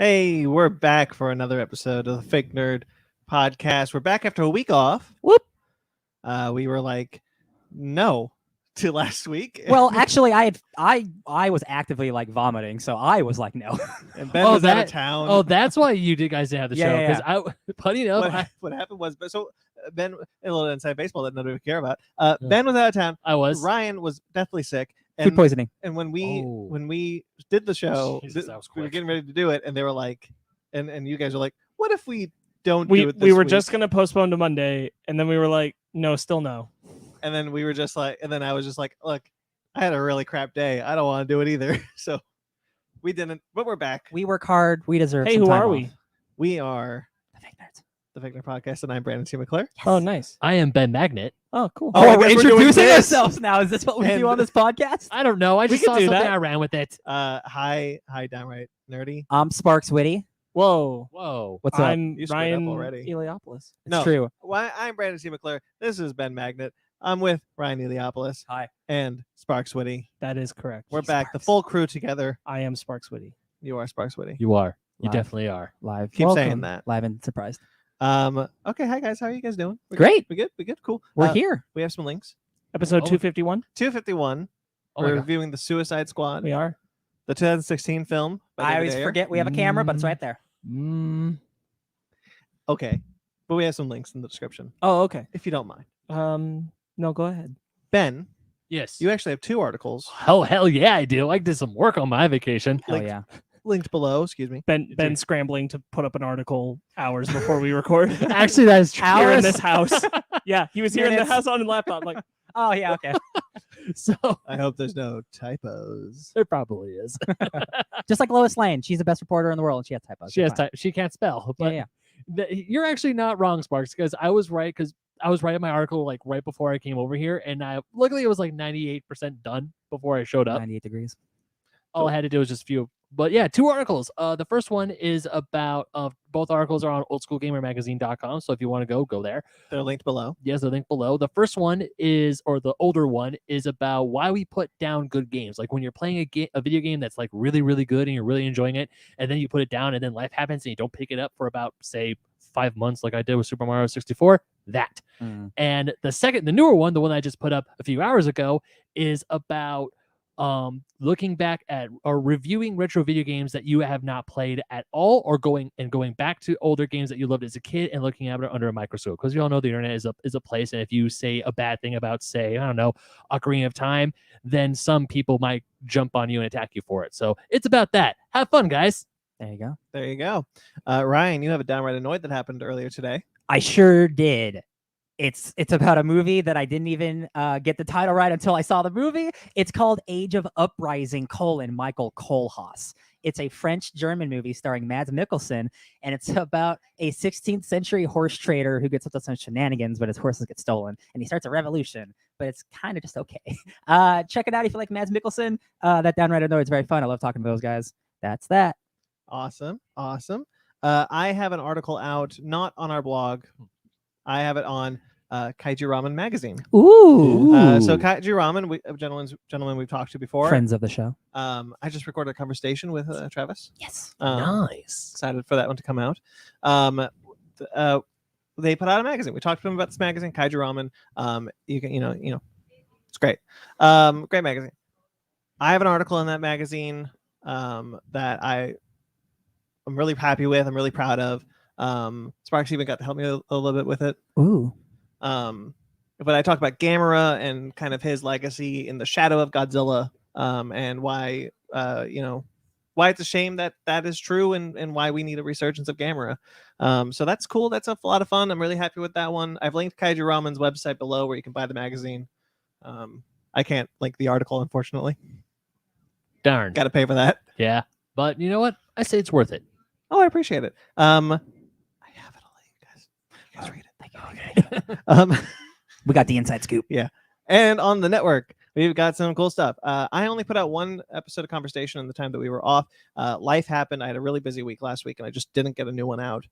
Hey, we're back for another episode of the Fake Nerd Podcast. We're back after a week off. Whoop. We were like, no, to last week. Well, actually, I was actively like vomiting, so I was like, no. And Ben was out of town. Oh, that's why you guys didn't have the show. Yeah, Because funny enough, what happened was, Ben, a little inside baseball that nobody would care about. Ben was out of town. I was. Ryan was deathly sick. Food poisoning. And when we did the show, Jesus, that was we were quick. getting ready to do it, and they were like, and you guys were like, what if we don't We do it this we were week? just gonna postpone to Monday, and then we were like, no, still no. And then we were just like, and then I was just like, look, I had a really crap day. I don't want to do it either. So we didn't, but we're back. We work hard. We deserve. Hey, some who time are off. we? We are The Fake Nerds. the Fake Nerd Podcast, and I'm Brandon T. McClure. Oh, nice. I am Ben Magnet. Oh, cool. Oh, I we're guess we're doing introducing this. ourselves now. Is this what we And- do on this podcast? I don't know. I We just could saw do something. that. I ran with it. Hi, downright nerdy. I'm Sparks Witty. Whoa. Whoa. What's up? I'm You screwed up Ryan already. Eliopoulos. It's No. true. Well, I'm Brandon T. McClure. This is Ben Magnet. I'm with Ryan Eliopoulos. Hi. And Sparks Witty. That is correct. We're Hey, back, the Sparks. full crew together. I am Sparks Witty. You are Sparks Witty. You are. You Live. definitely are. Live. Keep saying Welcome. that. Live and surprised. Okay, hi guys. How are you guys doing? We Great. good? We good? Cool. We're here. We have some links. Episode Oh. 251. 251. Oh my We're God. reviewing the Suicide Squad, We are. the 2016 film. by I David always Ayer. forget we have a camera, but it's Mm. right there. Okay, but we have some links in the description Oh, okay. if you don't mind. No, go ahead. Ben, Yes. you actually have two articles Hell yeah, I do. I did some work on my vacation. Hell Like- yeah. linked below. Excuse me. Ben scrambling to put up an article hours before we record. Actually, that is true. Here in Hours? this house. Yeah, he was here in the Minutes. house on the laptop. Like, Oh yeah. Okay. So I hope there's no typos. there probably is. Just like Lois Lane, she's the best reporter in the world, and she has typos. She You're has fine. she can't spell. But Yeah. you're actually not wrong, Sparks, because I was right. Because I was writing my article like right before I came over here, and luckily it was like 98% done before I showed up. 98 degrees. All I had to do was just a few. But yeah, two articles. The first one is about both articles are on oldschoolgamermagazine.com. So if you want to go there. They're linked below. Yes, the link below. The first one is, or the older one is about why we put down good games. Like when you're playing a video game that's like really, really good and you're really enjoying it, and then you put it down and then life happens and you don't pick it up for about, say, 5 months like I did with Super Mario 64. That. Mm. And the newer one, the one I just put up a few hours ago, is about looking back at or reviewing retro video games that you have not played at all, or going back to older games that you loved as a kid and looking at it under a microscope. Because you all know the internet is a place, and if you say a bad thing about, say, I don't know, Ocarina of Time, then some people might jump on you and attack you for it. So it's about that. Have fun, guys. There you go. There you go. Ryan, you have a downright annoyed that happened earlier today. I sure did. It's about a movie that I didn't even get the title right until I saw the movie. It's called Age of Uprising: Michael Kohlhaas. It's a French-German movie starring Mads Mikkelsen, and it's about a 16th century horse trader who gets up to some shenanigans, but his horses get stolen, and he starts a revolution. But it's kind of just okay. Check it out if you like Mads Mikkelsen. That downright annoyed is very fun. I love talking to those guys. That's that. Awesome. I have an article out, not on our blog. I have it on Kaiju Ramen Magazine. Ooh. So Kaiju Ramen, a gentleman we've talked to before. Friends of the show. I just recorded a conversation with Travis. Yes. Nice. Excited for that one to come out. They put out a magazine. We talked to them about this magazine, Kaiju Ramen. You can, it's great. Great magazine. I have an article in that magazine that I'm really happy with. I'm really proud of. Sparks even got to help me a little bit with it. Ooh. But I talk about Gamera and kind of his legacy in the shadow of Godzilla, and why why it's a shame that is true, and why we need a resurgence of Gamera. So that's cool. That's a lot of fun. I'm really happy with that one. I've linked Kaiju Ramen's website below where you can buy the magazine. I can't link the article, unfortunately. Darn. Got to pay for that. Yeah. But you know what? I say it's worth it. Oh, I appreciate it. I have it all, you guys. You guys read it. Okay. We got the inside scoop. And on the network, we've got some cool stuff. I only put out one episode of Conversation in the time that we were off. Life happened. I had a really busy week last week, and I just didn't get a new one out.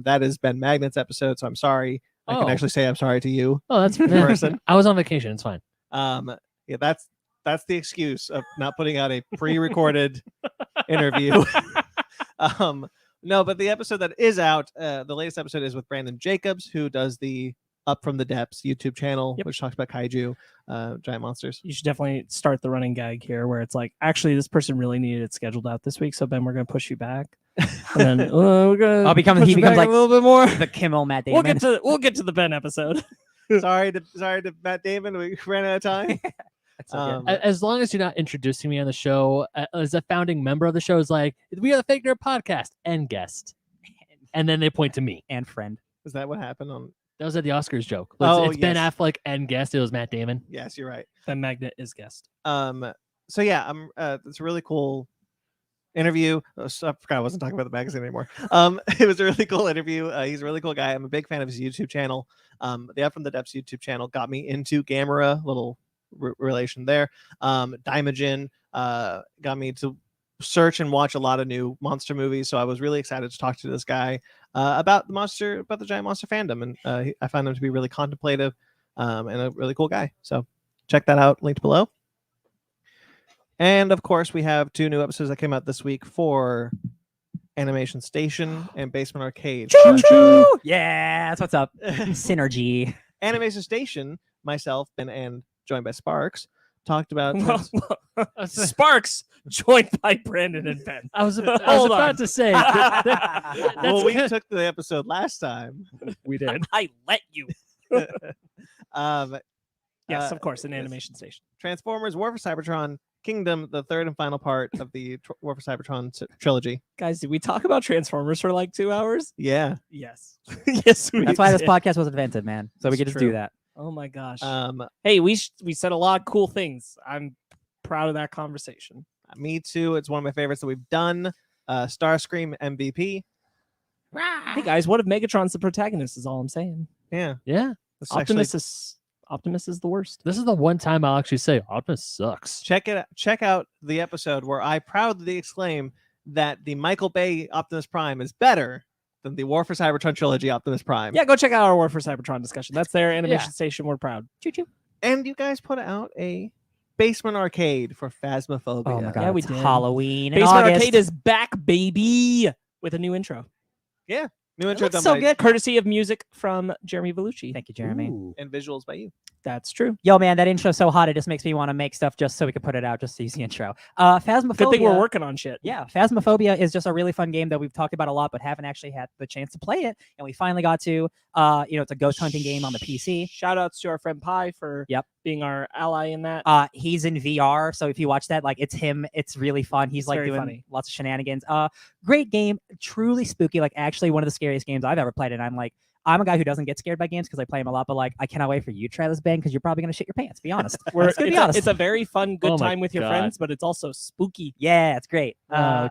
That is Ben Magnet's episode, so I'm sorry. I can Oh. actually say I'm sorry to you. Oh, that's Person. I was on vacation. It's fine. Yeah, that's the excuse of not putting out a pre-recorded interview. No, but the episode that is out, the latest episode is with Brandon Jacobs, who does the Up from the Depths YouTube channel, Yep. which talks about kaiju, giant monsters. You should definitely start the running gag here where it's like, actually, this person really needed it scheduled out this week. So, Ben, we're going to push you back. And then we're going to He push you becomes back like a little bit more. the Kimmel Matt Damon. We'll get to the Ben episode. sorry to Matt Damon, we ran out of time. That's so good. As long as you're not introducing me on the show as a founding member of the show, is like, we are the Fake Nerd Podcast and guest. And then they point to me. And friend. Is that what happened on? That was at the Oscars joke. It's Ben yes. Affleck and guest. It was Matt Damon. Yes, you're right. Ben Magnet is guest. So yeah, it's a really cool interview. I forgot I wasn't talking about the magazine anymore. It was a really cool interview. He's a really cool guy. I'm a big fan of his YouTube channel. The Up from the Depths YouTube channel got me into Gamera. Little relation there. Daimajin got me to search and watch a lot of new monster movies. So I was really excited to talk to this guy about the giant monster fandom, and I found him to be really contemplative and a really cool guy. So check that out, linked below. And of course, we have 2 new episodes that came out this week for Animation Station and Basement Arcade. Choo-choo! Yeah, that's what's up. Synergy. Animation Station, myself and joined by Sparks, talked about Sparks joined by Brandon and Ben. I was Hold on. about to say. well, we took the episode last time. We did. I let you. Yes, Uh, of course, an animation station. Transformers War for Cybertron Kingdom, the third and final part of the War for Cybertron trilogy. Guys, did we talk about Transformers for like 2 hours? Yeah. Yes. Yes, we That's why this did. podcast was invented, man. So we It's could just true. do that. Oh my gosh. Um, Hey, we said a lot of cool things. I'm proud of that conversation. me too. It's one of my favorites that we've done. Starscream MVP. Hey guys, what if Megatron's the protagonist? Is all I'm saying. Yeah. Yeah. It's Optimus is the worst. This is the one time I'll actually say Optimus sucks. Check out the episode where I proudly exclaim that the Michael Bay Optimus Prime is better than the War for Cybertron trilogy Optimus Prime. Yeah, go check out our War for Cybertron discussion. That's their animation station. We're proud. Choo-choo. And you guys put out a Basement Arcade for Phasmophobia. Oh my god, Yeah, we it's did. Halloween in Basement August. Arcade is back, baby, with a new intro. New intro looks done so by, good. Courtesy of music from Jeremy Vellucci. Thank you, Jeremy. Ooh. and visuals by you. That's true. Yo, man, that intro's so hot. It just makes me want to make stuff just so we can put it out just to use the intro. Phasmophobia. Good thing we're working on shit. Yeah, Phasmophobia is just a really fun game that we've talked about a lot, but haven't actually had the chance to play it. And we finally got to. It's a ghost hunting game on the PC. Shout outs to our friend Pi for being our ally in that. He's in VR, so if you watch that, like it's him. It's really fun. He's It's like very doing funny. lots of shenanigans. Great game, truly spooky. Like actually one of the scariest games I've ever played. And I'm a guy who doesn't get scared by games because I play them a lot. But like I cannot wait for you to try this, Ben, because you're probably gonna shit your pants. Be honest. It's a very fun, good Oh my time with your God. friends, but it's also spooky. Yeah, it's great.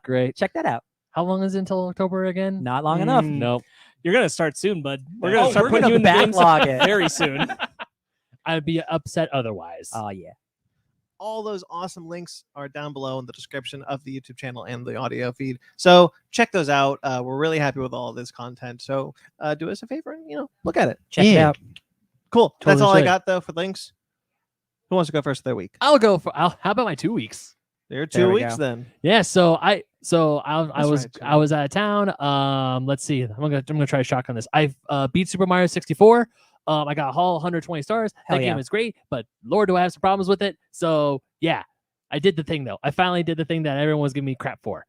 Great. Check that out. How long is it until October again? Not long enough. Nope. You're gonna start soon, bud. We're Oh, gonna start we're putting gonna you in the games backlog it. very soon. I'd be upset otherwise. Oh yeah. All those awesome links are down below in the description of the YouTube channel and the audio feed. So check those out. We're really happy with all of this content. So do us a favor and look at it. Check it out. Cool. That's Totally all I should. got though for links. Who wants to go first of their week? I'll go for. How about my 2 weeks? There are There 2 we weeks go. then. Yeah. So I That's was right, I was out of town. Let's see. I'm gonna try to shock on this. I beat Super Mario 64. I got Hall 120 stars. Hell That yeah. game is great, but Lord, do I have some problems with it. So yeah, I did the thing though. I finally did the thing that everyone was giving me crap for.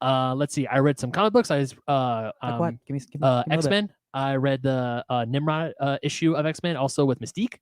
Let's see. I read some comic books. Like what? Give me a little bit. X-Men. I read the Nimrod issue of X-Men, also with Mystique.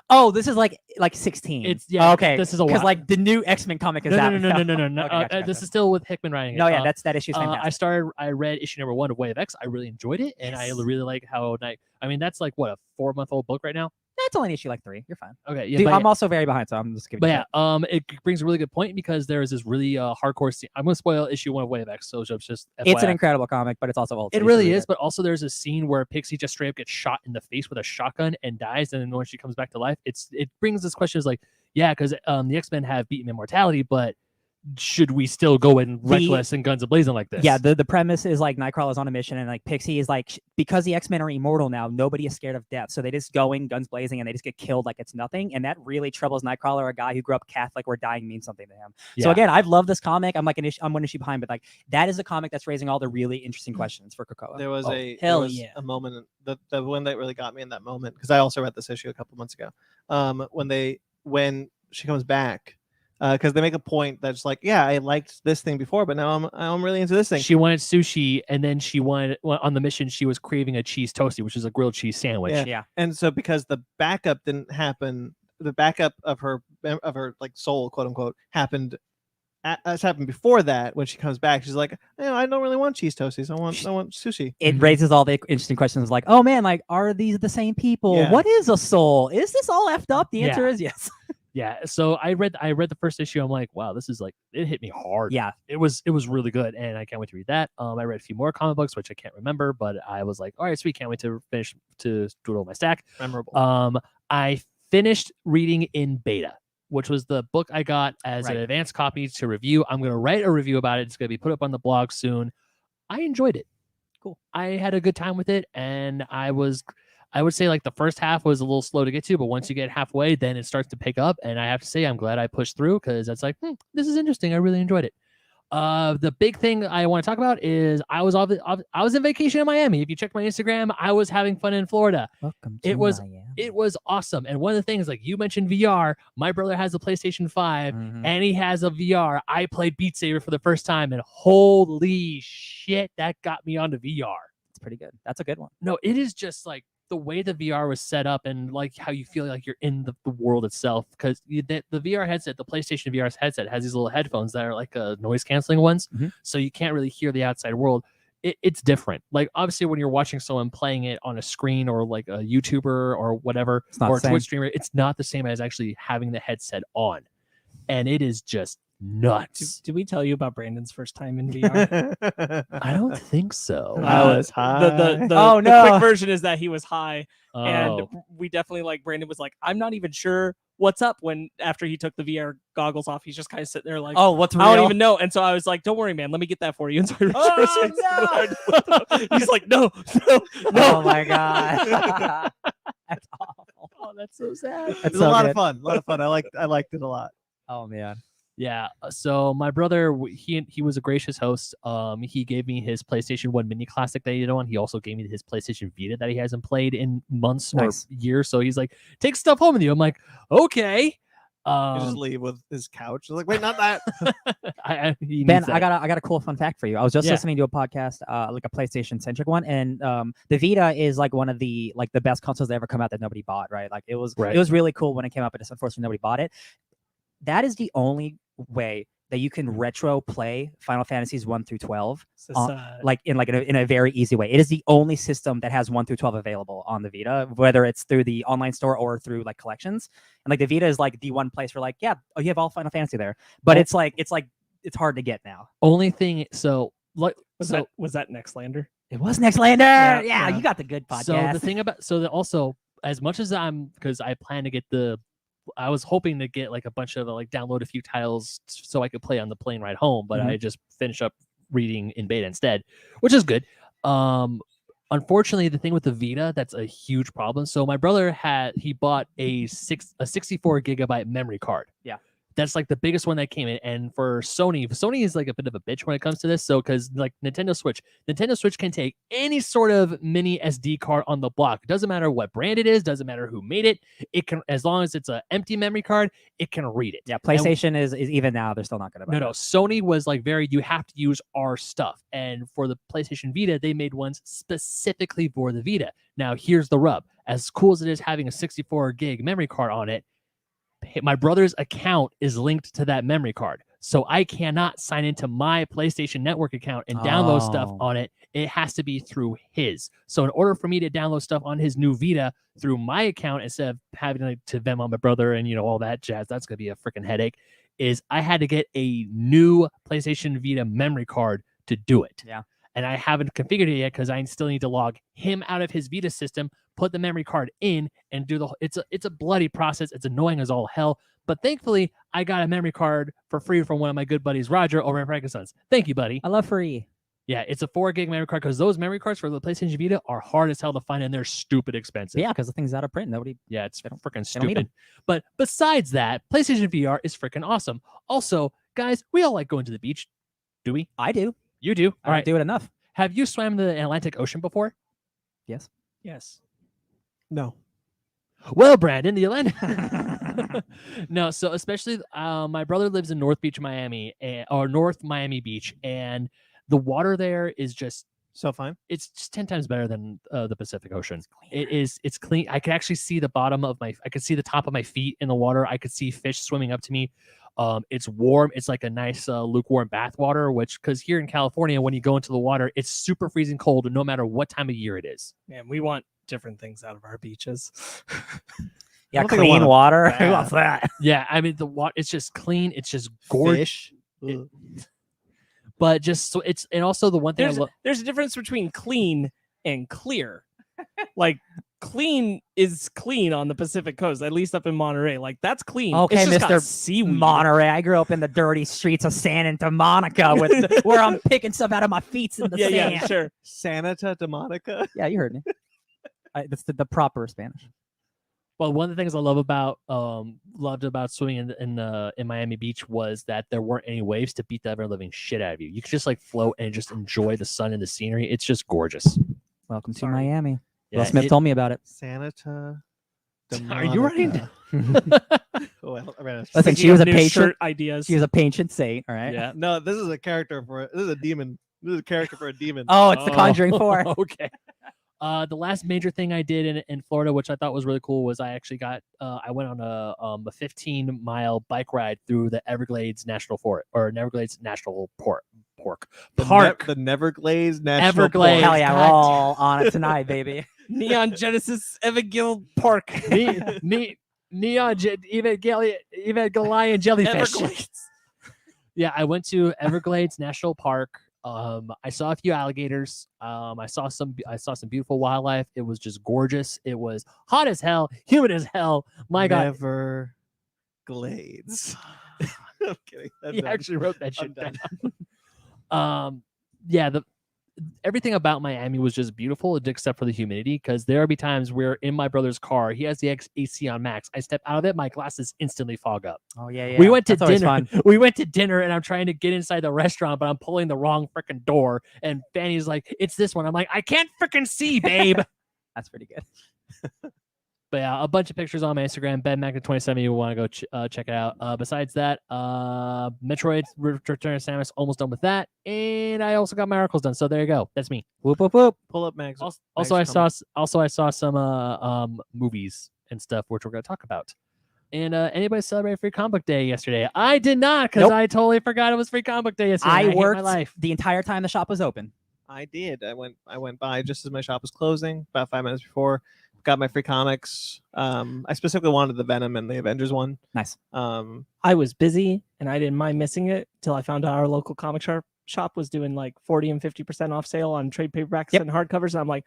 Oh, this is like 16. It's yeah. okay. This is a because while. like the new X-Men comic is no, out. no. Okay, This gotcha. is still with Hickman writing it. No, yeah, that issue's fantastic. I read issue number 1 of Way of X. I really enjoyed it, and I Yes. really like how I mean, that's like what, a 4-month-old book right now. That's only an issue like 3. You're fine. Okay, yeah, Dude, but, I'm also very behind, so I'm just giving. but you yeah, that. it brings a really good point because there is this really hardcore scene. I'm gonna spoil issue 1 of Way of X, so just It's an FYI. incredible comic, but it's also old. so It you should really read is, but also there's a scene where Pixie just straight up gets shot in the face with a shotgun and dies, and then when she comes back to life, it brings this question is like, yeah, because the X-Men have beaten immortality, but should we still go in reckless and guns a-blazing like this? Yeah, the premise is like Nightcrawler's on a mission, and like Pixie is like, because the X-Men are immortal now, nobody is scared of death, so they just go in guns blazing and they just get killed like it's nothing, and that really troubles Nightcrawler, a guy who grew up Catholic where dying means something to him. Yeah. So again, I've loved this comic. I'm one issue behind, but like that is a comic that's raising all the really interesting questions for Krakoa. There was a moment, the one that really got me in that moment, because I also read this issue a couple months ago. When she comes back, because they make a point that's like, yeah, I liked this thing before, but now I'm really into this thing. She wanted sushi, and then she wanted, on the mission, she was craving a cheese toasty, which is a grilled cheese sandwich. Yeah. And so because the backup didn't happen, the backup of her like soul, quote unquote, happened before that. When she comes back, she's like, I don't really want cheese toasties. I want sushi. It raises all the interesting questions like, oh man, like, are these the same people? Yeah. What is a soul? Is this all effed up? The answer is yes. Yeah. So I read the first issue. I'm like, wow, this is like, it hit me hard. Yeah. It was really good, and I can't wait to read that. I read a few more comic books, which I can't remember, but I was like, all right, sweet, can't wait to finish to doodle my stack. Memorable. I finished reading in beta, which was the book I got as an Right. advanced copy to review. I'm going to write a review about it. It's going to be put up on the blog soon. I enjoyed it. Cool. I had a good time with it, and I would say like the first half was a little slow to get to, but once you get halfway, then it starts to pick up. And I have to say, I'm glad I pushed through, because that's like, this is interesting. I really enjoyed it. The big thing I want to talk about is I was in vacation in Miami. If you check my Instagram, I was having fun in Florida. Welcome It was awesome. And one of the things, like you mentioned VR, my brother has a PlayStation 5 and he has a VR. I played Beat Saber for the first time, and holy shit, that got me onto VR. It's pretty good. That's a good one. No, it is just like the way the VR was set up, and like how you feel like you're in the world itself, because the VR headset, the PlayStation VR headset, has these little headphones that are like noise canceling ones, so you can't really hear the outside world. It's different. Like obviously when you're watching someone playing it on a screen, or like a YouTuber or whatever, or a Twitch streamer, it's not the same as actually having the headset on, and it is just nuts. Did we tell you about Brandon's first time in VR? I don't think so. I was high. The quick version is that he was high, and Oh. we definitely, like, Brandon was like, I'm not even sure what's up, when after he took the VR goggles off, he's just kind of sitting there like, Oh, what's real? I don't even know. And so I was like, don't worry, man, let me get that for you. And so he's like, no. Oh my god. That's awful. Oh, that's so sad. It's a lot of fun. I liked it a lot. Oh man. Yeah, so my brother, he was a gracious host. He gave me his PlayStation 1 Mini Classic that he did on. He also gave me his PlayStation Vita that he hasn't played in months or years. So he's like, take stuff home with you. I'm like, okay. You just leave with his couch. I was like, wait, not that. Ben, I got a cool fun fact for you. I was just listening to a podcast, like a PlayStation centric one, and the Vita is like one of the best consoles that ever come out that nobody bought. Right? Like it was really cool when it came out, but unfortunately nobody bought it. That is the only way that you can retro play Final Fantasies 1 through 12, in a very easy way. It is the only system that has 1 through 12 available on the Vita, whether it's through the online store or through like collections. And like the Vita is like the one place where like, you have all Final Fantasy there, but it's hard to get now. Only thing, so like, was that Nextlander? It was Nextlander. Yeah, you got the good podcast. So the thing about, also, as much as because I plan to get I was hoping to get like a bunch of download a few titles so I could play on the plane ride home, but I just finished up reading in beta instead, which is good. Unfortunately, the thing with the Vita, that's a huge problem. So my brother he bought a 64 gigabyte memory card. Yeah. That's like the biggest one that came in. And for Sony is like a bit of a bitch when it comes to this. So because like Nintendo Switch can take any sort of mini SD card on the block. It doesn't matter what brand it is, doesn't matter who made it. It can, as long as it's an empty memory card, it can read it. Yeah, PlayStation is even now, they're still not going to buy it. No, Sony was like you have to use our stuff. And for the PlayStation Vita, they made ones specifically for the Vita. Now, here's the rub. As cool as it is having a 64 gig memory card on it, my brother's account is linked to that memory card. So I cannot sign into my PlayStation Network account and download stuff on it. It has to be through his. So in order for me to download stuff on his new Vita through my account, instead of having to Venmo my brother and all that jazz, that's going to be a freaking headache, is I had to get a new PlayStation Vita memory card to do it. Yeah. And I haven't configured it yet because I still need to log him out of his Vita system, put the memory card in, and do it's a bloody process. It's annoying as all hell, But thankfully, I got a memory card for free from one of my good buddies, Roger, over at Frankenstein's. Thank you, buddy. I love free. Yeah, it's a 4 gig memory card because those memory cards for the PlayStation Vita are hard as hell to find and they're stupid expensive. Yeah, because the thing's out of print. Nobody. Yeah, it's freaking they don't need 'em. stupid. But besides that, PlayStation VR is freaking awesome. Also, guys, we all like going to the beach. Do we? I do. You do. I All don't right. do it enough. Have you swam the Atlantic Ocean before? Yes. Yes. No. Well, Brandon, the Atlantic. No, so especially my brother lives in North Beach, Miami, or North Miami Beach, and the water there is just So fine. it's just 10 times better than the Pacific Ocean. It's clean. I could actually see the bottom of I could see the top of my feet in the water. I could see fish swimming up to me. It's warm. It's like a nice lukewarm bath water, which because here in California, when you go into the water, it's super freezing cold no matter what time of year it is. Man, we want different things out of our beaches. Yeah, don't think I clean want a water. Who bath. wants that? Yeah, I mean the water. It's just clean. It's just gorgeous. Fish. It- But just so it's and also the one thing There's a difference between clean and clear. Like clean is clean on the Pacific Coast, at least up in Monterey. Like that's clean. Okay, It's just got Mr. seaweed. Monterey. I grew up in the dirty streets of Santa Monica where I'm picking stuff out of my feet in the Yeah, sand. yeah, sure. Santa de Monica. Yeah, you heard me. That's the proper Spanish. Well, one of the things I loved about swimming in Miami Beach was that there weren't any waves to beat the ever living shit out of you. You could just like float and just enjoy the sun and the scenery. It's just gorgeous. Welcome to Sorry. Miami. Yeah, Will Smith told me about it. Santa de Are you writing Monica. Oh, I read it. Listen, Thinking she was of a new patron. shirt ideas. She was a patron saint. All right. Yeah. No, this is a character this is a demon. This is a character for a demon. Oh, it's the Conjuring 4. Okay. The last major thing I did in Florida, which I thought was really cool, was I actually got I went on a 15-mile bike ride through the Everglades National Forest or Everglades National Park. The Neverglades National Everglades. Hell yeah, we're God all on it tonight, baby. Neon Genesis Evergill Park. Neon Evangelion jellyfish. Everglades. Yeah, I went to Everglades National Park. I saw a few alligators. I saw some beautiful wildlife. It was just gorgeous. It was hot as hell, humid as hell. My God, Neverglades. I'm kidding. I'm he done. actually wrote that I'm shit done. down. Yeah, everything about Miami was just beautiful, except for the humidity. Because there be times where in my brother's car, he has the AC on max. I step out of it, my glasses instantly fog up. Oh yeah, yeah. We went to That's always dinner. fun. We went to dinner, and I'm trying to get inside the restaurant, but I'm pulling the wrong freaking door. And Fanny's like, "It's this one." I'm like, "I can't freaking see, babe." That's pretty good. But yeah, a bunch of pictures on my Instagram, BenMac27. You want to go check it out. Besides that, Metroid Return of Samus, almost done with that, and I also got my articles done. So there you go. That's me. Whoop whoop whoop. Pull up Max. Also, I saw some movies and stuff, which we're going to talk about. And anybody celebrate Free Comic Book Day yesterday? I did not, because Nope. I totally forgot it was Free Comic Book Day yesterday. I hate my worked life. the entire time the shop was open. I did. I went by just as my shop was closing, about 5 minutes before. Got my free comics. I specifically wanted the Venom and the Avengers one. Nice. I was busy and I didn't mind missing it till I found out our local comic shop was doing like 40 and 50% off sale on trade paperbacks Yep. and hardcovers. And I'm like,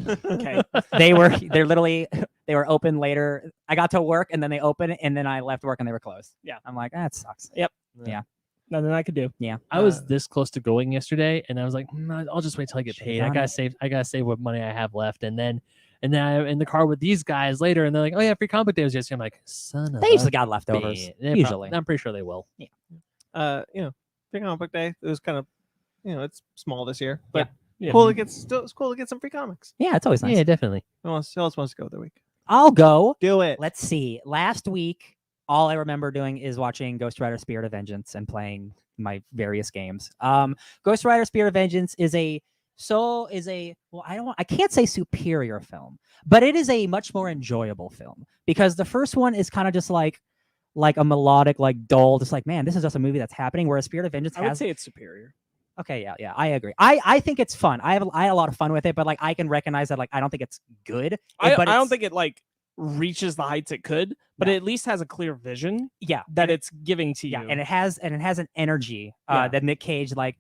okay. They were open later. I got to work and then they opened and then I left work and they were closed. Yeah. I'm like, that sucks. Nothing I could do. Yeah. I was this close to going yesterday, and I was like, I'll just wait till I get Should've paid. I done gotta save what money I have left, and then I'm in the car with these guys later, and they're like, "Oh yeah, Free Comic Book Day was yesterday." I'm like, "Son of They a usually got leftovers. bitch." They Usually. I'm pretty sure they will. Free comic book day. It was kind of, it's small this year, but Yeah. cool. It's cool to get some free comics. Yeah, it's always nice. Yeah, definitely. Who else wants to go the week? I'll go. Do it. Let's see. Last week, all I remember doing is watching Ghost Rider Spirit of Vengeance and playing my various games. Ghost Rider Spirit of Vengeance I can't say superior film, but it is a much more enjoyable film because the first one is kind of just like a melodic, like dull, just like, man, this is just a movie that's happening. Whereas Spirit of Vengeance I would has say it's superior. Okay, yeah, I agree. I think it's fun. I had a lot of fun with it, but like I can recognize that like I don't think it's good. I but don't it's- think it like reaches the heights it could, but No. it at least has a clear vision yeah, that it's giving to you. yeah, and it has an energy Yeah. that Nick Cage like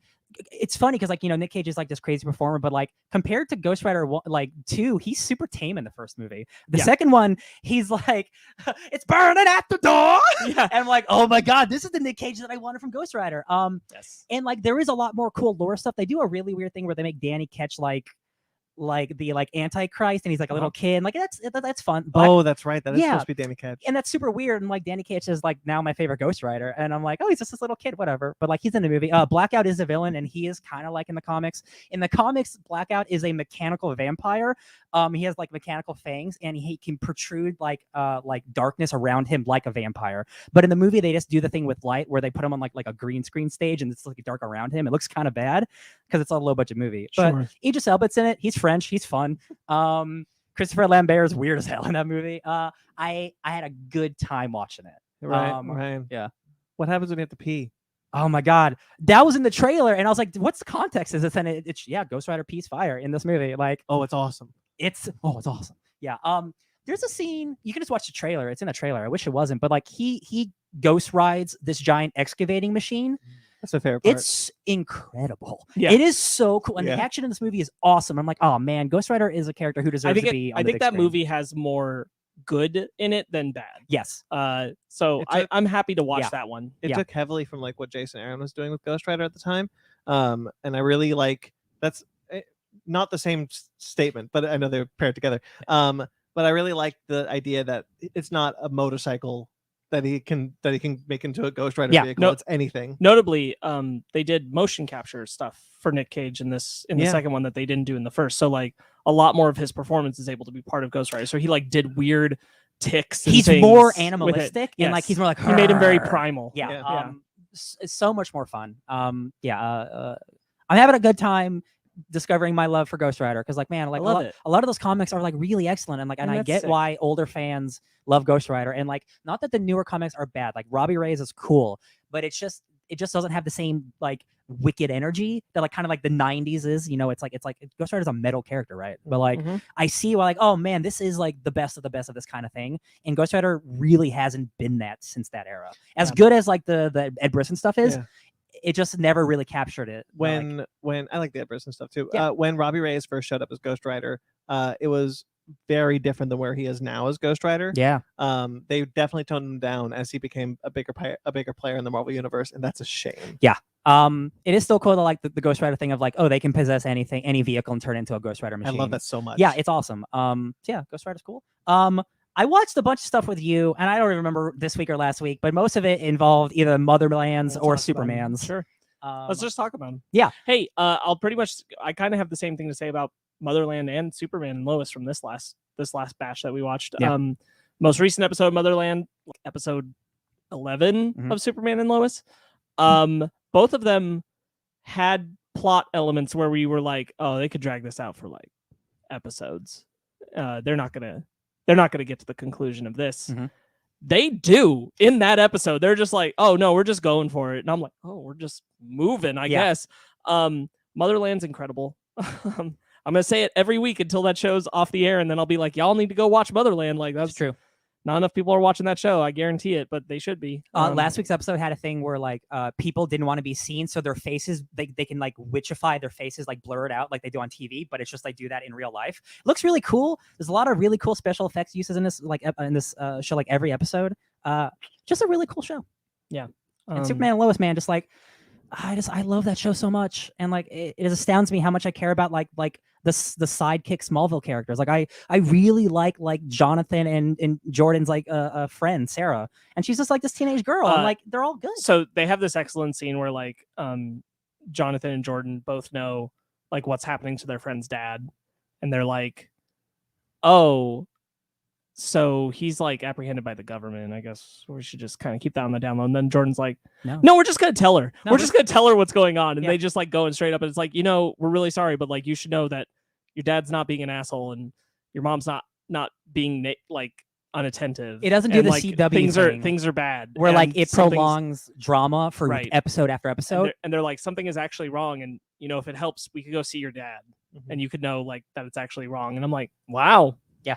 it's funny because like Nick Cage is like this crazy performer, but like compared to Ghost Rider like 2, he's super tame in the first movie. The second one, he's like, it's burning at the door. Yeah. And I'm like, oh my god, this is the Nick Cage that I wanted from Ghost Rider. Yes. And like there is a lot more cool lore stuff. They do a really weird thing where they make Danny catch like the Antichrist, and he's like a little kid. Like that's fun. Oh, that's right. That is supposed to be Danny Ketch. And that's super weird. And like Danny Ketch is like now my favorite Ghost Rider. And I'm like, oh, he's just this little kid, whatever. But like he's in the movie. Blackout is a villain, and he is kind of like in the comics. In the comics, Blackout is a mechanical vampire. He has like mechanical fangs, and he can protrude like darkness around him like a vampire. But in the movie, they just do the thing with light where they put him on like a green screen stage, and it's like dark around him. It looks kind of bad because it's a low budget movie. Sure. But Idris Elba's in it. He's French. He's fun. Christopher Lambert is weird as hell in that movie. I had a good time watching it. Right. Right. Yeah. What happens when you have to pee? Oh my god, that was in the trailer, and I was like, "What's the context?" Is this? And it's Ghost Rider pees fire in this movie. Like, oh, it's awesome. It's awesome. Yeah. There's a scene you can just watch the trailer. It's in a trailer. I wish it wasn't, but like he ghost rides this giant excavating machine. That's a fair part. It's incredible. Yeah. It is so cool, and Yeah. the action in this movie is awesome. I'm like, oh man, Ghost Rider is a character who deserves to be. On I the think big that screen. movie has more good in it than bad. Yes. So It took- I'm happy to watch Yeah. that one. It Yeah. took heavily from like what Jason Aaron was doing with Ghost Rider at the time. And I really like that's not the same statement, but I know they're paired together. But I really like the idea that it's not a motorcycle that he can make into a Ghost Rider Yeah. vehicle. No. It's anything. Notably, they did motion capture stuff for Nick Cage in the Yeah. second one that they didn't do in the first. So like a lot more of his performance is able to be part of Ghost Rider. So he like did weird ticks. And He's things more with it. animalistic, and like Yes. he's more like He made him very "Arr." primal. Yeah. Yeah. It's so much more fun. I'm having a good time discovering my love for Ghost Rider because, like, man, like I love it. a lot of those comics are like really excellent, and like, and I that's get sick. why older fans love Ghost Rider, and like, not that the newer comics are bad. Like Robbie Reyes is cool, but it just doesn't have the same like wicked energy that like kind of like the 90s is. It's like Ghost Rider's a metal character, right? But like, Mhm. I see why, like, oh man, this is like the best of this kind of thing, and Ghost Rider really hasn't been that since that era. As Yeah. good as like the Ed Brisson stuff is, Yeah. it just never really captured it. When I like the Ed Brisson stuff too. Yeah. When Robbie Reyes first showed up as Ghost Rider, it was very different than where he is now as Ghost Rider. Yeah. They definitely toned him down as he became a bigger player in the Marvel universe, and that's a shame. It is still cool to like the Ghost Rider thing of like, oh, they can possess anything, any vehicle, and turn it into a Ghost Rider I machine. love that so much. Yeah, it's awesome. So yeah, Ghost Rider's cool. I watched a bunch of stuff with you, and I don't even remember this week or last week, but most of it involved either Motherlands We'll or talk about 'em. Supermans. Sure. Let's just talk about them. yeah. Hey, I kind of have the same thing to say about Motherland and Superman and Lois from this last batch that we watched. Yeah. Most recent episode of Motherland, episode 11 Mhm. of Superman and Lois. Both of them had plot elements where we were like, oh, they could drag this out for like episodes. They're not gonna get to the conclusion of this. Mhm. They do in that episode. They're just like, oh no, we're just going for it. And I'm like, oh, we're just moving, I guess. Motherland's incredible. I'm gonna say it every week until that show's off the air, and then I'll be like, y'all need to go watch Motherland. Like That's true. not enough people are watching that show. I guarantee it, but they should be. Last week's episode had a thing where like people didn't want to be seen, so their faces they can like witchify their faces, like blur it out like they do on TV, but it's just like do that in real life. It looks really cool. There's a lot of really cool special effects uses in this show, like every episode. Just a really cool show. And Superman and Lois, man, just like I love that show so much, and like it astounds me how much I care about like the sidekick Smallville characters. Like I really like Jonathan and Jordan's like friend Sarah, and she's just like this teenage girl, and like they're all good. So they have this excellent scene where like Jonathan and Jordan both know like what's happening to their friend's dad, and they're like, oh, so he's like apprehended by the government. I guess we should just kind of keep that on the down low. And then Jordan's like, no, we're just gonna tell her. No, we're just gonna tell her what's going on. And Yeah. they just like going straight up, and it's like, we're really sorry, but like you should know that your dad's not being an asshole, and your mom's not being like unattentive. It doesn't do and, the like, CW things are bad. where like and it something's- prolongs drama for Right. episode after episode. and they're like, something is actually wrong, and if it helps, we could go see your dad, and you could know like that it's actually wrong. And I'm like, wow, Yeah.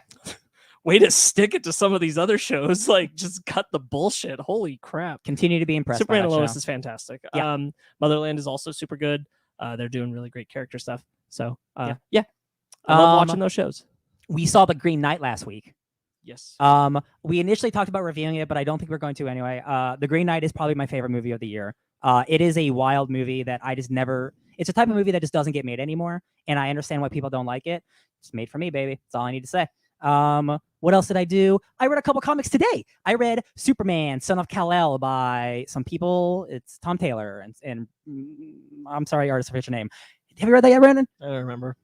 way to stick it to some of these other shows. Like, just cut the bullshit. Holy crap! Continue to be impressed. Superman by and that Lois show. is fantastic. Yeah. Motherland is also super good. They're doing really great character stuff. So Yeah. yeah, I love watching those shows. We saw The Green Knight last week. Yes. We initially talked about reviewing it, but I don't think we're going to anyway. The Green Knight is probably my favorite movie of the year. It is a wild movie that I just never. It's a type of movie that just doesn't get made anymore, and I understand why people don't like it. It's made for me, baby. That's all I need to say. What else did I do? I read a couple comics today. I read Superman, Son of Kal-El by some people. It's Tom Taylor, and I'm sorry, artist, I forget your name. Have you read that yet, Brandon? I don't remember.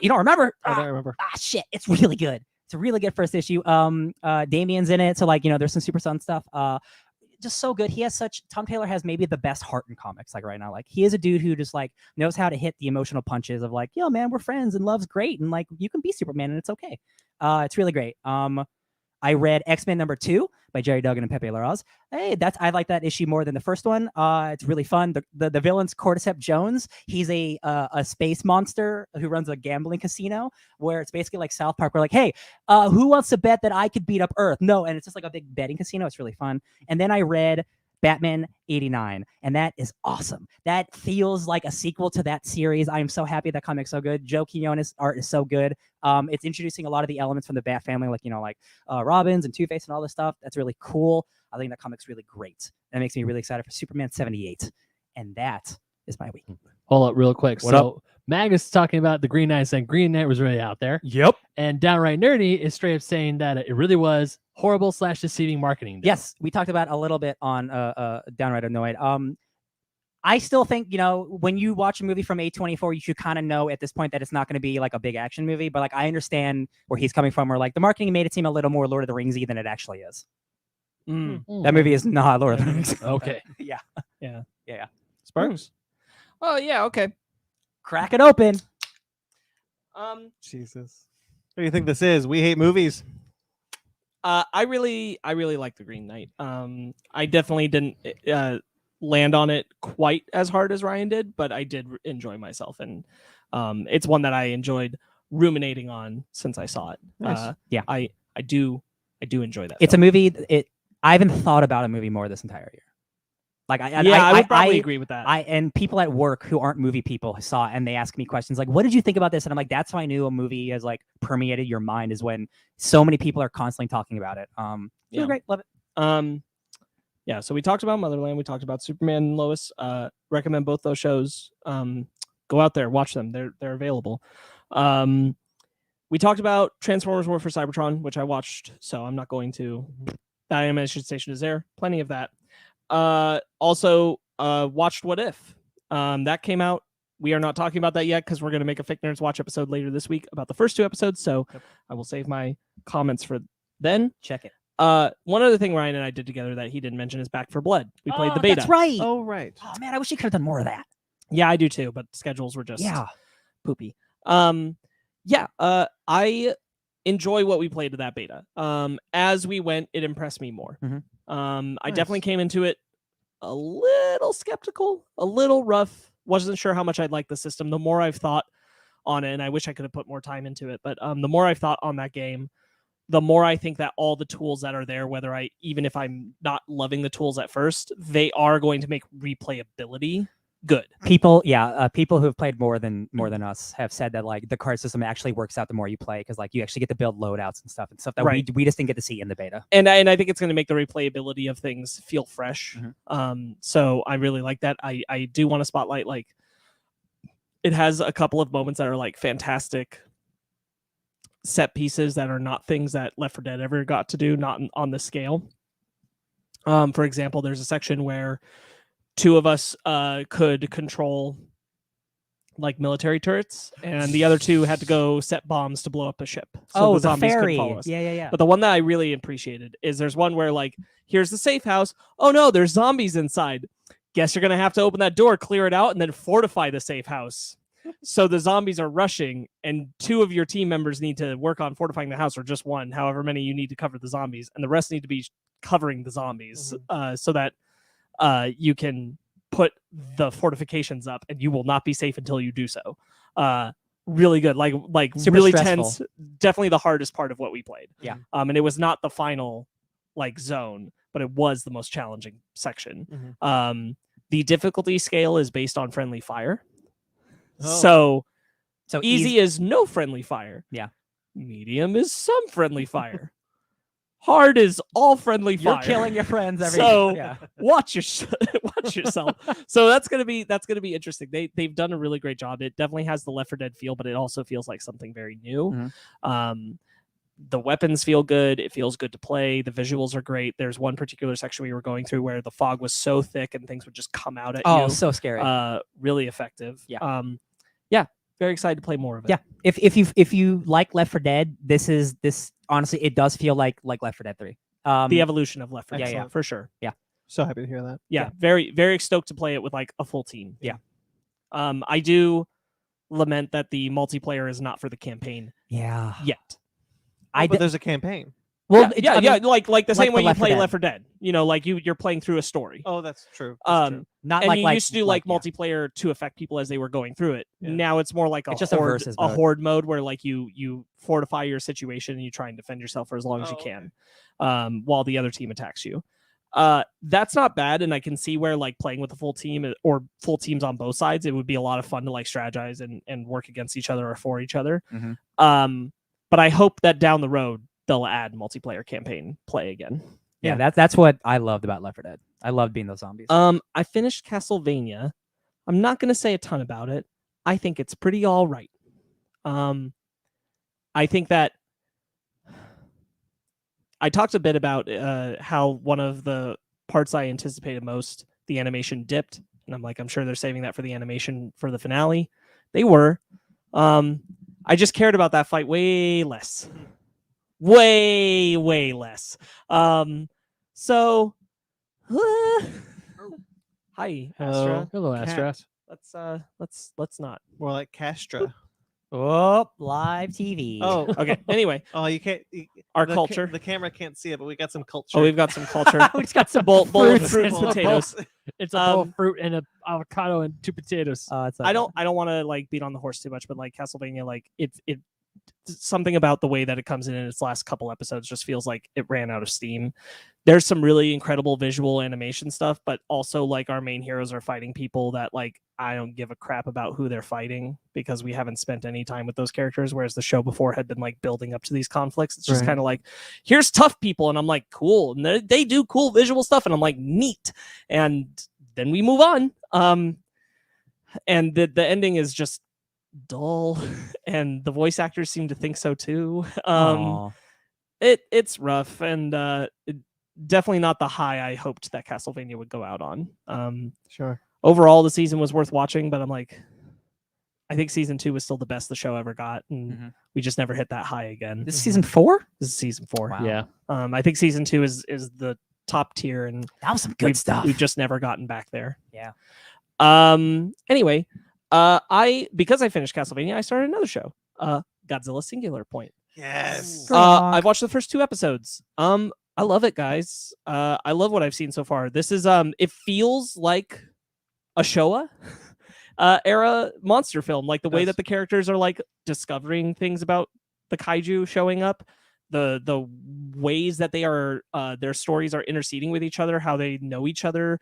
You don't remember? I don't remember. Shit. It's really good. It's a really good first issue. Damien's in it, so like, there's some Super Son stuff. Just so good. Tom Taylor has maybe the best heart in comics, like right now. Like, he is a dude who just like knows how to hit the emotional punches of like, yo, man, we're friends and love's great, and like you can be Superman and it's okay. It's really great. I read X-Men #2 by Jerry Duggan and Pepe Larraz. Hey, I like that issue more than the first one. It's really fun. The villain's Cordyceps Jones. He's a space monster who runs a gambling casino where it's basically like South Park. We're like, hey, who wants to bet that I could beat up Earth? No, and it's just like a big betting casino. It's really fun. And then I read Batman 89, and that is awesome. That feels like a sequel to that series. I am so happy that comic's so good. Joe Quinones' art is so good. It's introducing a lot of the elements from the Bat family, like Robins and Two-Face and all this stuff. That's really cool. I think that comic's really great. That makes me really excited for Superman 78, and that is my week. Hold up real quick. What up? Magus is talking about the Green Knight, saying Green Knight was really out there. Yep. And Downright Nerdy is straight up saying that it really was horrible / deceiving marketing. Yes, we talked about a little bit on Downright Annoyed. I still think, when you watch a movie from A24, you should kind of know at this point that it's not going to be like a big action movie. But like, I understand where he's coming from, where like the marketing made it seem a little more Lord of the Ringsy than it actually is. That movie is not Lord of the Rings. Okay. Yeah. Sparks. Oh yeah. Okay. Crack it open. Jesus. What do you think this is? We hate movies. I really like The Green Knight. I definitely didn't land on it quite as hard as Ryan did, but I did enjoy myself, and it's one that I enjoyed ruminating on since I saw it. Nice. Yeah. I do enjoy that. It's a movie. I haven't thought about a movie more this entire year. Like I would probably agree with that. And people at work who aren't movie people saw it, and they ask me questions like, "What did you think about this?" And I'm like, "That's how I knew a movie has like permeated your mind, is when so many people are constantly talking about it." Yeah. Great, love it. Yeah. So we talked about Motherland. We talked about Superman and Lois. Recommend both those shows. Go out there, watch them. They're available. We talked about Transformers War for Cybertron, which I watched, so I'm not going to. That animation station is there. Plenty of that. Also watched What If. That came out. We are not talking about that yet because we're going to make a Fake Nerds Watch episode later this week about the first 2 episodes. So I will save my comments for then. Check it. One other thing Ryan and I did together that he didn't mention is Back for Blood. We played the beta. That's right. Oh, right. Oh man, I wish he could have done more of that. Yeah, I do too, but schedules were just poopy. I enjoy what we played to that beta. As we went, it impressed me more. I definitely came into it a little skeptical, a little rough. Wasn't sure how much I'd like the system. The more I've thought on it, and I wish I could have put more time into it, but the more I've thought on that game, the more I think that all the tools that are there, even if I'm not loving the tools at first, they are going to make replayability good. People who have played more than us have said that like the card system actually works out the more you play, because like you actually get to build loadouts and stuff that we just didn't get to see in the beta. And I think it's going to make the replayability of things feel fresh. So I really like that. I do want to spotlight, like, it has a couple of moments that are like fantastic set pieces that are not things that Left 4 Dead ever got to do, not on this scale. For example, there's a section where 2 of us could control like military turrets, and the other 2 had to go set bombs to blow up a ship. So the zombies ferry. couldn't follow us. Yeah. But the one that I really appreciated is there's one where like, here's the safe house. Oh no, there's zombies inside. Guess you're gonna have to open that door, clear it out, and then fortify the safe house. So the zombies are rushing, and 2 of your team members need to work on fortifying the house, or just 1, however many you need to cover the zombies, and the rest need to be covering the zombies, so that you can put the fortifications up, and you will not be safe until you do so. Really good, like super really stressful. tense. Definitely the hardest part of what we played. Yeah. And it was not the final like zone, but it was the most challenging section. The difficulty scale is based on friendly fire. So So easy is no friendly fire. Yeah. Medium is some friendly fire. Hard is all friendly You're fire. killing your friends every So yeah. watch yourself. So that's gonna be interesting. They've done a really great job. It definitely has the Left 4 Dead feel, but it also feels like something very new. The weapons feel good. It feels good to play. The visuals are great. There's one particular section we were going through where the fog was so thick and things would just come out at you. Oh, so scary. Really effective. Yeah. Yeah. Very excited to play more of it. Yeah. If you like Left 4 Dead, this honestly it does feel like Left 4 Dead 3. The evolution of Left 4 Dead. yeah. For sure. So happy to hear that. Yeah. Very, very stoked to play it with like a full team. Yeah. I do lament that the multiplayer is not for the campaign Yeah. yet. But there's a campaign. Well, yeah, like the like same the way you Left 4 play Dead. Left 4 Dead. You know, like you're playing through a story. Oh, that's true. That's true. not And like you used to do like yeah. multiplayer to affect people as they were going through it. Yeah. Now it's more like It's just a horde, versus mode. horde mode where like you fortify your situation and you try and defend yourself for as long as you can, while the other team attacks you. That's not bad, and I can see where like playing with a full team or full teams on both sides, it would be a lot of fun to like strategize and work against each other or for each other. But I hope that down the road they'll add multiplayer campaign play again. Yeah, that's what I loved about Left 4 Dead. I loved being those zombies. I finished Castlevania. I'm not going to say a ton about it. I think it's pretty all right. I think that I talked a bit about how one of the parts I anticipated most, the animation dipped, and I'm like, I'm sure they're saving that for the animation for the finale. They were. I just cared about that fight way less. Way less. So hi, Astra. Hello, Cat. Astras. Let's not. More like Castra. Oh, live TV. Oh, Okay. Anyway, oh, you can't. our the culture. The camera can't see it, but we got some culture. Oh, we've got some culture. we just got some bowl of fruits. fruit and potatoes. It's a bowl of fruit and an avocado and 2 potatoes. I don't want to like beat on the horse too much, but like Castlevania, like it something about the way that it comes in its last couple episodes just feels like it ran out of steam. There's some really incredible visual animation stuff, but also like our main heroes are fighting people that like I don't give a crap about who they're fighting because we haven't spent any time with those characters, whereas the show before had been like building up to these conflicts. It's just Right. kind of like, here's tough people, and I'm like, cool, and they do cool visual stuff, and I'm like, neat, and then we move on. And the ending is just dull, and the voice actors seem to think so too. Aw. It's rough, and definitely not the high I hoped that Castlevania would go out on. Sure. Overall, the season was worth watching, but I'm like, I think season 2 was still the best the show ever got, and we just never hit that high again. This is season 4? This is season 4. Wow. Yeah. I think season 2 is the top tier, and That was some good stuff. we've just never gotten back there. Yeah. Anyway, because I finished Castlevania, I started another show, Godzilla Singular Point. Yes. Gronk. I've watched the first 2 episodes. I love it, guys. I love what I've seen so far. This is it feels like a Showa era monster film, like the way that the characters are like discovering things about the kaiju showing up, the ways that they are their stories are interceding with each other, how they know each other,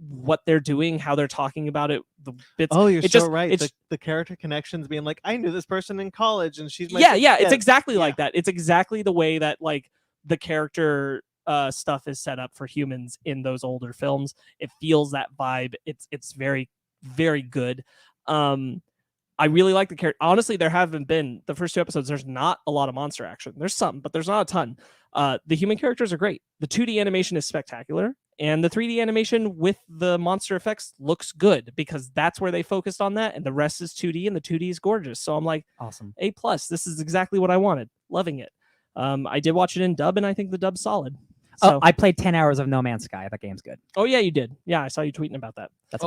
what they're doing, how they're talking about it. The bits. Oh, you're it so just- right. it's- The character connections being like, I knew this person in college, and she's my yeah, it's exactly yeah. like that. It's exactly the way that like the character stuff is set up for humans in those older films. It feels that vibe. It's very, very good. I really like the character. Honestly, there haven't been the first 2 episodes. There's not a lot of monster action. There's some, but there's not a ton. The human characters are great. The 2D animation is spectacular, and the 3D animation with the monster effects looks good because that's where they focused on that, and the rest is 2D, and the 2D is gorgeous. So I'm like, Awesome. A+. This is exactly what I wanted. Loving it. I did watch it in dub, and I think the dub's solid. So, Oh, I played 10 hours of No Man's Sky. That game's good. oh yeah, you did. Yeah, I saw you tweeting about that. That's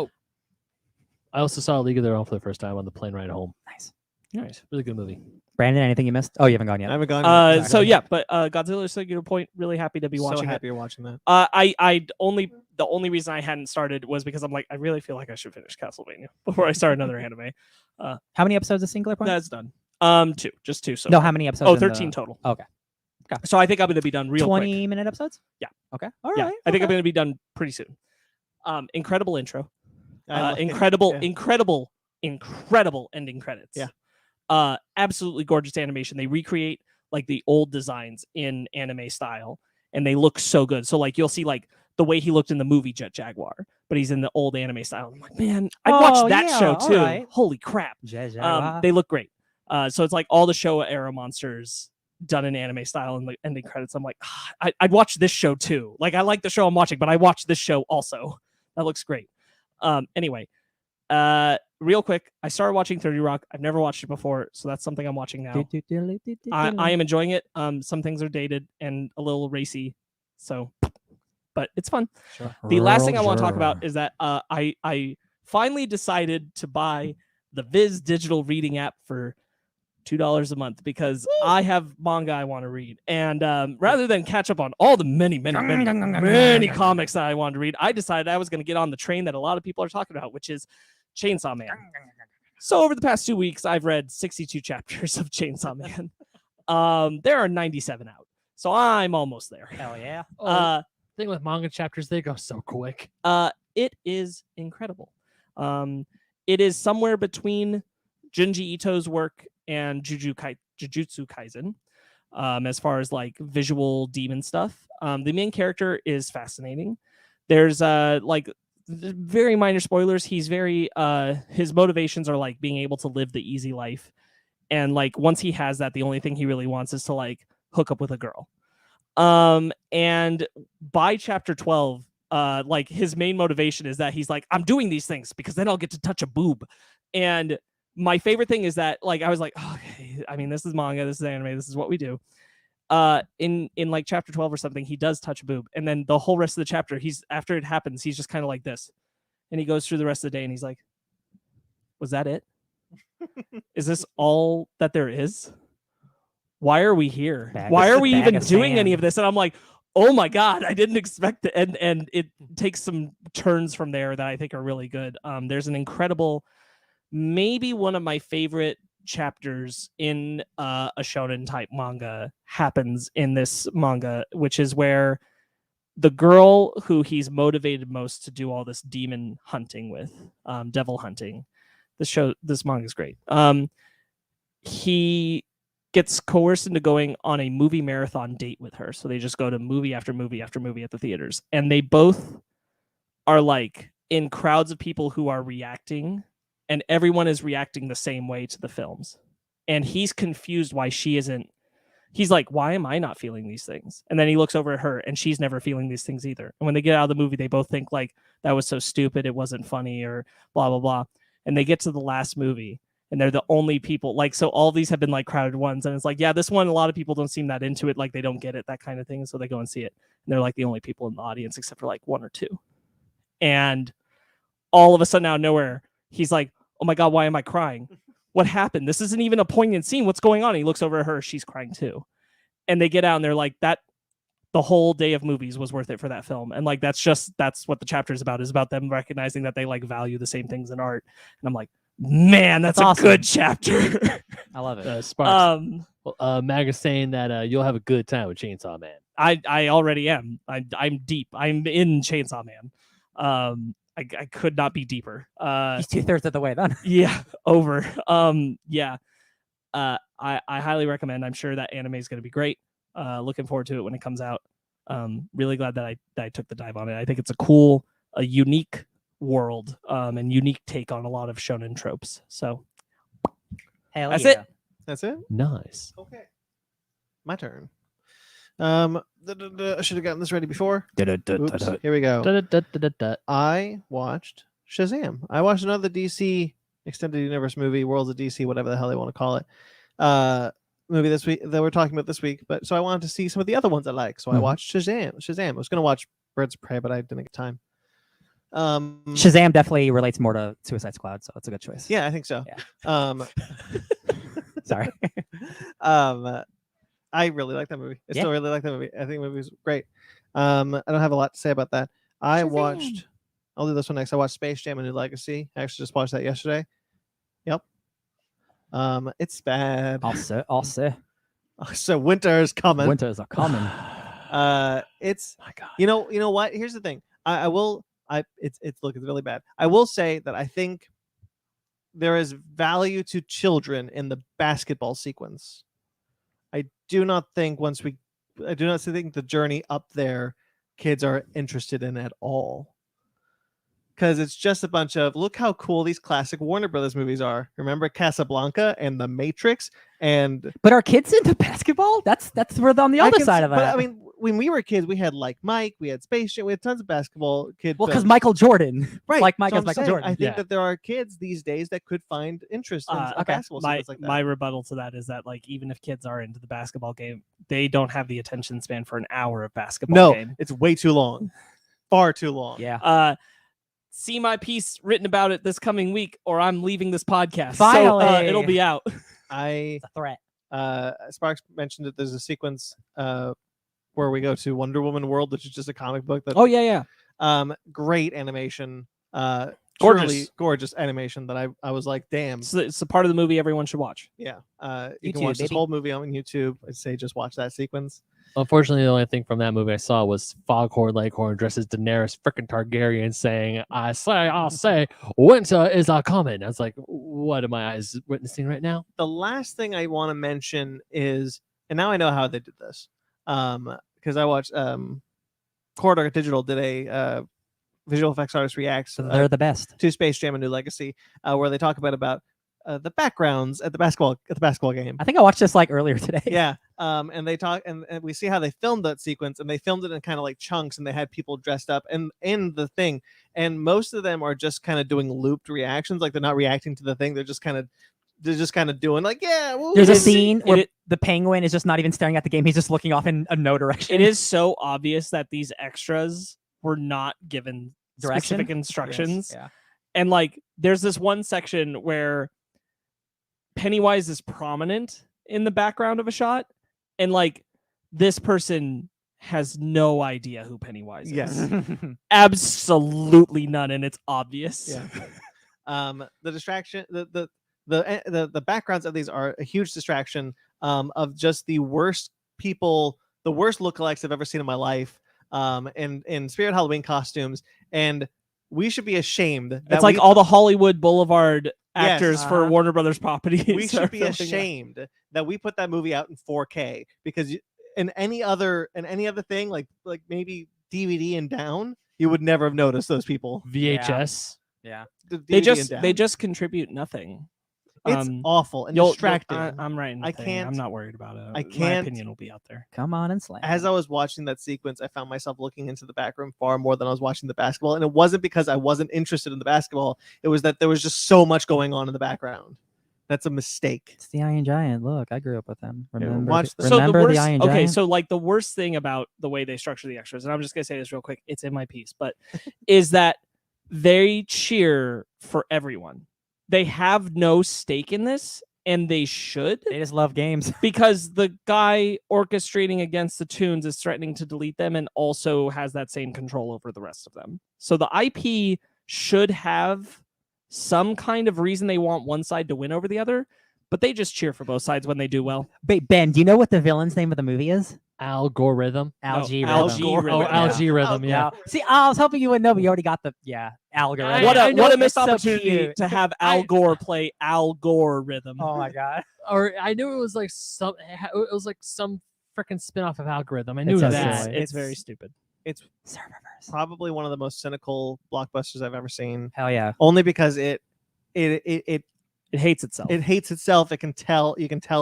I also saw League of Their Own for the first time on the plane ride home. nice. Nice. Really good movie. Brandon, anything you missed? Oh, you haven't gone I yet. haven't gone. yet. So yeah, but Godzilla Singular Point, really happy to be so watching happy you're watching that. it. The only reason I hadn't started was because I'm like, I really feel like I should finish Castlevania before I start another anime. How many episodes of Singular Point? That's done. 2, just 2. So No, how many episodes? Oh, in the- 13 total. Okay. So I think I'm going to be done real quick. 20-minute episodes? Yeah. Okay. All Yeah, right. I think I'm okay. going to be done pretty soon. Incredible intro. I like it. Incredible, Yeah. incredible incredible ending credits. Yeah. Absolutely gorgeous animation. They recreate like the old designs in anime style, and they look so good. So like you'll see like the way he looked in the movie Jet Jaguar, but he's in the old anime style. I'm like, man, I'd watch that show too. Right. Holy crap. They look great. So it's like all the Showa era monsters done in anime style in the ending credits. I'm like, I'd watch this show too. Like I like the show I'm watching, but I watch this show also. That looks great. Anyway, real quick, I started watching 30 Rock. I've never watched it before, so that's something I'm watching now. I am enjoying it. Some things are dated and a little racy, so but it's fun. Sure. The last thing I want to talk about is that I finally decided to buy the Viz digital reading app for $2 a month because I have manga I want to read. And rather than catch up on all the many comics that I wanted to read, I decided I was going to get on the train that a lot of people are talking about, which is Chainsaw Man. So over the past 2 weeks, I've read 62 chapters of Chainsaw Man. There are 97 out. So I'm almost there. Hell yeah. Thing with manga chapters, they go so quick. It is incredible. It is somewhere between Junji Ito's work and Jujutsu Kaisen, as far as like visual demon stuff. The main character is fascinating. There's like very minor spoilers. He's very his motivations are like being able to live the easy life, and like once he has that, the only thing he really wants is to like hook up with a girl. And by chapter 12, like his main motivation is that he's like, I'm doing these things because then I'll get to touch a boob. And my favorite thing is that like I was like, okay, I mean, this is manga, this is anime, this is what we do. In like chapter 12 or something, he does touch a boob, and then the whole rest of the chapter, he's after it happens, he's just kind of like this, and he goes through the rest of the day, and he's like, was that it? Is this all that there is? Why are we here? Why are we even doing any of this? And I'm like, oh my god, I didn't expect it. And it takes some turns from there that I think are really good. There's an incredible, maybe one of my favorite chapters in a shonen type manga happens in this manga, which is where the girl who he's motivated most to do all this demon hunting with, devil hunting. This manga is great. He gets coerced into going on a movie marathon date with her. So they just go to movie after movie after movie at the theaters. And they both are like in crowds of people who are reacting, and everyone is reacting the same way to the films. And he's confused why she isn't. He's like, why am I not feeling these things? And then he looks over at her and she's never feeling these things either. And when they get out of the movie, they both think like, that was so stupid, it wasn't funny, or blah, blah, blah. And they get to the last movie, and they're the only people, like, so all these have been like crowded ones. And it's like, yeah, this one, a lot of people don't seem that into it. Like they don't get it, that kind of thing. So they go and see it. And they're like the only people in the audience, except for like one or two. And all of a sudden out of nowhere, he's like, oh my God, why am I crying? What happened? This isn't even a poignant scene. What's going on? And he looks over at her. She's crying too. And they get out and they're like, that the whole day of movies was worth it for that film. And like, that's what the chapter is about them recognizing that they like value the same things in art. And I'm like, man, that's awesome. A good chapter. I love it. Sparks. Mag is saying that you'll have a good time with Chainsaw Man. I already am. I'm deep. I'm in Chainsaw Man. I could not be deeper. He's 2/3 of the way done. Yeah, over. Yeah. I highly recommend. I'm sure that anime is going to be great. Looking forward to it when it comes out. Really glad that I took the dive on it. I think it's a unique world, and unique take on a lot of shonen tropes. So that's it. That's it. Nice. Okay, my turn. I should have gotten this ready before. Oops, here we go. I watched Shazam. I watched another DC Extended Universe movie, Worlds of DC, whatever the hell they want to call it. Movie this week that we're talking about this week. But so I wanted to see some of the other ones I like. So I watched Shazam. I was going to watch Birds of Prey, but I didn't get time. Shazam definitely relates more to Suicide Squad, so it's a good choice. Yeah, I think so. Yeah. Sorry. I really like that movie. I still really like that movie. I think the movie was great. I don't have a lot to say about that. I'll do this one next. I watched Space Jam: A New Legacy. I actually just watched that yesterday. Yep. It's bad. Also. So winter is coming. Winters are coming. It's my God. You know what? Here's the thing. It's really bad. I will say that I think there is value to children in the basketball sequence. I do not think the journey up there kids are interested in at all. Because it's just a bunch of, look how cool these classic Warner Brothers movies are. Remember Casablanca and The Matrix? But are kids into basketball? That's where on the other side of that. But I mean, when we were kids, we had like Mike, we had Space Jam, we had tons of basketball kids. Well, because Michael Jordan, right? like Mike so as Michael Jordan. I think that there are kids these days that could find interest in a basketball sequence like that. My rebuttal to that is that, like, even if kids are into the basketball game, they don't have the attention span for an hour of basketball game. It's way too long, far too long. Yeah. See my piece written about it this coming week, or I'm leaving this podcast. Finally. So, it'll be out. It's a threat. Sparks mentioned that there's a sequence where we go to Wonder Woman World, which is just a comic book. That, oh yeah. Great animation. Gorgeous animation that I was like, damn. It's a part of the movie everyone should watch. Yeah. You YouTube, can watch this baby. whole movie on YouTube. I'd say just watch that sequence. Unfortunately, the only thing from that movie I saw was Foghorn Leghorn dressed as Daenerys frickin' Targaryen saying, I'll say, winter is a coming. I was like, what am my eyes witnessing right now? The last thing I want to mention is, and now I know how they did this, because I watched Corridor Digital did a visual effects artist reacts They're the best. to Space Jam: A New Legacy, where they talk about the backgrounds at the basketball game. I think I watched this like earlier today. Yeah. And they talk and we see how they filmed that sequence, and they filmed it in kind of like chunks, and they had people dressed up and in the thing, and most of them are just kind of doing looped reactions, like they're not reacting to the thing, they're just kind of doing like, yeah. Woo. There's a scene where the penguin is just not even staring at the game; he's just looking off in no direction. It is so obvious that these extras were not given specific instructions. Yes. Yeah. And like, there's this one section where Pennywise is prominent in the background of a shot, and like this person has no idea who Pennywise is. Yes. Absolutely none, and it's obvious. Yeah. The distraction, the backgrounds of these are a huge distraction of just the worst people, the worst lookalikes I've ever seen in my life, in Spirit Halloween costumes, and we should be ashamed. That It's like all the Hollywood Boulevard actors Yes. for Warner Brothers properties. We are should be filming that. ashamed that we put that movie out in 4K, because in any other thing, like maybe DVD and down, you would never have noticed those people. VHS. Yeah. The They DVD and just down. contribute nothing. It's awful and You'll- distracting. I'm writing. I the thing. can't- I'm not worried about it. I My can't- opinion will be out there. Come on and slam. As I was watching that sequence, I found myself looking into the back room far more than I was watching the basketball. And it wasn't because I wasn't interested in the basketball. It was that there was just so much going on in the background. That's a mistake. It's the Iron Giant. Look, I grew up with them. Remember, watch the- remember the Iron Giant? Okay, so like the worst thing about the way they structure the extras, and I'm just gonna say this real quick, it's in my piece, but is that they cheer for everyone. They have no stake in this, and they should, They just love games. because the guy orchestrating against the tunes is threatening to delete them and also has that same control over the rest of them. So the IP should have some kind of reason they want one side to win over the other, but they just cheer for both sides when they do well. Ben, do you know what the villain's name of the movie is? Algorithm. Algae Algae Rhythm. Rhythm. Oh, Algae Rhythm. Yeah. See, I was hoping you would know, but you already got the algorithm. What I a know, what a it's missed so opportunity cute. to have Al Gore play Al Gore Rhythm. Oh my god. Or I knew it was like some. It was like some freaking spin-off of Algorithm. I knew It's so that. silly. It's very stupid. It's Serververse. probably one of the most cynical blockbusters I've ever seen. Hell yeah. Only because it It hates itself. hates itself. You can tell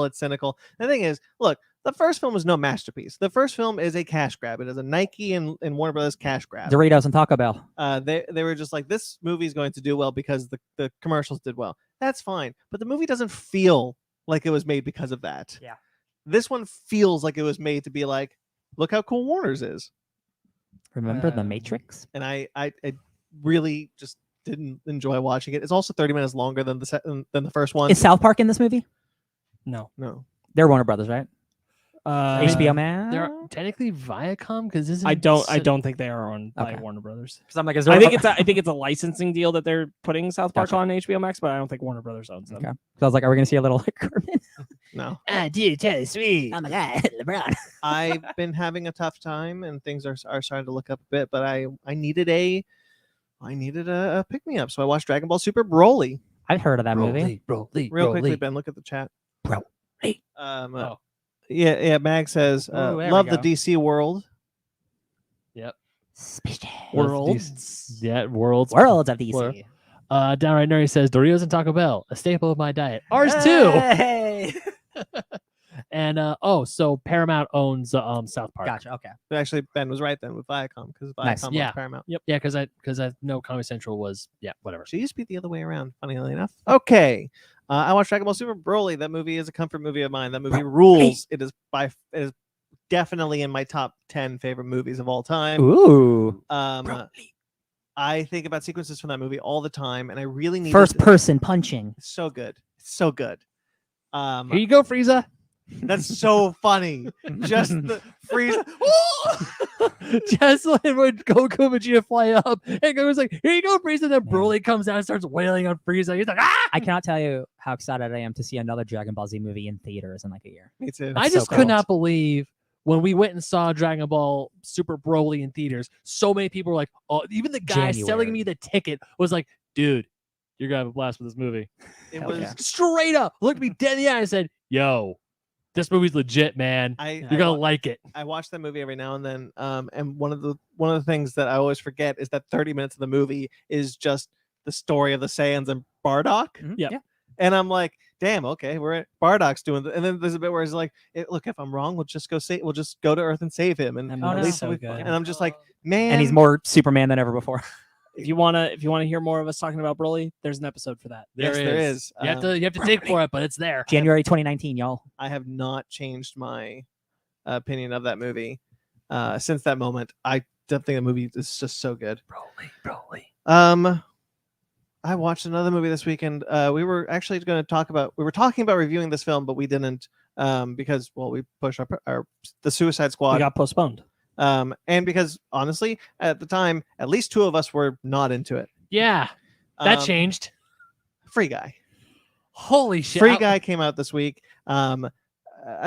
it's cynical. The thing is, look, the first film was no masterpiece. The first film is a cash grab. It is a Nike and Warner Brothers cash grab. Doritos and Taco Bell. They were just like, this movie is going to do well because the commercials did well. That's fine, but the movie doesn't feel like it was made because of that. Yeah. This one feels like it was made to be like, look how cool Warner's is. Remember the Matrix? And I really just didn't enjoy watching it. It's also 30 minutes longer than the first one. Is South Park in this movie? no. They're Warner Brothers, right? HBO man. They're technically Viacom because isn't I don't think they are owned by Okay. Warner Brothers. Because I'm like, is there? I think it's a licensing deal that they're putting South Park Gotcha. on HBO Max, but I don't think Warner Brothers owns them. Okay. I was like, are we gonna see a little like Kermit? No. Dude, Taylor Sweet. Oh my god, LeBron. I've been having a tough time and things are starting to look up a bit, but I needed a pick me up, so I watched Dragon Ball Super Broly. I've heard of that movie. Broly, Real quickly, Ben, look at the chat. Broly. Oh. Yeah. Mag says, Ooh, there we love the go. DC world. Worlds. Yeah, worlds. Worlds of DC. Blur. Downright Nerdy says Doritos and Taco Bell, a staple of my diet. Ours too. Hey! And so Paramount owns South Park. Gotcha. Okay. Actually, Ben was right then with Viacom because Viacom Nice. owns Yeah. Paramount. Yep. Yeah, because I know Comedy Central was whatever. She used to be the other way around, funnily enough. Okay. I watched Dragon Ball Super Broly. That movie is a comfort movie of mine. That movie rules. It is definitely in my top 10 favorite movies of all time. Ooh. I think about sequences from that movie all the time, and I really need First person punching. It's so good. It's so good. Here you go, Frieza. That's so funny. Just the Frieza. Just like when Goku and Vegeta fly up, and Goku's like, "Here you go, Frieza." Then Broly comes down and starts wailing on Frieza. He's like, "Ah!" I cannot tell you how excited I am to see another Dragon Ball Z movie in theaters in like a year. Me too. I That's just so could cool. not believe when we went and saw Dragon Ball Super Broly in theaters. So many people were like, "Oh!" Even the guy selling January. me the ticket was like, "Dude, you're gonna have a blast with this movie." It Hell was. yeah. Straight up, looked me dead in the eye and said, "Yo, this movie's legit, man. I You're gonna like it." I watch that movie every now and then. And one of the things that I always forget is that 30 minutes of the movie is just the story of the Saiyans and Bardock. Mhm. Yep. Yeah. And I'm like, damn, okay, we're at Bardock's doing and then there's a bit where he's like, look, if I'm wrong, we'll just go to Earth and save him. And That at movie's least so we- good. and I'm just like, man, And he's more Superman than ever before. If you wanna hear more of us talking about Broly, there's an episode for that. Yes, there is. You have to dig for it, but it's there. January 2019, y'all. I have not changed my opinion of that movie since that moment. I think the movie is just so good. Broly. I watched another movie this weekend. We were actually going to talking about reviewing this film, but we didn't because we pushed the Suicide Squad. We got postponed. And because honestly, at the time, at least two of us were not into it. Yeah, that Um, changed. Free Guy. Holy shit! Free Guy came out this week. I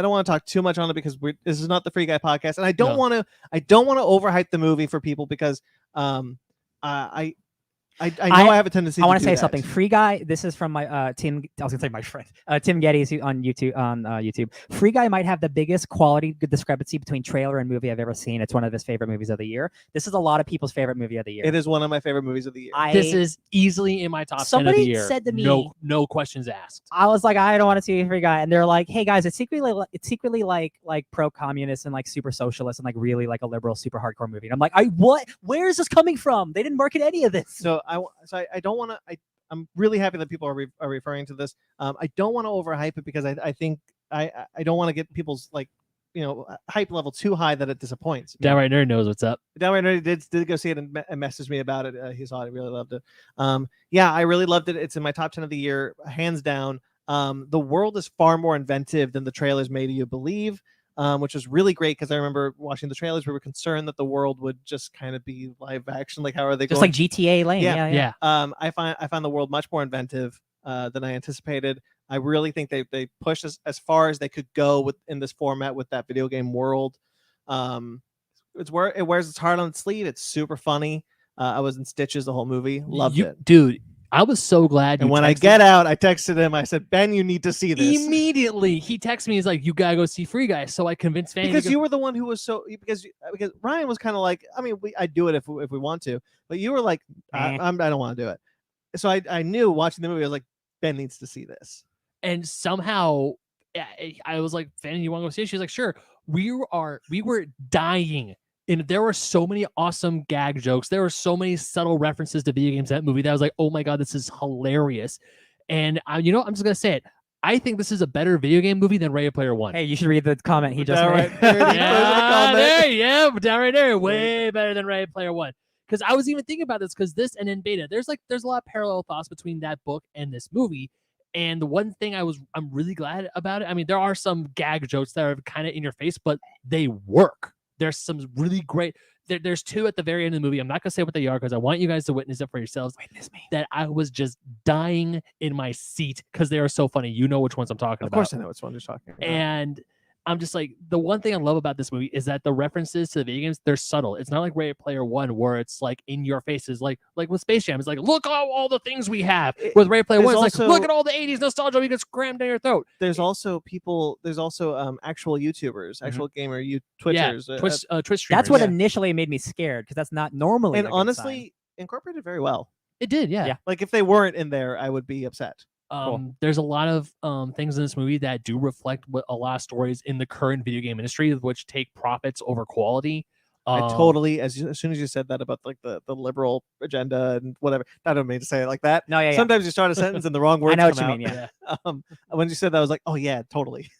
don't want to talk too much on it because this is not the Free Guy podcast, and I don't want to overhype the movie for people because I know I have a tendency. I want to to do say that. something. Free Guy. This is from my Tim. I was gonna say my friend Tim Geddes on YouTube. YouTube. Free Guy might have the biggest quality discrepancy between trailer and movie I've ever seen. It's one of his favorite movies of the year. This is a lot of people's favorite movie of the year. It is one of my favorite movies of the year. This is easily in my top 10 of the Somebody year. said to me- no questions asked. I was like, I don't want to see Free Guy, and they're like, hey guys, it's secretly like pro-communist and like super socialist and like really like a liberal, super hardcore movie. And I'm like, what? Where is this coming from? They didn't market any of this. So I don't want to. I'm really happy that people are referring to this. I don't want to overhype it because I think I don't want to get people's hype level too high that it disappoints. Downright Nerd knows what's up. Downright Nerd did go see it and messaged me about it. He saw it, he really loved it. Yeah, I really loved it. It's in my top 10 of the year, hands down. The world is far more inventive than the trailers made you believe. Which was really great because I remember watching the trailers. We were concerned that the world would just kind of be live action. Like, how are they Just going? like GTA Lane. Yeah. Yeah. I find the world much more inventive than I anticipated. I really think they pushed as far as they could go in this format with that video game world. It's where it wears its heart on its sleeve. It's super funny. I was in stitches the whole movie. Loved it. Dude. I was so glad. And when I get out, I texted him. I said, Ben, you need to see this. Immediately, he texted me. He's like, "You gotta go see Free Guy." So I convinced Fanny Because to you were the one who was because Ryan was kind of like, I mean, I'd do it if we want to, but you were like, I don't want to do it. So I knew watching the movie, I was like, Ben needs to see this. And somehow I was like, Fanny, you want to go see it? She's like, sure. We were dying. And there were so many awesome gag jokes. There were so many subtle references to video games in that movie that I was like, oh my God, this is hilarious. And I'm just going to say it. I think this is a better video game movie than Ready Player One. Hey, you should read the comment he just Downright made. Nerd, he posted a comment. Downright Nerd, way better than Ready Player One. Because I was even thinking about this because this and in beta, there's a lot of parallel thoughts between that book and this movie. And the one thing I'm really glad about it. I mean, there are some gag jokes that are kind of in your face, but they work. There's some really great. There's two at the very end of the movie. I'm not gonna say what they are because I want you guys to witness it for yourselves. Witness me. That I was just dying in my seat because they are so funny. You know which ones I'm talking about. Of course, I know which one you're talking about. And I'm just like, the one thing I love about this movie is that the references to the video games, they're subtle. It's not like Ready Player One where it's like in your faces, like with Space Jam. It's like, look all the things we have. With Ready Player One, it's like, look at all the 80s nostalgia we can cram down your throat. There's also actual YouTubers, actual gamer Twitchers. Twitch streamers. That's what initially made me scared because that's not normally. And a good sign. honestly, incorporated very well. It did, yeah. Like if they weren't in there, I would be upset. There's a lot of things in this movie that do reflect what a lot of stories in the current video game industry, which take profits over quality. I totally, as soon as you said that about like the liberal agenda and whatever, I don't mean to say it like that. No, yeah. Sometimes you start a sentence and the wrong words. I know what come you out. mean. Yeah. When you said that, I was like, oh yeah, totally.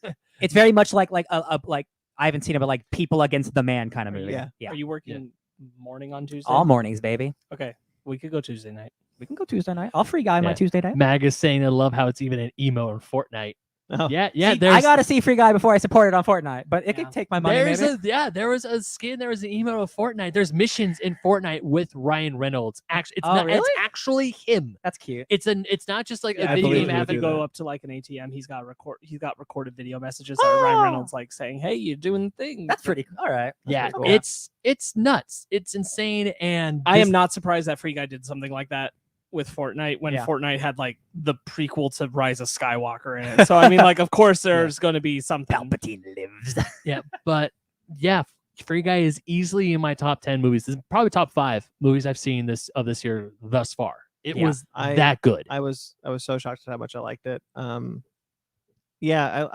It's very much like I haven't seen it, but like People Against the Man kind of movie. Yeah. Yeah. Are you working morning on Tuesday? All mornings, baby. Okay, we could go Tuesday night. We can go Tuesday night. I'll free guy my Tuesday night. Mag is saying I love how it's even an emo in Fortnite. Oh. Yeah. See, I gotta see Free Guy before I support it on Fortnite, but it could take my money. There was a skin. There was an emo of Fortnite. There's missions in Fortnite with Ryan Reynolds. Actually, it's actually him. That's cute. It's not just like a I video believe game. you Have to do go that. up to like an ATM. He's got recorded video messages of Ryan Reynolds like saying, "Hey, you're doing things." That's pretty cool. All right. Yeah, That's pretty cool. it's nuts. It's insane, and I am not surprised that Free Guy did something like that with Fortnite when Fortnite had like the prequel to Rise of Skywalker in it. So I mean, like, of course there's going to be something. Palpatine lives. Yeah, but yeah, Free Guy is easily in my top 10 movies. This is probably top 5 movies I've seen this year thus far. It was that good. I was so shocked at how much I liked it. I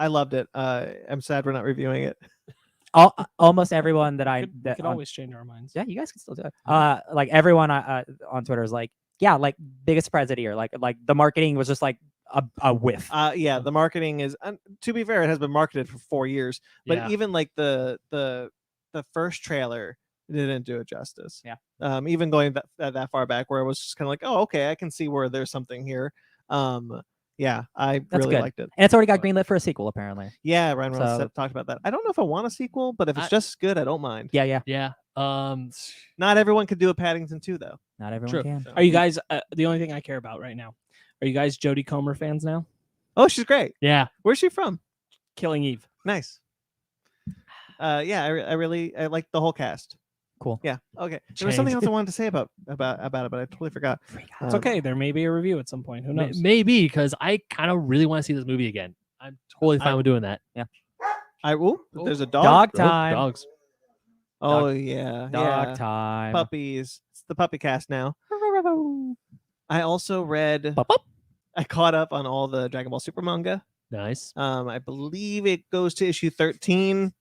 loved it. I'm sad we're not reviewing it. Almost everyone that We could always change our minds. Yeah, you guys can still do it. Like everyone on Twitter is like, yeah, like biggest surprise of the year. Like the marketing was just like a whiff. The marketing is. To be fair, it has been marketed for 4 years, but even like the first trailer didn't do it justice. Yeah. Even going that far back, where it was just kind of like, oh, okay, I can see where there's something here. I really liked it. And it's already got greenlit for a sequel, apparently. Yeah, Ryan Reynolds talked about that. I don't know if I want a sequel, but if it's just good, I don't mind. Yeah. Not everyone could do a Paddington 2, though. Not everyone can. Are you guys the only thing I care about right now? Are you guys Jodie Comer fans now? Oh, she's great. Yeah. Where's she from? Killing Eve. Nice. I like the whole cast. Cool. Yeah. Okay. There was something else I wanted to say about it, but I totally forgot. It's okay. There may be a review at some point. Who knows? Maybe, because I kind of really want to see this movie again. I'm totally fine with doing that. Yeah. There's a dog. Dog time. Dogs. Oh yeah. Dog time. Puppies. It's the puppy cast now. I also read. I caught up on all the Dragon Ball Super manga. Nice. I believe it goes to issue 13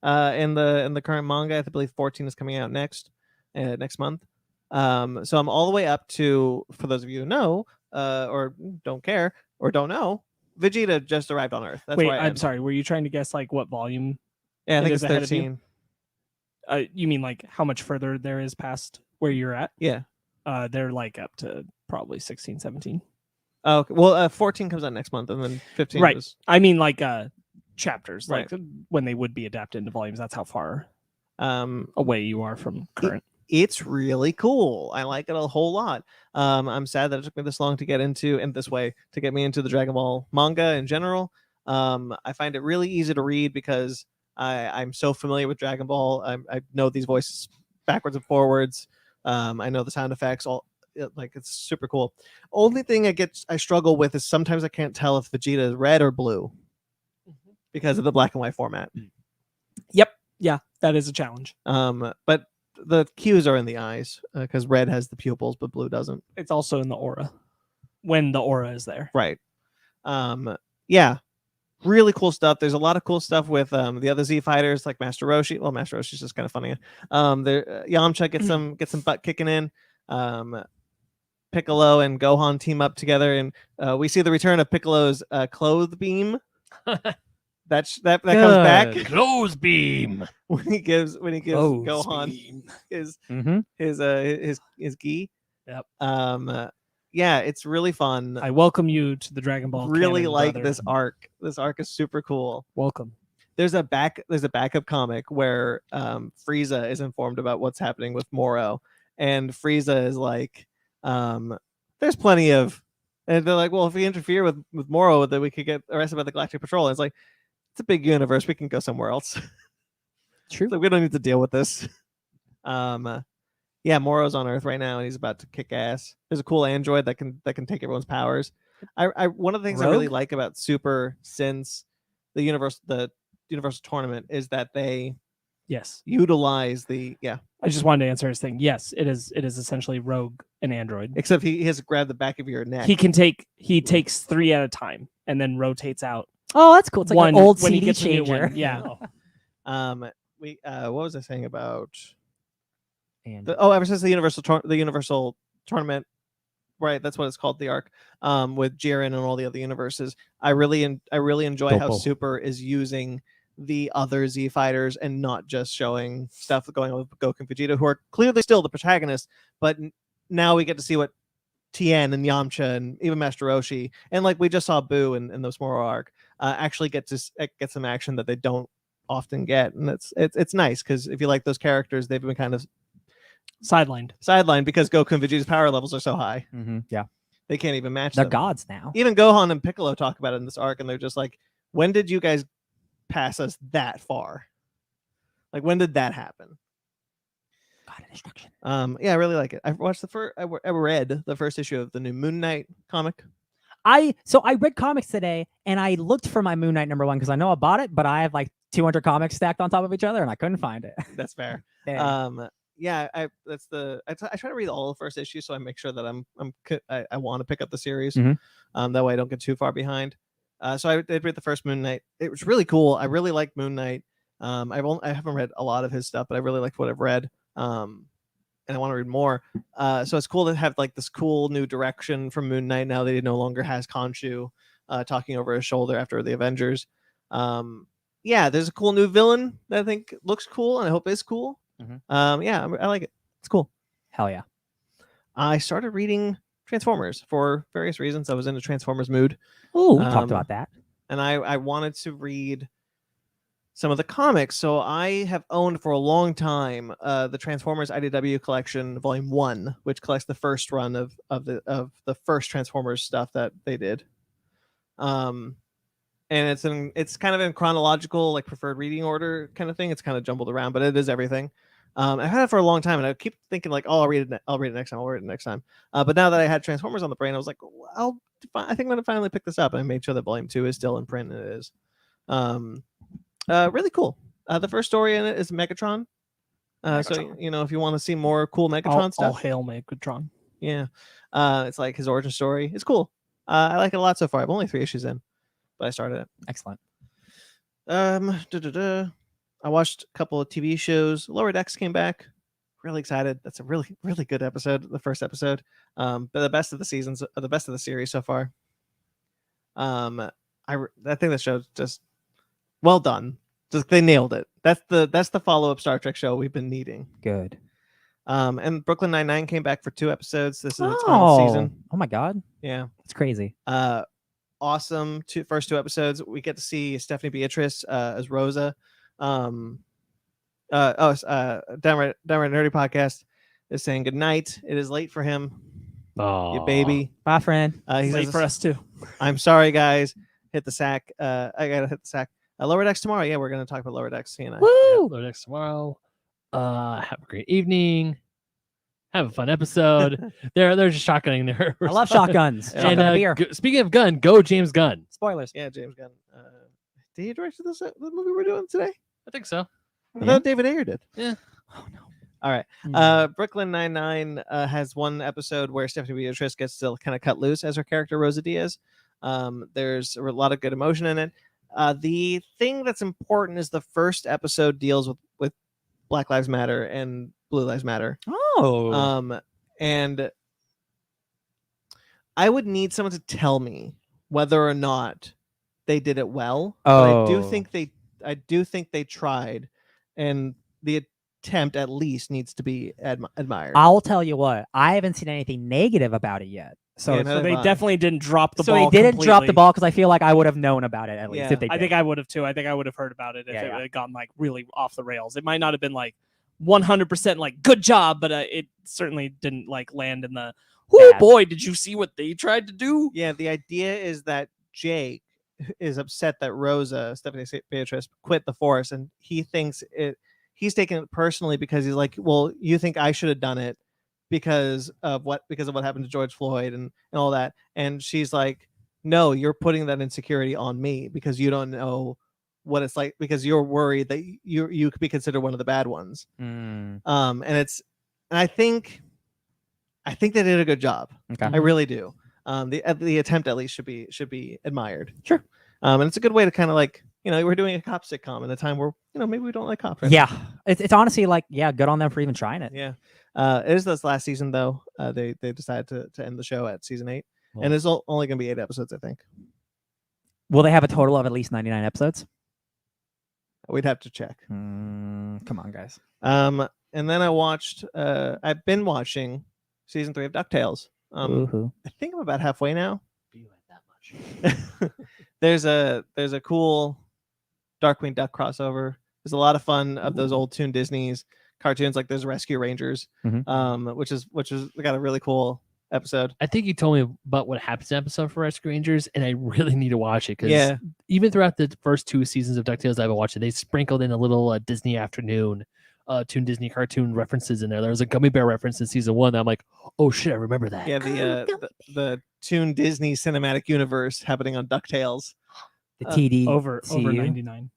in the current manga. I believe 14 is coming out next month. So I'm all the way up to, for those of you who know or don't care or don't know, Vegeta just arrived on Earth. That's Wait, where I am. I'm sorry. Were you trying to guess like what volume? Yeah, I think is it's ahead of you? 13. You mean like how much further there is past where you're at? Yeah. They're like up to probably 16, 17. Oh, okay. Well, 14 comes out next month, and then 15. Right. Was... I mean, like chapters, Right. like when they would be adapted into volumes. That's how far away you are from current. It's really cool. I like it a whole lot. I'm sad that it took me this long to get into, and this way to get me into the Dragon Ball manga in general. I find it really easy to read because I'm so familiar with Dragon Ball. I know these voices backwards and forwards. I know the sound effects. It's super cool. Only thing I struggle with is sometimes I can't tell if Vegeta is red or blue because of the black and white format. Yep. Yeah, that is a challenge. But the cues are in the eyes because red has the pupils, but blue doesn't. It's also in the aura when the aura is there. Right. Yeah. Really cool stuff. There's a lot of cool stuff with the other Z fighters like Master Roshi. Well, Master Roshi's just kind of funny. Yamcha gets some butt kicking in. Piccolo and Gohan team up together, and we see the return of Piccolo's clothes beam. that comes back. Clothes beam. when he gives Gohan his gi. Yep. Yeah, it's really fun. I welcome you to the Dragon Ball. Really canon, like brother. this arc. This arc is super cool. Welcome. There's a backup comic where Frieza is informed about what's happening with Moro, and Frieza is like, there's plenty of, and they're like, well, if we interfere with Moro, then we could get arrested by the Galactic Patrol. And it's like, it's a big universe. We can go somewhere else. True. So we don't need to deal with this. Yeah, Moro's on Earth right now, and he's about to kick ass. There's a cool android that can take everyone's powers. One of the things I really Rogue? like about Super since the Universal Tournament is that they Yes. utilize I just wanted to answer his thing. Yes, it is essentially Rogue and Android. except he has to grab the back of your neck. He takes 3 at a time and then rotates out. Oh, that's cool. It's like one an old when he CD gets a new changer. one. Yeah. What was I saying about And ever since the Universal Tournament, right? That's what it's called, the arc. With Jiren and all the other universes, I really enjoy how Dopo. Super is using the other Z fighters and not just showing stuff going on with Goku and Vegeta, who are clearly still the protagonists, but now we get to see what Tien and Yamcha and even Master Roshi and like we just saw Boo in the Moro arc actually get some action that they don't often get, and it's nice because if you like those characters, they've been kind of sidelined because Goku and Vegeta's power levels are so high. yeah, They can't even match they're them. gods now. Even Gohan and Piccolo talk about it in this arc, and they're just like, when did you guys pass us that far? Like, when did that happen? God of destruction. Yeah, I really like it. I watched I read the first issue of the new Moon Knight comic. I read comics today, and I looked for my Moon Knight #1 because I know I bought it, but I have like 200 comics stacked on top of each other, and I couldn't find it. That's fair. Dang. Yeah, I try to read all the first issues so I make sure that I want to pick up the series. Mhm. That way I don't get too far behind. So I did read the first Moon Knight. It was really cool. I really liked Moon Knight. I haven't read a lot of his stuff, but I really liked what I've read. And I want to read more. So it's cool to have like this cool new direction from Moon Knight now that he no longer has Khonshu talking over his shoulder after the Avengers. Yeah, there's a cool new villain that I think looks cool and I hope is cool. Yeah, I like it. It's cool. Hell yeah. I started reading Transformers for various reasons. I was in a Transformers mood. Ooh, we talked about that. And I wanted to read some of the comics. So I have owned for a long time the Transformers IDW collection, Volume 1, which collects the first run of the first Transformers stuff that they did. And it's kind of in chronological, like preferred reading order kind of thing. It's kind of jumbled around, but it is everything. I've had it for a long time, and I keep thinking like, oh, I'll read it next time. But now that I had Transformers on the brain, I was like, well, I think I'm gonna finally pick this up. And I made sure that Volume 2 is still in print, and it is. Really cool. The first story in it is Megatron. So if you want to see more cool Megatron stuff, all hail Megatron. Yeah, it's like his origin story. It's cool. I like it a lot so far. I've only 3 issues in, but I started it. Excellent. I watched a couple of TV shows. Lower Decks came back. Really excited. That's a really, really good episode. The first episode, but the best of the seasons, the best of the series so far. I think the show's just well done. Just they nailed it. That's the follow-up Star Trek show we've been needing. Good. And Brooklyn Nine-Nine came back for 2 episodes. This is its final season. Oh my God. Yeah, it's crazy. Awesome. First 2 episodes. We get to see Stephanie Beatrice as Rosa. Downright Nerdy Podcast is saying good night. It is late for him. Oh, You baby. Bye, friend. He's Late for us too. I'm sorry, guys. Hit the sack. I gotta hit the sack. Lower Decks tomorrow. Yeah, we're gonna talk about Lower Decks. You know. Woo! Lower Decks tomorrow. Have a great evening. Have a fun episode. they're just shotgunning their. I love shotguns. Yeah. Shotgun And beer. speaking of gun, go James Gunn. Spoilers. Yeah, James Gunn. Did he direct the movie we're doing today? I think so. I thought David Ayer did. Yeah. Oh no. All right. Brooklyn Nine-Nine has one episode where Stephanie Beatrice gets to kind of cut loose as her character Rosa Diaz. There's a lot of good emotion in it. The thing that's important is the first episode deals with Black Lives Matter and Blue Lives Matter. Oh. And I would need someone to tell me whether or not they did it well. But I do think they tried, and the attempt at least needs to be admired. I'll tell you what. I haven't seen anything negative about it yet. So, Yeah, so neither they have I. definitely didn't drop the they ball. didn't drop the completely. ball because I feel like I would have known about it at least Yeah. if they did. I think I would have too. I think I would have heard about it if Yeah, it yeah. had gone like really off the rails. It might not have been like 100% like good job, but it certainly didn't like land in the. Oh Bad. boy, did you see what they tried to do? Yeah, the idea is that Jake is upset that Rosa, Stephanie Beatrice, quit the Force, and he thinks he's taking it personally because he's like, well, you think I should have done it because of what happened to George Floyd and all that. And she's like, no, you're putting that insecurity on me because you don't know what it's like, because you're worried that you could be considered one of the bad ones. Mm, And I think they did a good job. okay. I really do. The attempt at least should be admired. Sure. And it's a good way to kind of like, we're doing a cop sitcom in a time where maybe we don't like cops. Right Yeah, it's honestly like, yeah, good on them for even trying it. now. Yeah. It is this last season though. They decided to end the show at season 8, and it's only going to be 8 episodes, I think. Will they have a total of at least 99 episodes? We'd have to check. Come on, guys. And then I've been watching season 3 of DuckTales. Woohoo. I think I'm about halfway now. You had that much. There's a cool Darkwing Duck crossover. There's a lot of fun of those old Toon Disney's cartoons, like there's Rescue Rangers, which is got a really cool episode. I think you told me about what happens in the episode for Rescue Rangers, and I really need to watch it because Yeah. even throughout the first 2 seasons of DuckTales I've been watching, they sprinkled in a little Disney Afternoon, Toon Disney cartoon references in there. There was a gummy bear reference in season 1 that I'm like, oh shit, I remember that. Yeah, the Toon Disney cinematic universe happening on DuckTales. The TD over CU. 99.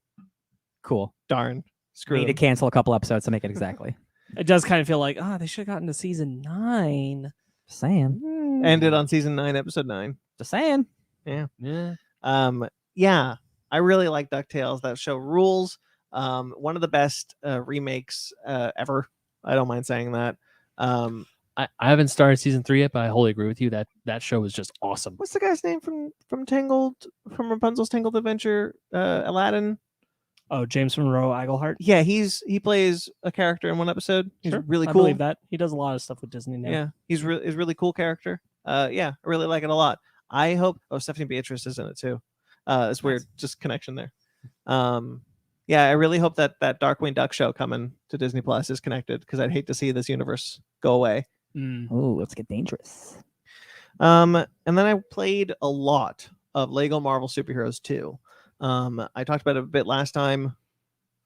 Cool. Darn. We Screw need to them. cancel a couple episodes to make it exactly. It does kind of feel like, they should have gotten to season 9. Just saying. Ended on season 9, episode 9. Just saying. Yeah. Yeah, I really like DuckTales. That show rules. One of the best remakes ever. I don't mind saying that. I haven't started season 3 yet, but I wholly agree with you that show is just awesome. What's the guy's name from from Rapunzel's Tangled Adventure? Aladdin. Oh, James Monroe Iglehart. Yeah, he plays a character in one episode. He's Sure, really I cool. believe that. He does a lot of stuff with Disney now. Yeah, he's really cool character. Yeah, I really like it a lot. I hope. Oh, Stephanie Beatrice is in it too. It's weird, just connection there. Yeah, I really hope that Darkwing Duck show coming to Disney Plus is connected, because I'd hate to see this universe go away. Oh, let's get dangerous. And then I played a lot of Lego Marvel Superheroes 2. I talked about it a bit last time.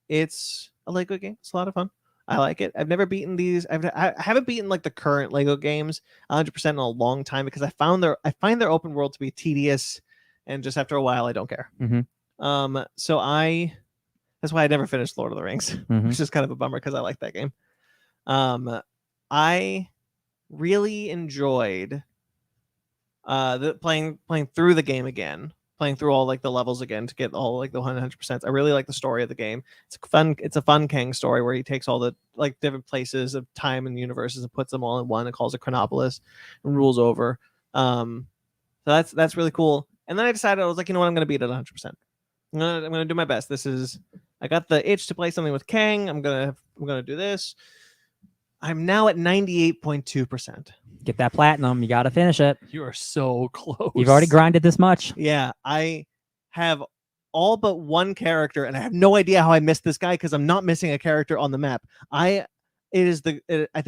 It's a Lego game. It's a lot of fun. I like it. I've never beaten these. I haven't beaten like the current Lego games 100% in a long time, because I find their open world to be tedious, and just after a while I don't care. So that's why I never finished Lord of the Rings, which is kind of a bummer because I like that game. I really enjoyed playing through the game again, playing through all like the levels again to get all like the 100%. I really like the story of the game. It's a fun Kang story where he takes all the like different places of time and universes and puts them all in one and calls it Chronopolis and rules over. So that's really cool. And then I decided, I was like, you know what, I'm gonna beat it 100%. I'm gonna do my best. I got the itch to play something with Kang. I'm gonna do this. I'm now at 98.2%. Get that platinum. You got to finish it. You are so close. You've already grinded this much. Yeah, I have all but one character, and I have no idea how I missed this guy, because I'm not missing a character on the map. I think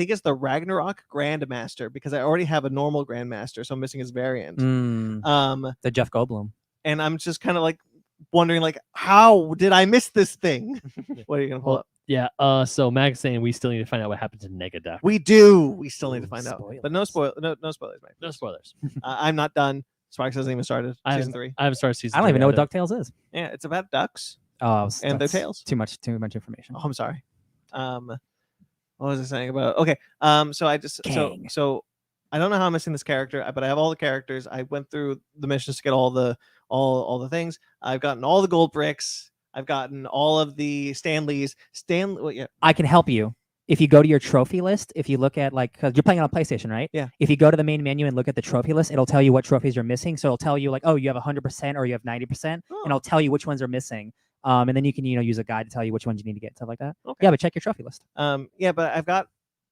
it's the Ragnarok Grandmaster, because I already have a normal Grandmaster, so I'm missing his variant. The Jeff Goldblum. And I'm just kind of like wondering, like, how did I miss this thing? What are you gonna pull up? Yeah. So Mag's saying we still need to find out what happens in Negaduck. We do. We still need to Ooh, find out, spoilers. but no spoilers, mate. No spoilers. I'm not done. Sparks hasn't even started season 3. I haven't started season. I don't 3 even know what either. DuckTales is. Yeah, it's about ducks Oh, and their that's tails. Too much information. Oh, I'm sorry. What was I saying about? Okay. So I just Kang. so I don't know how I'm missing this character, but I have all the characters. I went through the missions to get all the things. I've gotten all the gold bricks. I've gotten all of the Stanleys. I can help you. If you go to your trophy list, if you look at because you're playing on a PlayStation, right? Yeah. If you go to the main menu and look at the trophy list, it'll tell you what trophies you're missing. So it'll tell you like, oh, you have 100% or you have 90%, and it'll tell you which ones are missing. And then you can use a guide to tell you which ones you need to get, stuff like that. Okay. Yeah, but check your trophy list. Yeah, but I've got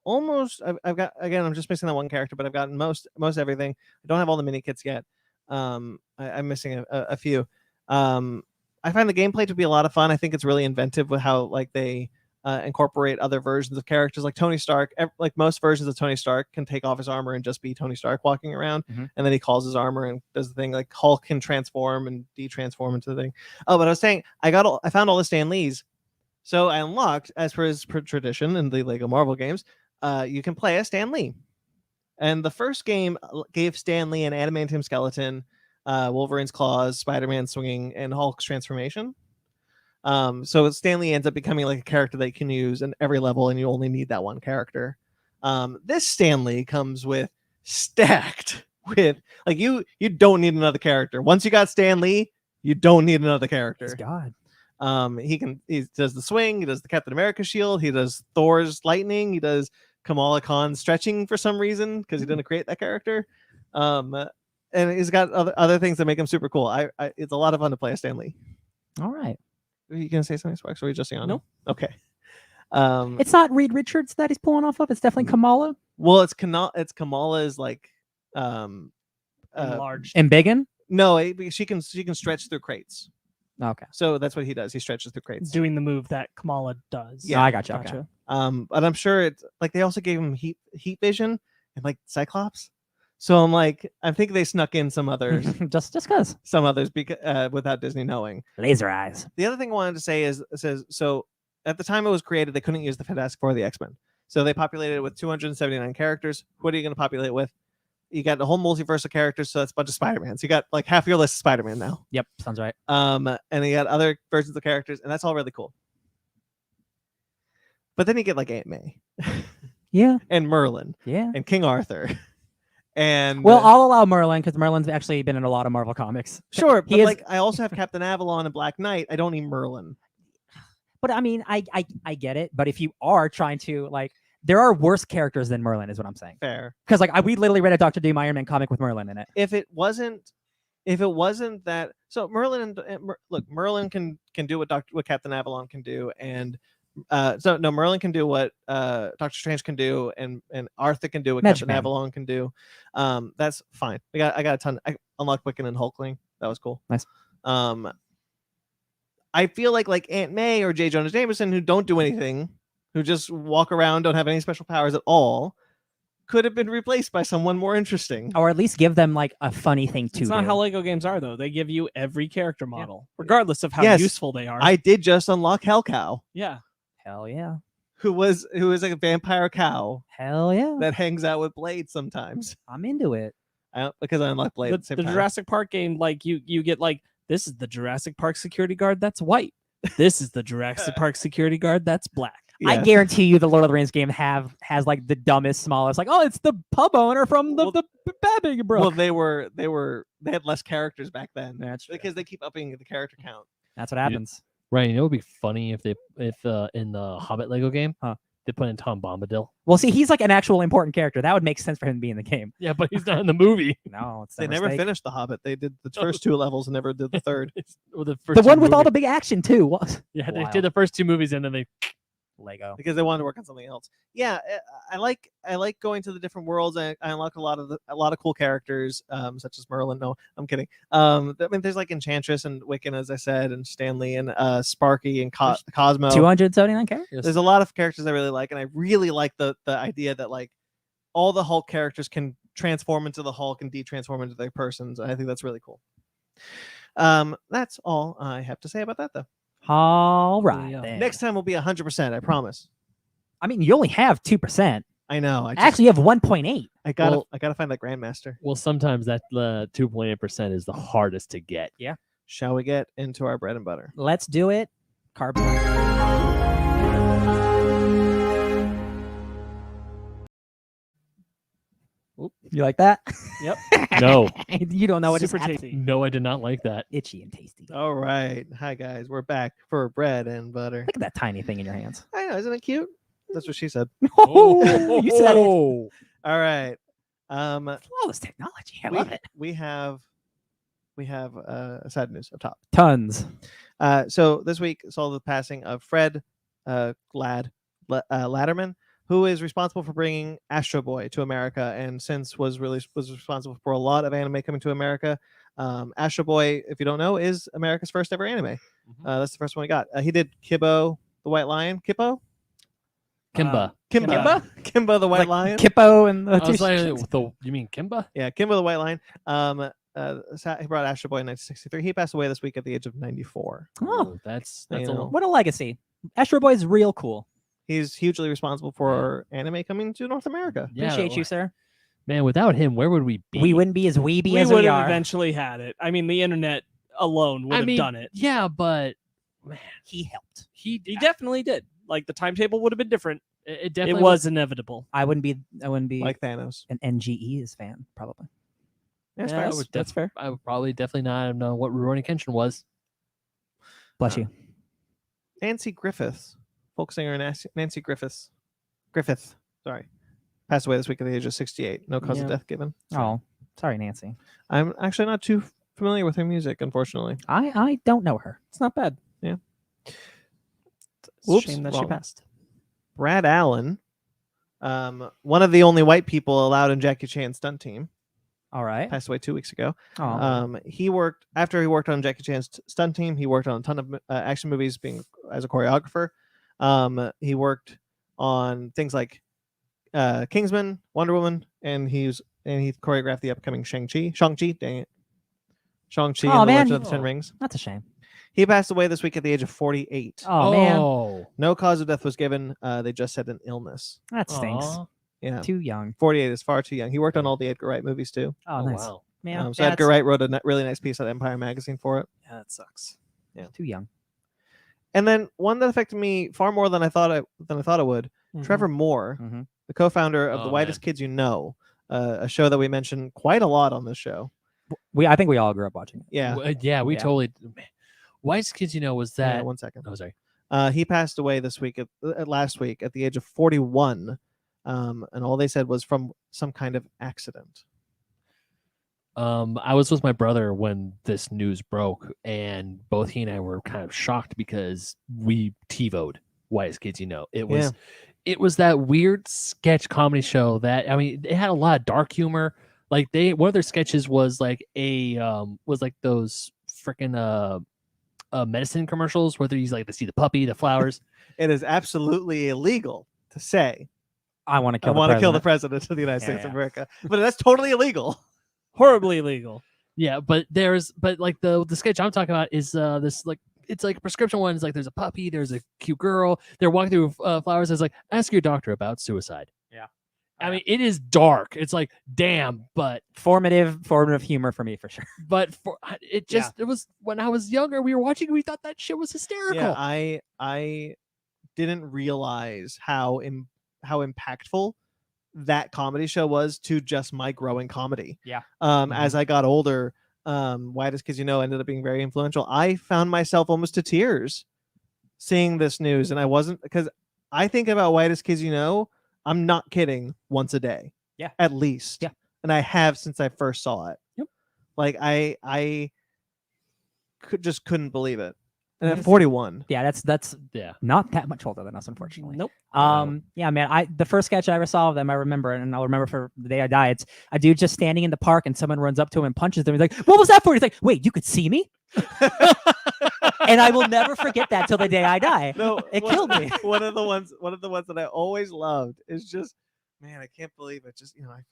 almost. I've got, again. I'm just missing that one character, but I've gotten most everything. I don't have all the mini kits yet. I'm missing a few. I find the gameplay to be a lot of fun. I think it's really inventive with how like they incorporate other versions of characters like Tony Stark. Like most versions of Tony Stark can take off his armor and just be Tony Stark walking around, Mhm. and then he calls his armor and does the thing. Like Hulk can transform and de-transform into the thing. Oh, but I was saying I found all the Stan Lees, so I unlocked, as per his tradition in the Lego Marvel games, you can play as Stan Lee. And the first game gave Stan Lee an adamantium skeleton, Wolverine's claws, Spider-Man swinging, and Hulk's transformation. So Stan Lee ends up becoming like a character that you can use in every level, and you only need that one character. This Stan Lee comes with stacked with like you don't need another character. Once you got Stan Lee, you don't need another character. He's God. He does the swing, he does the Captain America shield, he does Thor's lightning, he does Kamala Khan's stretching for some reason because he didn't create that character. And he's got other things that make him super cool. It's a lot of fun to play as Stan Lee. All right. Are you gonna say something, Sparks? Or are you just on? Nope. Okay. It's not Reed Richards that he's pulling off of. It's definitely Kamala. Well, it's Kamala's like Enlarged. And Biggin. no, she can stretch through crates. Okay. So that's what he does. He stretches through crates. Doing the move that Kamala does. Yeah, I gotcha. Okay. But I'm sure it's like they also gave him heat vision and like Cyclops. So I'm like, I think they snuck in some others, just cause because without Disney knowing. laser eyes. The other thing I wanted to say is so at the time it was created, they couldn't use the Fantastic Four or the X-Men. So they populated it with 279 characters. What are you going to populate with? You got the whole multiverse of characters, so that's a bunch of Spider-Man. So you got like half your list of Spider-Man now. Yep, sounds right. And you got other versions of characters, and that's all really cool. But then you get like Aunt May Yeah. and Merlin Yeah. and King Arthur. And Well, I'll allow Merlin because Merlin's actually been in a lot of Marvel comics. sure, but is- like I also have Captain Avalon and Black Knight. I don't need Merlin. But I mean, I get it. But if you are trying to like, there are worse characters than Merlin, is what I'm saying. Fair. Because like we literally read a Dr. Doom Iron Man comic with Merlin in it. If it wasn't that, so Merlin look, Merlin can do what Captain Avalon can do, and Merlin can do what Doctor Strange can do, and Arthur can do what Magic Captain Man. Avalon can do. That's fine. I got a ton. I unlocked Wiccan and Hulkling. That was cool. Nice. I feel like Aunt May or J. Jonah Jameson, who don't do anything, who just walk around, don't have any special powers at all, could have been replaced by someone more interesting. Or at least give them like a funny thing to It's do. not how Lego games are, though. They give you every character model, regardless of how Yes, useful they are. I did just unlock Hell Cow, Yeah. Oh, Hell yeah. who is like a vampire cow Hell yeah. that hangs out with Blade sometimes. I'm into it. Because I unlocked Blade at the The, same the time. Jurassic Park game, like you get like, this is the Jurassic Park security guard that's white. This is the Jurassic Park security guard that's black. I Yeah. guarantee you the Lord of the Rings game has like the dumbest, smallest, like, oh, it's the pub owner from the Babbing Brook. Well, they had less characters back then. That's true. Because they keep upping the character count. That's what happens. Right, you know, it would be funny if in the Hobbit Lego game, they put in Tom Bombadil. Well, see, he's like an actual important character. That would make sense for him to be in the game. Yeah, but he's not in the movie. No, it's They a never mistake. finished The Hobbit. They did the first two levels and never did the third. Well, the The one with all the big action too. What? yeah, they Wild. did the first two movies and then they Lego. Because they wanted to work on something else. Yeah, I like going to the different worlds. I unlock a lot of cool characters, such as Merlin. No, I'm kidding. I mean, there's like Enchantress and Wiccan, as I said, and Stanley and Sparky and Cosmo. 279 characters. There's a lot of characters I really like, and I really like the idea that like all the Hulk characters can transform into the Hulk and de-transform into their persons. I think that's really cool. That's all I have to say about that, though. All right. Yeah. Then. Next time will be 100%. I promise. I mean, you only have 2%. I know. Actually, you have 1.8. I gotta find that Grandmaster. well, sometimes that 2.8% is the hardest to get. Shall we get into our bread and butter? Let's do it. Carbon. You like that? Yep. No, You don't know what Super just happened. tasty. no, I did not like that. Itchy and tasty. All right. Hi, guys. We're back for bread and butter. Look at that tiny thing in your hands. I know. Isn't it cute? That's what she said. You said it. Oh. All right. Flawless technology. I love it. We have sad news up top. Tons. So this week saw the passing of Fred Latterman, who is responsible for bringing Astro Boy to America, and since was responsible for a lot of anime coming to America. Astro Boy, if you don't know, is America's first ever anime. That's the first one we got. He did Kibbo, the White Lion. Kippo? Kimba. Kimba the White Like Lion. Kippo and the I two was like, chickens. you mean Kimba? Yeah, Kimba the White Lion. He brought Astro Boy in 1963. He passed away this week at the age of 94. Oh, Ooh, that's You a know. little. what a legacy. Astro Boy is real cool. He's hugely responsible for anime coming to North America. Yeah, Appreciate you, sir. Man, without him, where would we be? We wouldn't be as weeby We as would we have are. eventually had it. I mean, the internet alone would have done it. Yeah, but man, He helped. He definitely did. Like the timetable would have been different. it It definitely was inevitable. I wouldn't be Like Thanos. an NGE's fan, probably. That's Yeah, fair. I would That's fair. I would probably definitely not have known what Rurouni Kenshin was. Bless you. Nancy Griffiths, folk singer Nancy Griffith, sorry, passed away this week at the age of 68. No cause of Yeah. death given. Oh, sorry, Nancy. I'm actually not too familiar with her music, unfortunately. I don't know her. It's not bad. Yeah. It's a Whoops, shame that she wrong. passed. Brad Allen, one of the only white people allowed in Jackie Chan's stunt team, All right. passed away 2 weeks ago. Oh, He worked on Jackie Chan's stunt team. He worked on a ton of action movies, being as a choreographer. He worked on things like Kingsman, Wonder Woman, and he choreographed the upcoming Shang-Chi. Dang it, Shang-Chi Oh, and the man. Legend of the Ten Rings. that's a shame. He passed away this week at the age of 48. Oh, man, No cause of death was given. They just said an illness. that stinks. Aw. Yeah, Too young. 48 is far too young. He worked on all the Edgar Wright movies too. Oh, Oh, nice. wow. Man, So Edgar Wright wrote a really nice piece at Empire Magazine for it. Yeah, that sucks. too young. And then one that affected me far more than I thought it would. Mhm. Trevor Moore, Mhm. the co-founder of Oh, The Whitest man. Kids You Know, a show that we mentioned quite a lot on this show. I think we all grew up watching it. Yeah. Yeah, we Yeah. totally. Man. Whitest Kids, was Yeah, that? 1 second. Oh, sorry. He passed away this week, last week, at the age of 41. And all they said was from some kind of accident. I was with my brother when this news broke, and both he and I were kind of shocked because we TiVo'd Whitest Kids It was it was that weird sketch comedy show that it had a lot of dark humor. Like one of their sketches was like those freaking medicine commercials where they like to see the puppy, the flowers. It is absolutely illegal to say, I want to I kill. want to kill the president. president of the United Yeah, States yeah. of America. But that's totally illegal. Horribly illegal. Yeah, but like the sketch I'm talking about is this like it's like a prescription one. It's like there's a puppy, there's a cute girl, they're walking through flowers. It's like ask your doctor about suicide. Yeah. I mean it is dark. It's like damn, but Formative humor for me for sure. for it just it was when I was younger. We were watching, we thought that shit was hysterical. Yeah, I didn't realize how impactful that comedy show was to just my growing comedy. Yeah. As I got older, Whitest Kids ended up being very influential. I found myself almost to tears seeing this news, and I wasn't, because I think about Whitest Kids I'm not kidding, once a day. Yeah. At least. Yeah. And I have since I first saw it. Yep. Like I couldn't believe it. And at Yes. 41. Yeah, that's Yeah. not that much older than us, unfortunately. Nope. Yeah, man. The first sketch I ever saw of them, I remember, and I'll remember for the day I die. It's a dude just standing in the park, and someone runs up to him and punches them. He's like, "What was that for?" He's like, "Wait, you could see me?" And I will never forget that till the day I die. No, It killed me. One of the ones that I always loved is just, man, I can't believe it. Just I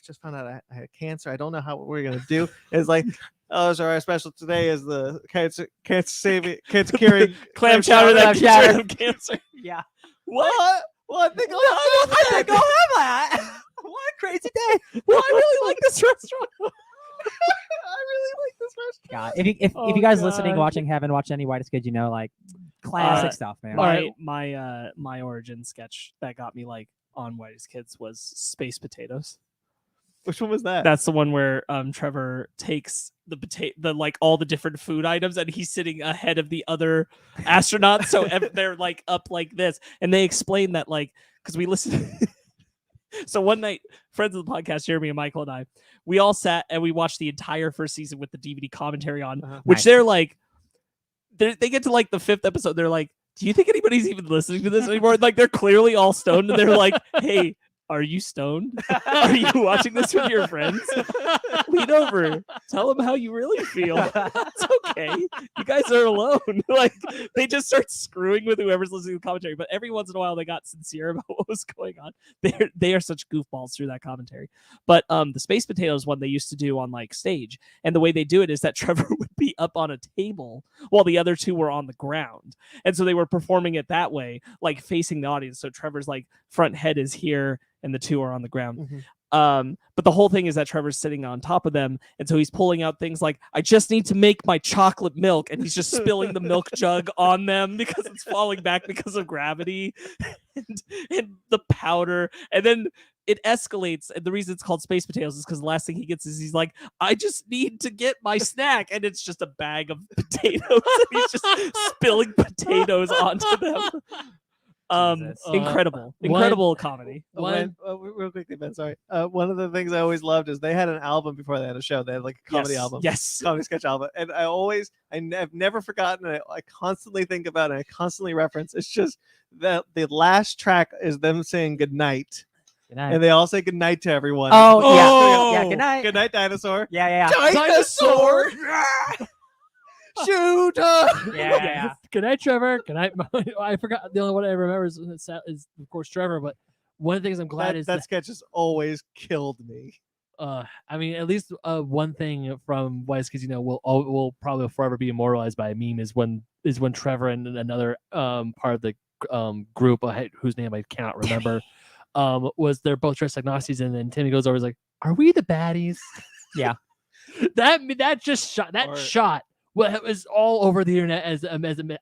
just found out I had cancer. I don't know how we're gonna do. It's like, oh, so our special today is the cancer curing Clam chowder that Clam chowder. cured him cancer. Yeah. What? Well, I think I think I'll have that. What a crazy day. Well, I really like this restaurant. I really like this restaurant. God, if Oh, you guys listening, God. haven't watched any Whitest Kids, like classic stuff, man. My origin sketch that got me like on Whitest Kids was Space Potatoes. Which one was that? That's the one where Trevor takes the like all the different food items, and he's sitting ahead of the other astronauts, so they're like up like this, and they explain that like because we listened. So one night, friends of the podcast, Jeremy and Michael and I, we all sat and we watched the entire first season with the DVD commentary on, which Nice. they're like, they get to like the 5th episode, they're like, do you think anybody's even listening to this anymore? Like they're clearly all stoned, and they're like, hey, are you stoned? Are you watching this with your friends? Lean over. Tell them how you really feel. It's okay. You guys are alone. Like they just start screwing with whoever's listening to the commentary. But every once in a while, they got sincere about what was going on. They are such goofballs through that commentary. But the Space Potatoes one they used to do on like stage, and the way they do it is that Trevor would be up on a table while the other two were on the ground, and so they were performing it that way, like facing the audience. So Trevor's like front head is here, and the two are on the ground. Mm-hmm. But the whole thing is that Trevor's sitting on top of them, and so he's pulling out things like, I just need to make my chocolate milk, and he's just spilling the milk jug on them because it's falling back because of gravity, and the powder, and then it escalates, and the reason it's called Space Potatoes is because the last thing he gets is he's like, I just need to get my snack, and it's just a bag of potatoes, and he's just spilling potatoes onto them. Incredible comedy. Real quickly, Ben. Sorry. One of the things I always loved is they had an album before they had a show. They had like a comedy album, comedy sketch album, and I've never forgotten it. I constantly think about it. I constantly reference. It's just that the last track is them saying goodnight. Good night. And they all say goodnight to everyone. Yeah. Good night. Good night, dinosaur. Yeah. Dinosaur. Shoot! Yeah. Good night, Trevor. Good night. I forgot. The only one I remember is of course Trevor. But one of the things I'm glad is that sketch has always killed me. I mean, at least one thing from Wise Kids, will probably forever be immortalized by a meme is when Trevor and another part of the group whose name I cannot remember was they're both dressed like Nazis, and then Timmy goes over, is like, "Are we the baddies?" Yeah. that just shot shot. Well, it was all over the internet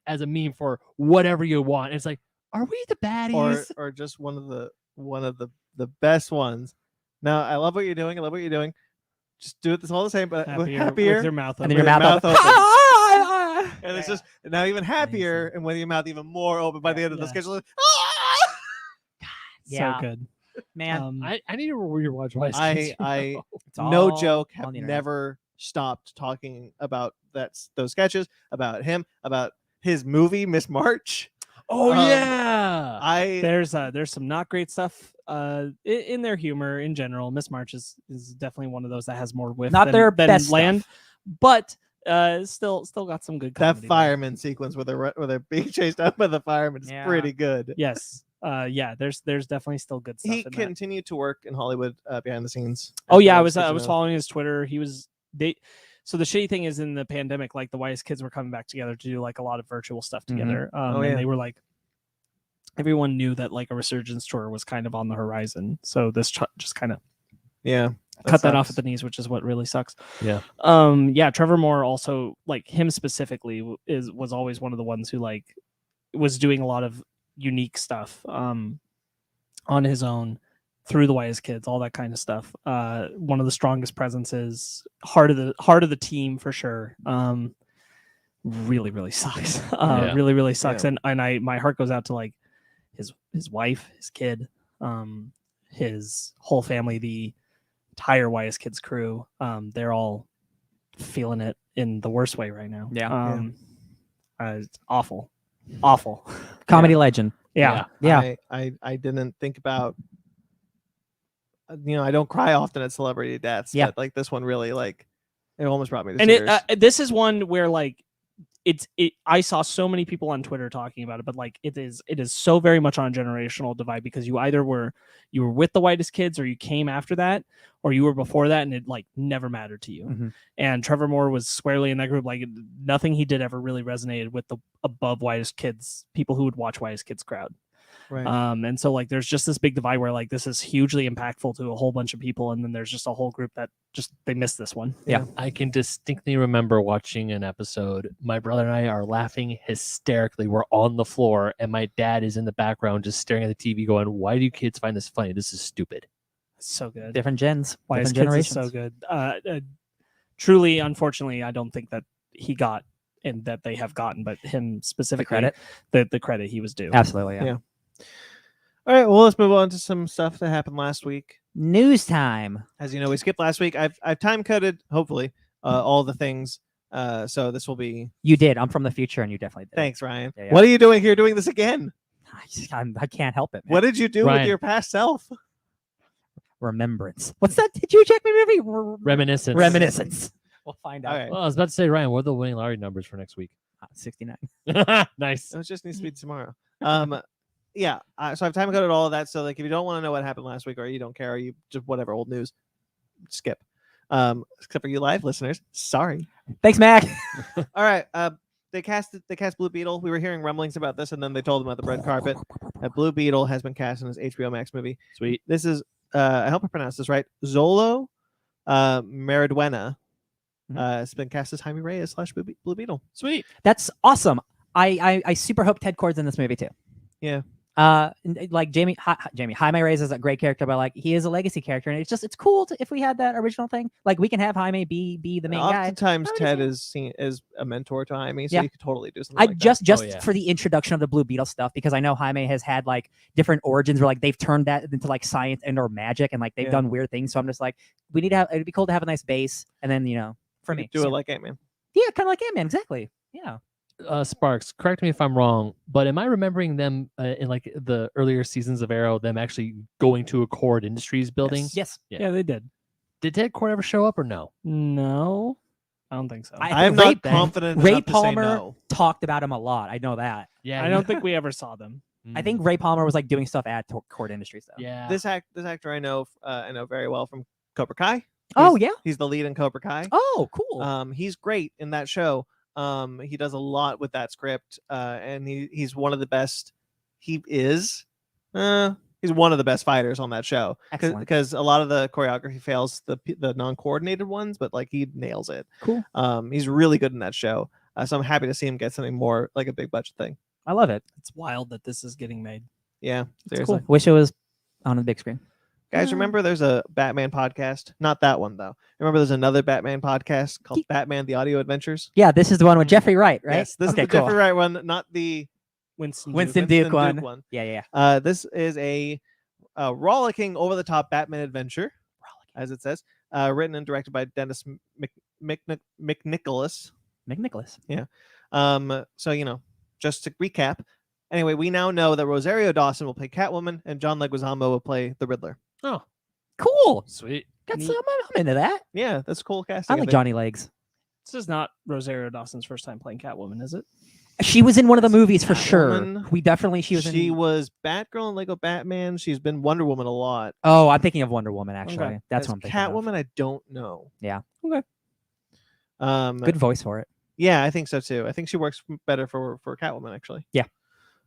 as a meme for whatever you want. It's like, are we the baddies? Or just one of the best ones. Now, I love what you're doing. Just do it all the same, but happier. With your mouth open. And then your mouth open. And it's just now even happier, and with your mouth even more open by the end of the schedule. Yeah. So good. Man, I need to rewatch Wise Kids. I it's no all joke, on have the internet. never stopped talking about those sketches, about him, about his movie Miss March. Oh yeah. There's some not great stuff in their humor in general. Miss March is definitely one of those that has more whiff Not than, their than best land, stuff. but still got some good That comedy there. fireman sequence where they're being chased out by the fireman is Yeah. pretty good. Yes. There's definitely still good stuff. He in that. continued to work in Hollywood behind the scenes. Oh yeah, I That's was good to know. following his Twitter. So the shitty thing is in the pandemic, like the Wise Kids were coming back together to do like a lot of virtual stuff together. And they were like, everyone knew that like a resurgence tour was kind of on the horizon. So this just kind of cut that off at the knees, which is what really sucks. Yeah. Trevor Moore also, like him specifically, was always one of the ones who like was doing a lot of unique stuff on his own through the Wise Kids, all that kind of stuff. One of the strongest presences, heart of the team for sure. Really sucks. Really sucks. Yeah. And my heart goes out to like his wife, his kid, his whole family, the entire Wise Kids crew. They're all feeling it in the worst way right now. Yeah. It's awful. Comedy legend. Yeah. I didn't think about. I don't cry often at celebrity deaths. Yeah. But like this one really like it almost brought me to And tears. this is one where like I saw so many people on Twitter talking about it, but like it is so very much on a generational divide, because you either were with the Whitest Kids, or you came after that, or you were before that, and it like never mattered to you. Mhm. And Trevor Moore was squarely in that group. Like nothing he did ever really resonated with the above Whitest Kids, people who would watch Whitest Kids crowd. Right. And so like there's just this big divide where like this is hugely impactful to a whole bunch of people, and then there's just a whole group that just they missed this one. Yeah. I can distinctly remember watching an episode. My brother and I are laughing hysterically. We're on the floor, and my dad is in the background just staring at the TV going, "Why do you kids find this funny? This is stupid." It's so good. Different gens. Wise Different Kids generations. is so good. Truly, unfortunately, I don't think that he got, and that they have gotten, but him specifically, the credit he was due. Absolutely. Yeah. All right, well, let's move on to some stuff that happened last week. News time. As you know, we skipped last week. I've time coded, hopefully, all the things. So this will be. You did. I'm from the future, and you definitely did. Thanks, Ryan. Yeah. What are you doing here, doing this again? I can't help it. Man. What did you do Ryan. with your past self? Remembrance. What's that? Did you check my movie? Reminiscence. Reminiscence. We'll find out. All right. Well, I was about to say, Ryan, what are the winning lottery numbers for next week? 69. Nice. So it just needs to be tomorrow. Yeah. So I've time coded all of that. So like, if you don't want to know what happened last week, or you don't care, or you just whatever old news, skip. Except for you live listeners, sorry. Thanks, Mac. All right. They cast Blue Beetle. We were hearing rumblings about this, and then they told them at the red carpet that Blue Beetle has been cast in his HBO Max movie. Sweet. This is I hope I pronounced this right. Zolo Mariduena has been cast as Jaime Reyes / Blue Beetle. Sweet. That's awesome. I super hope Ted Kord's in this movie too. Yeah. Like Jaime Reyes is a great character, but like he is a legacy character, and it's cool if we had that original thing. Like we can have Jaime be the main guy. Oftentimes, I Ted understand. is seen as a mentor to Jaime, so Yeah. you could totally do something. Like Just Oh, yeah. for the introduction of the Blue Beetle stuff, because I know Jaime has had like different origins where like they've turned that into like science and or magic, and like they've Yeah. done weird things. So I'm just like, we need to have. It'd be cool to have a nice base, and then for that. me, Do so- it like Ant-Man. yeah, kind of like Ant-Man, exactly. Yeah. Sparks, correct me if I'm wrong, but am I remembering them in like the earlier seasons of Arrow, them actually going to a Cord Industries building? Yes. Yeah. Yeah, they did. Did Ted Cord ever show up or no? No, I don't think so. I I am think not confident Ray enough to say Palmer no. talked about him a lot. I know that. Yeah, I don't think we ever saw them. I think Ray Palmer was like doing stuff at Cord Industries though. Yeah. This actor I know very well from Cobra Kai. Oh yeah. He's the lead in Cobra Kai. Oh cool. He's great in that show. He does a lot with that script, and he's one of the best. He's one of the best fighters on that show. Excellent. Because a lot of the choreography fails the non-coordinated ones, but like he nails it. Cool. He's really good in that show. So I'm happy to see him get something more like a big budget thing. I love it. It's wild that this is getting made. Yeah, It's seriously. cool. Wish it was on the big screen. Guys, Yeah. remember there's a Batman podcast? Not that one though. Remember there's another Batman podcast called Batman: The Audio Adventures? Yeah, this is the one with Jeffrey Wright, right? Yes, this okay, is the cool. Jeffrey Wright one, not the Winston. Winston Duke Duke one. Yeah. This is a rollicking, over-the-top Batman adventure, as it says, written and directed by Dennis McNicholas. McNicholas. So just to recap, anyway, we now know that Rosario Dawson will play Catwoman and John Leguizamo will play the Riddler. Oh, Cool. sweet. Got Neat. some. I'm into that. Yeah, that's cool casting. I like think. Johnny Legs. This is not Rosario Dawson's first time playing Catwoman, is it? She was in one of the movies for sure. Catwoman. She was She in. was Batgirl in Lego Batman. She's been Wonder Woman a lot. Oh, I'm thinking of Wonder Woman. Actually, Okay. that's As what I'm thinking. Catwoman, I don't know. Yeah. Okay. Good voice for it. Yeah, I think so too. I think she works better for Catwoman actually. Yeah.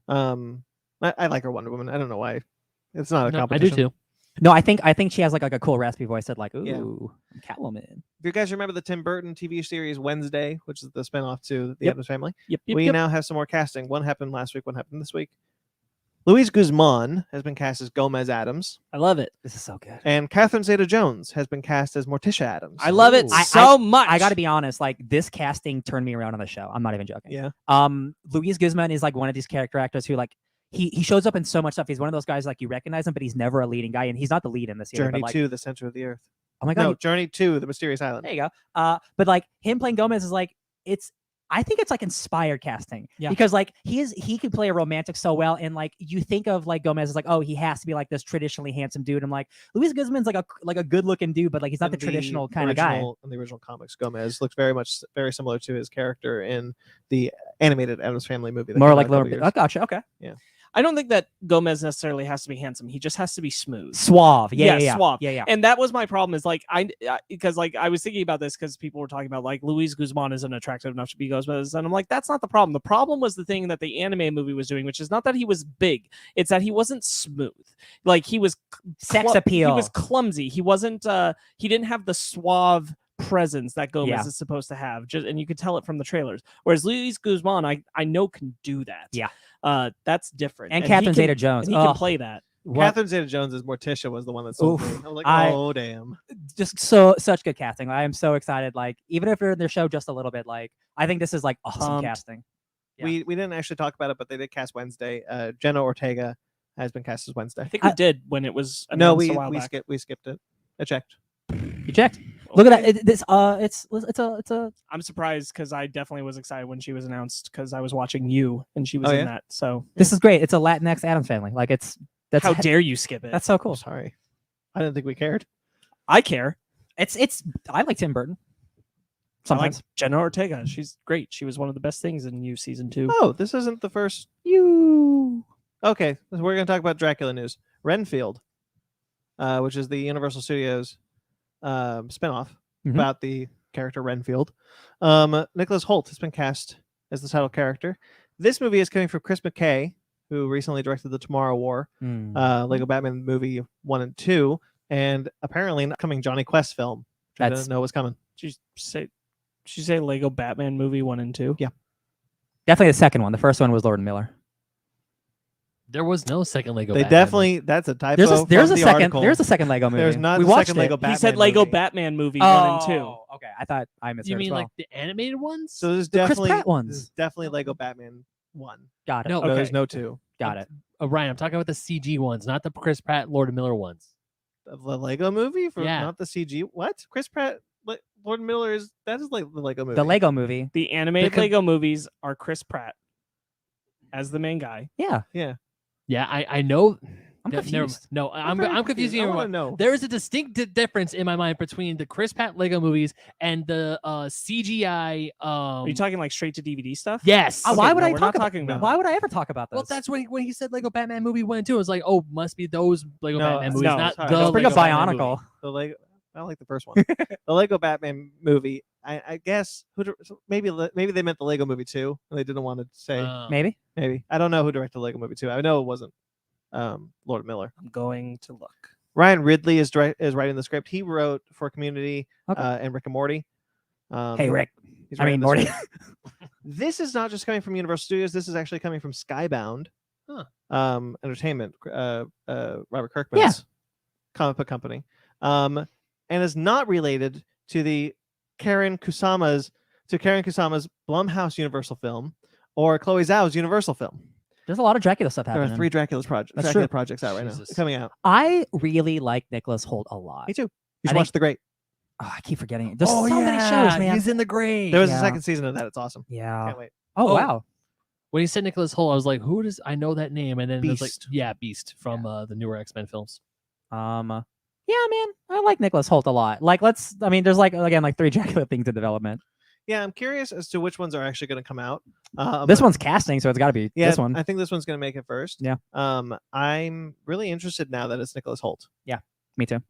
I like her Wonder Woman. I don't know why. It's not a No, I do competition. too. No, I think she has like a cool raspy voice that like, ooh, Yeah. I'm Catwoman. If you guys remember the Tim Burton TV series Wednesday, which is the spinoff to the Yep. Addams Family, Yep. we now have some more casting. One happened last week. One happened this week. Luis Guzman has been cast as Gomez Adams, I love it. This is so good. and Catherine Zeta-Jones has been cast as Morticia Adams. I love it Ooh. so much. I got to be honest, like this casting turned me around on the show. I'm not even joking. Yeah. Luis Guzman is like one of these character actors who like he shows up in so much stuff. He's one of those guys like you recognize him, but he's never a leading guy, and he's not the lead in this either. Journey but, like, to the Center of the Earth. oh my god, No, Journey to the Mysterious Island. there you go. But like him playing Gomez is like I think it's like inspired casting. Yeah. Because like he could play a romantic so well, and like you think of like Gomez as like, oh, he has to be like this traditionally handsome dude. I'm like, Luis Guzman's like a good looking dude, but like he's not In the traditional kind of guy. In the original comics, Gomez looks very similar to his character in the animated Addams Family movie. that More came like out a couple little. years. Oh, gotcha. Okay. I don't think that Gomez necessarily has to be handsome. He just has to be smooth. Suave. Yeah. suave. Yeah. And that was my problem is like because like I was thinking about this because people were talking about like Luis Guzman isn't attractive enough to be Ghostbusters, and I'm like, that's not the problem. The problem was the thing that the anime movie was doing, which is not that he was big, it's that he wasn't smooth. Like he was Sex appeal. He was clumsy. He wasn't. He didn't have the suave presence that Gomez Yeah. is supposed to have. And you could tell it from the trailers. Whereas Luis Guzman, I know can do that. Yeah. That's different. And he Catherine can- Zeta-Jones. and he can Oh, play that. what- Catherine Zeta-Jones as Morticia was the one that sold me. Oof. I was like, I- oh damn. just such good casting. I am so excited. Like even if they're in their show just a little bit, like I think this is like awesome Pumped. casting. Yeah. We didn't actually talk about it, but they did cast Wednesday. Jenna Ortega has been cast as Wednesday. I think we did when it was No, announced a while back. we skipped it. I checked. You checked. Look at that. It's a I'm surprised because I definitely was excited when she was announced because I was watching You and she was Oh, in yeah? that. So this is great. It's a Latinx Addams Family. Like that's how dare you skip it? that's so cool. Oh, sorry. I didn't think we cared. I care. It's. I like Tim Burton. Sometimes. I like Jenna Ortega. She's great. She was one of the best things in You season 2. Oh, this isn't the first. Okay, so we're going to talk about Dracula news. Renfield, which is the Universal Studios spinoff about the character Renfield. Nicholas Hoult has been cast as the title character. This movie is coming from Chris McKay, who recently directed the Tomorrow War, Lego Batman movie 1 and 2, and apparently an upcoming Johnny Quest film, which I didn't know was coming. Did you say Lego Batman movie 1 and 2? Yeah. Definitely the second one. The first one was Lord and Miller. There was no second Lego. They Batman definitely. movie. That's a typo. There's a from the second. article. There's a second Lego movie. There's not We the watched second Lego it. Batman. He said Lego movie. Batman movie 1 and 2. Okay, I thought I misheard. You mean as well. like the animated ones? So there's The Chris definitely Pratt ones. There's definitely Lego Batman 1. Got it. No, No, okay. there's no 2. Got it. Ryan, I'm talking about the CG ones, not the Chris Pratt, Lord and Miller ones. The Lego movie for Yeah. not the CG. What? Chris Pratt, Lord Miller that is like the Lego movie. The Lego movie. The animated Because- Lego movies are Chris Pratt as the main guy. Yeah. Yeah, I know. I'm Never- confused. No, I'm very confusing I want to everyone. know. There is a distinct difference in my mind between the Chris Pratt Lego movies and the CGI. Are you talking like straight to DVD stuff? Yes. Oh, why would I we're talk not about? talking about Why would I ever talk about this? Well, that's when he said Lego Batman movie 1 and 2. I was like, oh, must be those Lego No, Batman movies, no, not sorry, the don't bring Lego a Batman movie. Bionicle. The Lego. I like the first one. The Lego Batman movie. I guess maybe they meant the Lego movie 2, and they didn't want to say. Maybe. Maybe I don't know who directed the Lego movie 2. I know it wasn't Lord Miller. I'm going to look. Ryan Ridley is writing the script. He wrote for Community Okay. and Rick and Morty. Hey, Rick. he's I mean, writing the Morty. script. This is not just coming from Universal Studios. This is actually coming from Skybound Entertainment, Robert Kirkman's comic book company, and is not related to the Karen Kusama's Blumhouse Universal film or Chloe Zhao's Universal film. There's a lot of Dracula stuff There happening. are 3 Dracula That's projects out right now Jesus. coming out. I really like Nicholas Hoult a lot. Me too. You I should watch think- The Great. Oh, I keep forgetting. There's so many shows, man. He's in the grave. There was a Yeah. second season of that. It's awesome. Yeah. Can't wait. Oh, Oh, wow. When he said Nicholas Hoult, I was like, who does I know that name? And then it was like, Beast. yeah, Beast from the newer X-Men films. Yeah, man. I like Nicholas Hoult a lot. Like, there's like 3 Dracula things in development. Yeah, I'm curious as to which ones are actually going to come out. This one's casting, so it's got to be yeah, this one. I think this one's going to make it first. Yeah. I'm really interested now that it's Nicholas Hoult. Me too.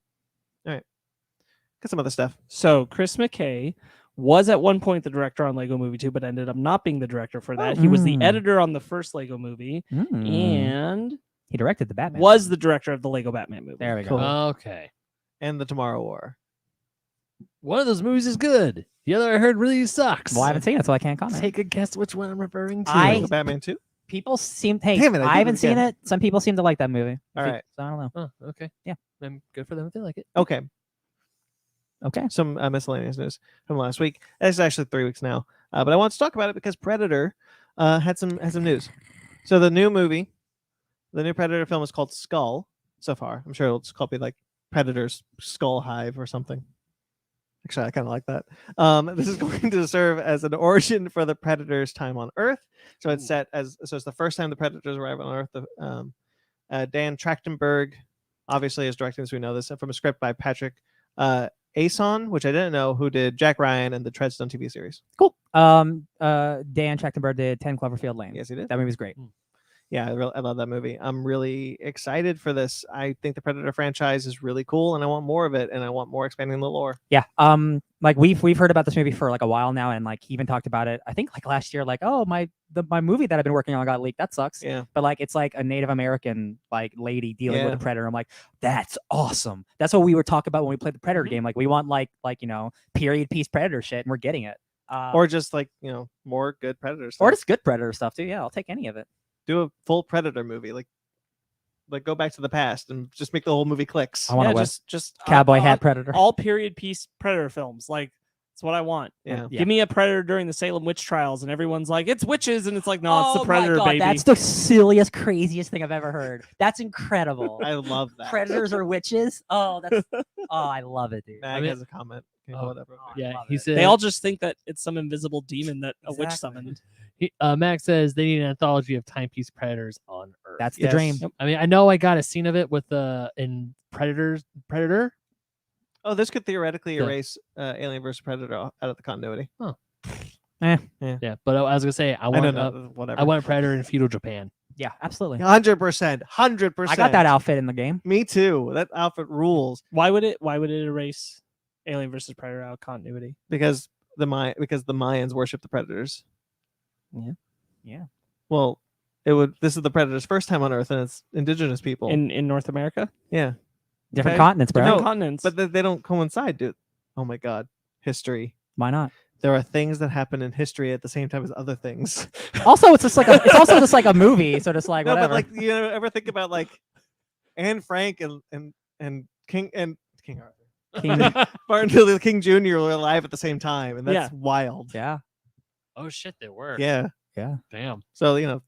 Got some other stuff. So Chris McKay was at one point the director on Lego Movie 2, but ended up not being the director for that. He was the Mm. editor on the first Lego movie and He directed the Batman. was the director of the Lego Batman movie. There we go. Cool. Okay. And the Tomorrow War. One of those movies is good. The other I heard really sucks. Well, I haven't seen it, so I can't comment. Take a guess which one I'm referring to. I- Lego Batman 2. People seem. Hey, Damn it, I I did it haven't seen again. it. Some people seem to like that movie. All right. So I don't know. Oh, okay. Yeah. Then good for them if they like it. Okay. Okay. Some miscellaneous news from last week. It's actually 3 weeks now. But I want to talk about it because Predator had some news. So the new Predator film is called Skull so far. I'm sure it'll just be like Predator's Skull Hive or something. Actually, I kind of like that. This is going to serve as an origin for the Predator's time on Earth. So it's it's the first time the Predators arrive on Earth. Dan Trachtenberg obviously is directing this. We know this from a script by Patrick Ason, which I didn't know, who did Jack Ryan and the Treadstone TV series. Cool. Dan Trachtenberg did 10 Cloverfield Lane. Yes, he did. That movie's great. Yeah, I love that movie. I'm really excited for this. I think the Predator franchise is really cool, and I want more of it, and I want more expanding the lore. Yeah. Like we've heard about this movie for like a while now, and like he even talked about it. I think like last year, like, oh, my movie that I've been working on got leaked. That sucks. Yeah. But like it's like a Native American like lady dealing with Yeah. a predator. I'm like, that's awesome. That's what we were talking about when we played the Predator Mhm. game. Like we want like period piece Predator shit, and we're getting it. Or just like more good Predator stuff. or just good Predator stuff too. Yeah, I'll take any of it. Do a full Predator movie, like go back to the past and just make the whole movie clicks. I want Yeah, to wear just cowboy hat Predator. all period piece Predator films. Like that's what I want. Yeah. Yeah. Give me a Predator during the Salem witch trials, and everyone's like, "It's witches," and it's like, "No, it's Oh the Predator, my God, baby." That's the silliest, craziest thing I've ever heard. That's incredible. I love that. Predators are witches. Oh, that's I love it, dude. Mag I mean- has a comment. Okay, Oh. whatever. Oh, I Yeah, love he it. said. They all just think that it's some invisible demon that a witch Exactly. summoned. Max says they need an anthology of timepiece predators on Earth. That's the Yes. dream. I mean, I know I got a scene of it with in Predator. Oh, this could theoretically Yeah. erase Alien vs Predator out of the continuity. Yeah, but I was gonna say I I want don't know. Whatever. I want Predator in feudal Japan. Yeah, absolutely. 100%. 100%. I got that outfit in the game. Me too. That outfit rules Why would it erase Alien versus Predator out of continuity? because the Mayans worship the predators. Yeah. Well, this is the predators' first time on Earth, and it's indigenous people. In North America? Yeah, Different Okay. continents, bro. Different No, continents. but they don't coincide, dude. Oh my God, history. Why not? There are things that happen in history at the same time as other things. Also, it's also just like a movie, so just like No, whatever. but like you ever think about like Anne Frank and King Arthur, King- Martin Luther King Jr. were alive at the same time, and that's wild. yeah. Oh shit, they were. Yeah. Damn. So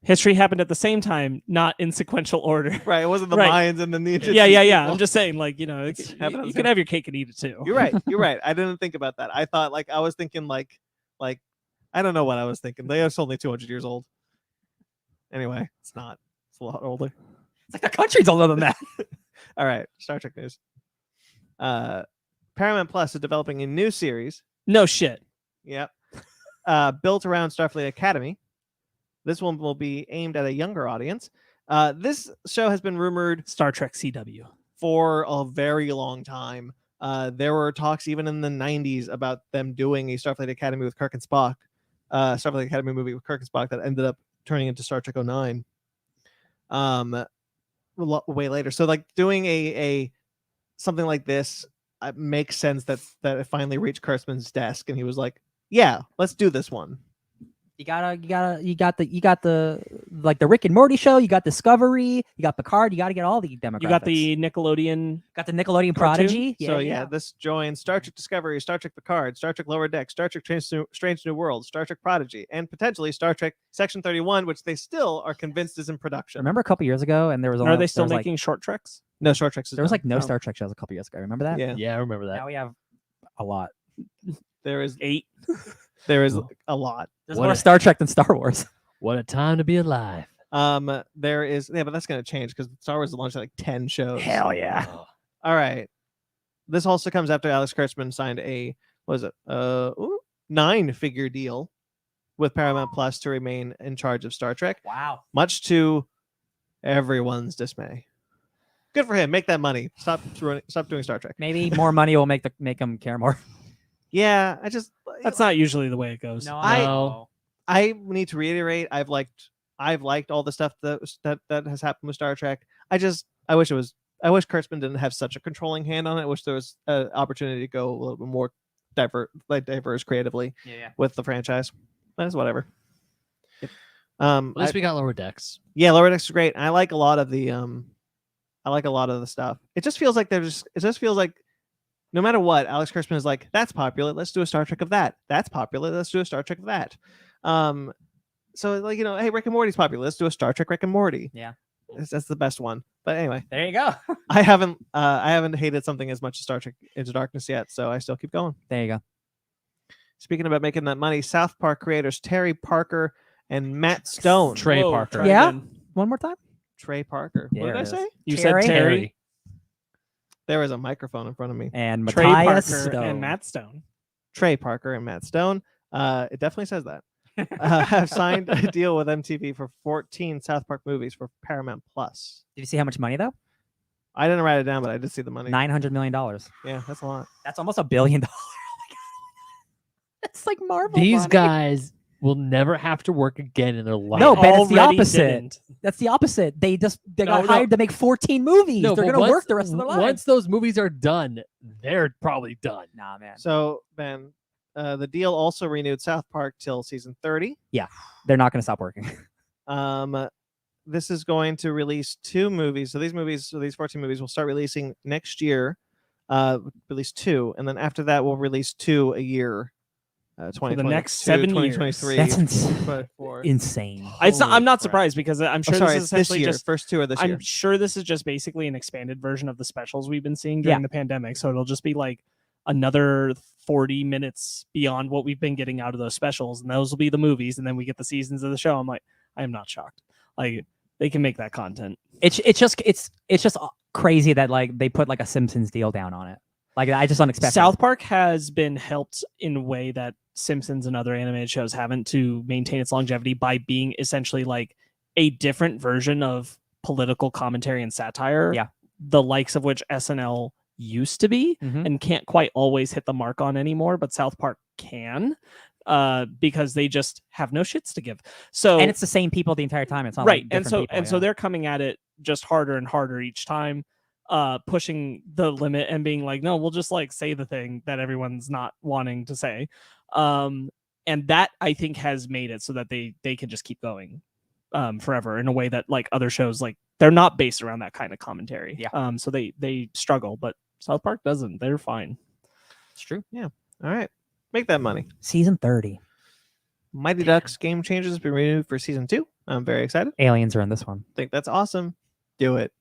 History happened at the same time, not in sequential order. right? It wasn't the Right. Mayans and then the Egyptians. Yeah. people. I'm just saying, like, It's happened at the you same can have your cake and eat it too. You're right. You're right. I didn't think about that. I thought I was thinking like I don't know what I was thinking. They are only 200 years old. Anyway, it's not. It's a lot older. It's like the country's older than that. All right, Star Trek news. Paramount Plus is developing a new series. No shit. Yep. Built around Starfleet Academy. This one will be aimed at a younger audience. This show has been rumored Star Trek CW. for a very long time. There were talks even in the 90s about them doing a Starfleet Academy with Kirk and Spock, Starfleet Academy movie with Kirk and Spock that ended up turning into Star Trek 09. Way later. So like doing a something like this makes sense that it finally reached Kurtzman's desk and he was like, yeah, let's do this one. You got the like the Rick and Morty show. You got Discovery. You got Picard. You got to get all the demographics. You got the Nickelodeon. got the Nickelodeon Cartoon? Prodigy. So yeah, this joins Star Trek Discovery, Star Trek Picard, Star Trek Lower Deck, Star Trek Strange New World, Star Trek Prodigy, and potentially Star Trek Section 31, which they still are convinced is in production. Remember a couple years ago, and there was only, Are they still there was making short treks? No, Short Treks is there was done. like no Oh. Star Trek shows a couple years ago. Remember that? Yeah, Yeah, I remember that. Now we have a lot. there is 8. a lot. There's What more a- Star Trek than Star Wars. What a time to be alive. There is but that's gonna change because Star Wars launched like 10 shows. yeah. Oh. All right. This also comes after Alex Kurtzman signed a 9-figure deal with Paramount Plus to remain in charge of Star Trek, Wow. much to everyone's dismay. Good for him. Make that money. Stop doing Star Trek. Maybe more money will make them care more. Yeah, That's not usually the way it goes. I need to reiterate. I've liked all the stuff that has happened with Star Trek. I wish Kurtzman didn't have such a controlling hand on it. I wish there was an opportunity to go a little bit more diverse creatively Yeah. with the franchise. But it's whatever. At least we got Lower Decks. Yeah, Lower Decks is great. I like a lot of the stuff. It just feels like no matter what, Alex Kurtzman is like, that's popular. Let's do a Star Trek of that. That's popular. Let's do a Star Trek of that. So like, hey, Rick and Morty's popular. Let's do a Star Trek Rick and Morty. Yeah. That's the best one. But anyway, There you go. I haven't hated something as much as Star Trek Into Darkness yet, so I still keep going. There you go. Speaking about making that money, South Park creators Terry Parker and Matt Stone. Trey Whoa, Parker. try Yeah? again. One more time. Trey Parker. There What did I it is. say? You Terry? said Terry, There was a microphone in front of me. And Trey Matthias Parker, Stone. and Matt Stone. Trey Parker and Matt Stone. It definitely says that. Have signed a deal with MTV for 14 South Park movies for Paramount Plus. Did you see how much money though? I didn't write it down, but I did see the money. $900 million. Yeah, that's a lot. That's almost $1 billion. Oh my god. That's like Marvel. These money. guys will never have to work again in their life. No, Ben, it's the Already opposite. didn't. That's the opposite. They got No. hired to make 14 movies. They're but gonna once- work the rest of their lives. Once those movies are done, they're probably done. Nah, man. So, Ben, the deal also renewed South Park till season 30. They're not gonna stop working. This is going to release 2 movies. So these 14 movies will start releasing next year. Release 2, and then after that we'll release 2 a year. 2022, next 7 years. 2023. That's insane. I'm Holy not crap. surprised because I'm sure sorry, this is it's this essentially year. just. First 2 are this year. I'm sure this is just basically an expanded version of the specials we've been seeing during the pandemic. So it'll just be like another 40 minutes beyond what we've been getting out of those specials, and those will be the movies, and then we get the seasons of the show. I'm like, I am not shocked. Like they can make that content. It's just crazy that like they put like a Simpsons deal down on it. Like I just unexpected. South Park has been helped in a way that Simpsons and other animated shows haven't, to maintain its longevity by being essentially like a different version of political commentary and satire. Yeah. The likes of which SNL used to be and can't quite always hit the mark on anymore, but South Park can, because they just have no shits to give. So and it's the same people the entire time. It's not right, like and different people, so they're coming at it just harder and harder each time, pushing the limit and being like, no, we'll just like say the thing that everyone's not wanting to say, and that I think has made it so that they can just keep going forever in a way that like other shows, like they're not based around that kind of commentary. Yeah. So they struggle, but South Park doesn't. They're fine. It's true. Yeah. All right. Make that money. Season 30. Mighty Ducks Game Changers has been renewed for season 2. I'm very excited. Aliens are in this one. Think that's awesome. Do it.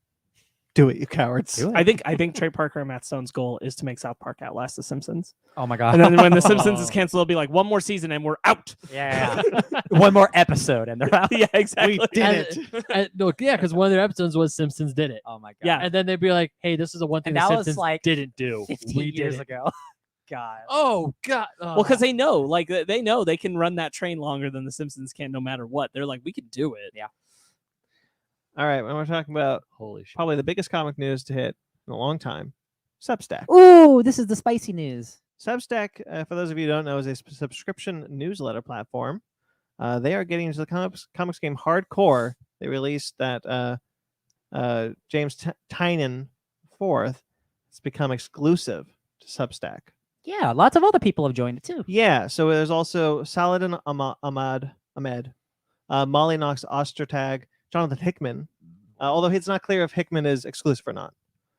Do it, you cowards. Do it. I think Trey Parker and Matt Stone's goal is to make South Park outlast The Simpsons. Oh my god. And then when The Simpsons is canceled, they'll be like, one more season and we're out. Yeah. One more episode and they're out. Yeah, exactly. We did it. Because one of their episodes was Simpsons did it. Oh my god. Yeah. And then they'd be like, hey, this is the one thing And the that was, Simpsons like, didn't do. 15 We did years it. ago. God. Oh god. Well, because they know, like they know they can run that train longer than The Simpsons can, no matter what. They're like, we can do it. Yeah. All right. When we're talking about holy shit. probably the biggest comic news to hit in a long time, Substack. Ooh, this is the spicy news. Substack, for those of you who don't know, is a subscription newsletter platform. They are getting into the comics game hardcore. They released that James Tynion IV has become exclusive to Substack. Yeah, lots of other people have joined it too. Yeah, so there's also Saladin Ahmed, Molly Knox Ostertag, Jonathan Hickman. Although it's not clear if Hickman is exclusive or not.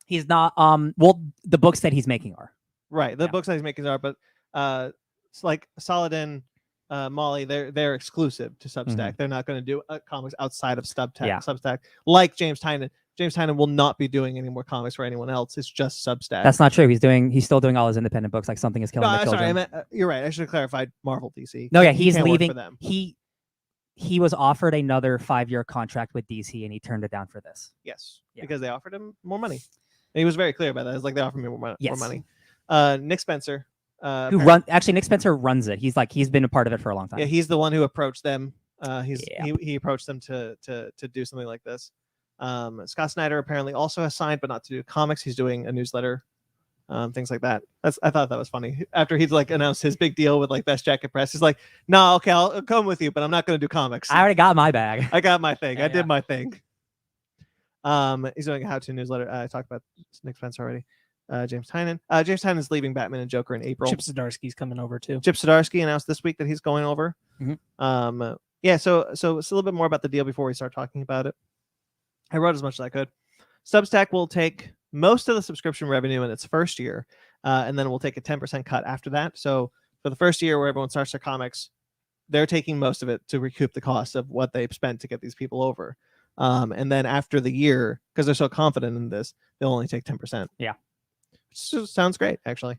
He's not. Well, the books that he's making are. Right, the Yeah. books that he's making are, but it's like Saladin, Molly, they're exclusive to Substack. They're not going to do comics outside of Substack, like James Tynion. James Tynion will not be doing any more comics for anyone else. It's just Substack. That's not true. He's still doing all his independent books, like Something Is Killing the Children. Sorry, I meant, you're right. I should have clarified Marvel DC. No, yeah, He he's can't work leaving. for them. He was offered another 5-year contract with DC, and he turned it down for this. Yes, Yeah. because they offered him more money. And he was very clear about that. It's like they offered me more Yes. money. Nick Spencer, Nick Spencer runs it. He's been a part of it for a long time. yeah, he's the one who approached them. Yeah. He approached them to do something like this. Scott Snyder apparently also has signed, but not to do comics. He's doing a newsletter, things like that. I thought that was funny. After he's like announced his big deal with like Best Jacket Press, he's like, "No, okay, I'll come with you, but I'm not going to do comics. I already got my bag. I got my thing. Yeah, I did my thing." He's doing a how-to newsletter. I talked about Nick Spencer already. James Tynion. James Tynion is leaving Batman and Joker in April. Chip Zdarsky's coming over too. Chip Zdarsky announced this week that he's going over. Yeah, so it's a little bit more about the deal before we start talking about it. I wrote as much as I could. Substack will take most of the subscription revenue in its first year, and then we'll take a 10% cut after that. So for the first year where everyone starts their comics, they're taking most of it to recoup the cost of what they've spent to get these people over. And then after the year, because they're so confident in this, they'll only take 10%. Yeah. Which sounds great, actually.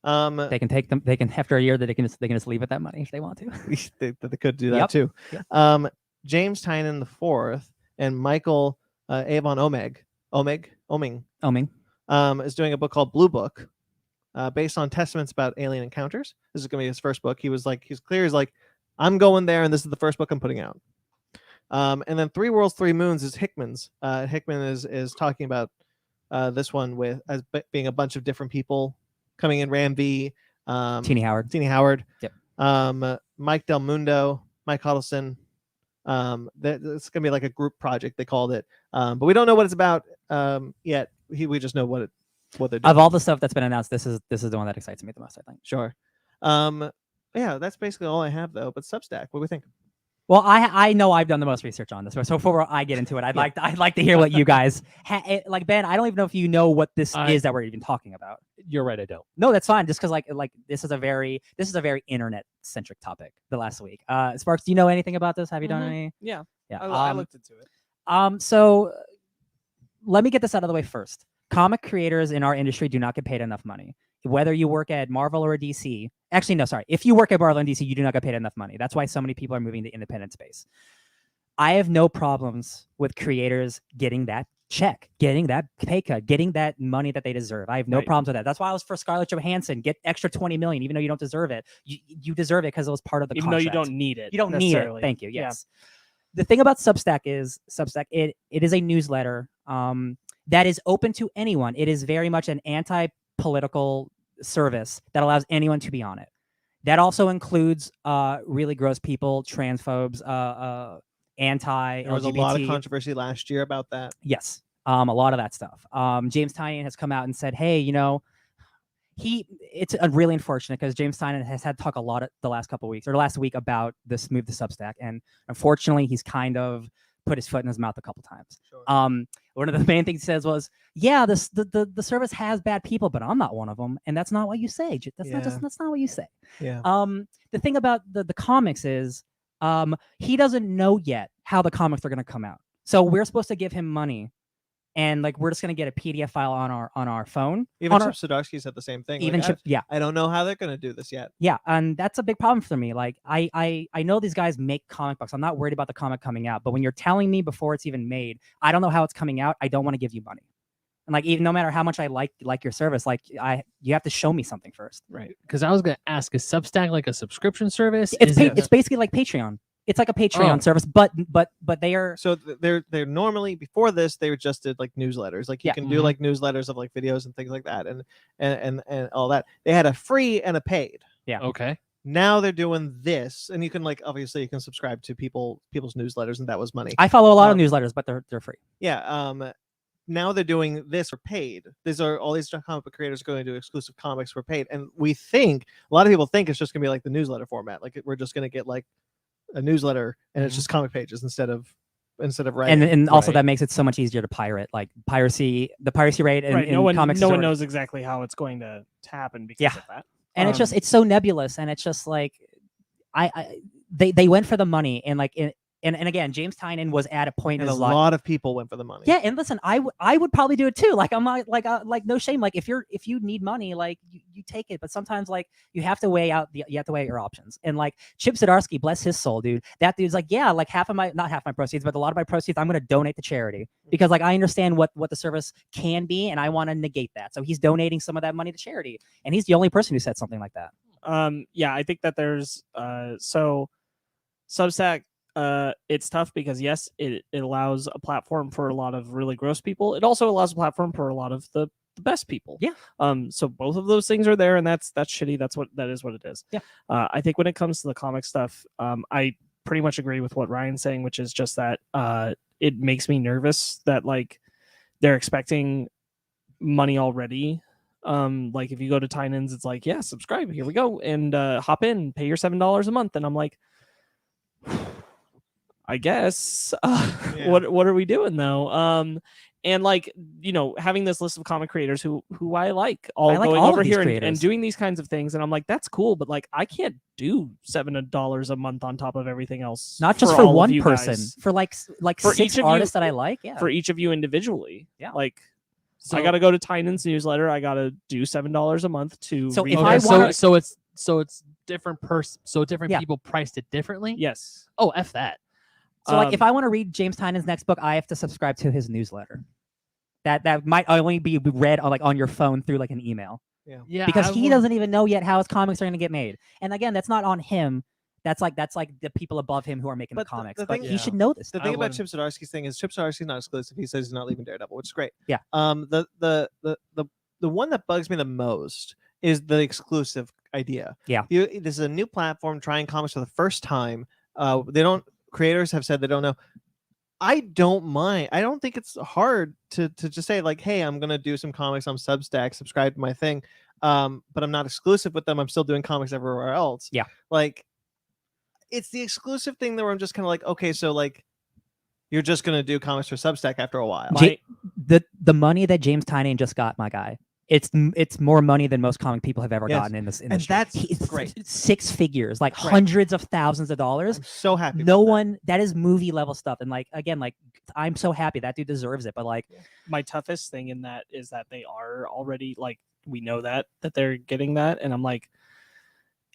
They can take them. They can after a year that they can just leave it that money if they want to. they could do that Yep. too. Yeah. James Tynion IV and Michael Avon Oming is doing a book called Blue Book, based on testaments about alien encounters. This is going to be his first book. He's clear. He's like, I'm going there, and this is the first book I'm putting out. And then 3 Worlds, 3 Moons is Hickman's. Hickman is talking about this one as being a bunch of different people coming in. Ram V, Teeny Howard. Yep. Mike Del Mundo, Mike Huddleston. It's gonna be like a group project, they called it, but we don't know what it's about yet. We just know what they're doing. Of all the stuff that's been announced, this is the one that excites me the most, I think. Sure. Yeah, that's basically all I have though. But Substack, what do we think? Well, I know I've done the most research on this, so before I get into it, I'd like to hear what you guys like. Ben, I don't even know if you know what this is that we're even talking about. You're right, I don't. No, that's fine. Just because like this is a very internet centric topic. The last week, Sparks, do you know anything about this? Have you done any? Yeah. Yeah. I looked into it. So let me get this out of the way first. Comic creators in our industry do not get paid enough money. Whether you work at Marvel or DC, actually, no, sorry. If you work at Marvel and DC, you do not get paid enough money. That's why so many people are moving to independent space. I have no problems with creators getting that check, getting that pay cut, getting that money that they deserve. I have no Right. problems with that. That's why I was for Scarlett Johansson. Get extra 20 million, even though you don't deserve it. You deserve it because it was part of the Even contract. though you don't need it. You don't need it. necessarily. Thank you. Yeah. Yes. The thing about Substack is it is a newsletter that is open to anyone. It is very much an anti-political service that allows anyone to be on it. That also includes really gross people, transphobes, anti-LGBT. There was a lot of controversy last year about that. Yes, a lot of that stuff. James Tynion has come out and said, hey, it's really unfortunate because James Tynion has had to talk a lot the last couple of weeks or last week about this move to Substack, and unfortunately, he's kind of put his foot in his mouth a couple times. Sure. One of the main things he says was, "Yeah, the service has bad people, but I'm not one of them," and that's not what you say. That's not what you say. Yeah. The thing about the comics is, he doesn't know yet how the comics are going to come out, so we're supposed to give him money. And like we're just gonna get a PDF file on our phone. Even Chip Zdarsky said the same thing. Even like, Chip, yeah, I don't know how they're gonna do this yet. yeah, and that's a big problem for me. Like I know these guys make comic books. I'm not worried about the comic coming out, but when you're telling me before it's even made, I don't know how it's coming out. I don't want to give you money. And like even no matter how much I like your service, like you have to show me something first. Right. Because I was gonna ask, is Substack like a subscription service? It's basically like Patreon. It's like a Patreon service, but they are so they're normally before this they were just did like newsletters, like you can do like newsletters of like videos and things like that and all that. They had a free and a paid. Yeah. Okay. Now they're doing this, and you can like obviously you can subscribe to people's newsletters, and that was money. I follow a lot of newsletters, but they're free. Yeah. Now they're doing this for paid. These are all these comic book creators going to do exclusive comics for paid, and we think a lot of people think it's just gonna be like the newsletter format, like we're just gonna get like a newsletter and it's just comic pages instead of writing. And also that makes it so much easier to pirate, like the piracy rate in, right. in No one comics. knows exactly how it's going to happen because of that. And it's so nebulous, and it's just like they went for the money, and like and again, James Tynion was at a point and in his a life. lot of people went for the money. Yeah, and listen, I would probably do it too. Like I'm not like no shame. Like if you need money, like you take it. But sometimes like you have to weigh your options. And like Chip Zdarsky, bless his soul, dude. That dude's like, yeah, like not half my proceeds, but a lot of my proceeds I'm gonna donate to charity because like I understand what the service can be, and I want to negate that. So he's donating some of that money to charity, and he's the only person who said something like that. Yeah, I think that there's so Substack. It's tough because yes, it allows a platform for a lot of really gross people. It also allows a platform for a lot of the best people. Yeah. So both of those things are there, and that's shitty. That is what it is. Yeah. I think when it comes to the comic stuff, I pretty much agree with what Ryan's saying, which is just that it makes me nervous that like they're expecting money already. Like if you go to Tynion's, it's like, yeah, subscribe, here we go, and hop in, pay your $7 a month, and I'm like, I guess what are we doing though? And like having this list of comic creators who I like going over here and doing these kinds of things, and I'm like, that's cool, but like I can't do $7 a month on top of everything else. Not just for one person, for like for 6 artists that I like. Yeah, for each of you individually. Yeah, like. So I got to go to Tynion's newsletter. I got to do $7 a month to. So read if I want, so it's different different people priced it differently. Yes. Oh, F that. So like if I want to read James Tynion's next book, I have to subscribe to his newsletter. That might only be read on your phone through like an email. Yeah. Because he doesn't even know yet how his comics are going to get made. And again, that's not on him. That's like the people above him who are making the comics. But he should know this. The thing about Chip Zdarsky's thing is Chip Zdarsky's not exclusive. He says he's not leaving Daredevil, which is great. Yeah. The one that bugs me the most is the exclusive idea. Yeah. This is a new platform trying comics for the first time. Creators have said they don't know. I don't mind. I don't think it's hard to just say like, hey, I'm gonna do some comics on Substack, subscribe to my thing. But I'm not exclusive with them. I'm still doing comics everywhere else. Yeah. Like it's the exclusive thing that where I'm just kind of like, okay, so like you're just gonna do comics for Substack after a while. The money that James Tynion just got, my guy, it's more money than most comic people have ever gotten in this industry. And that's great. 6 figures, like hundreds of thousands of dollars. I'm so happy. That is movie level stuff. And like again, like I'm so happy that dude deserves it. But like my toughest thing in that is that they are already like we know that they're getting that, and I'm like,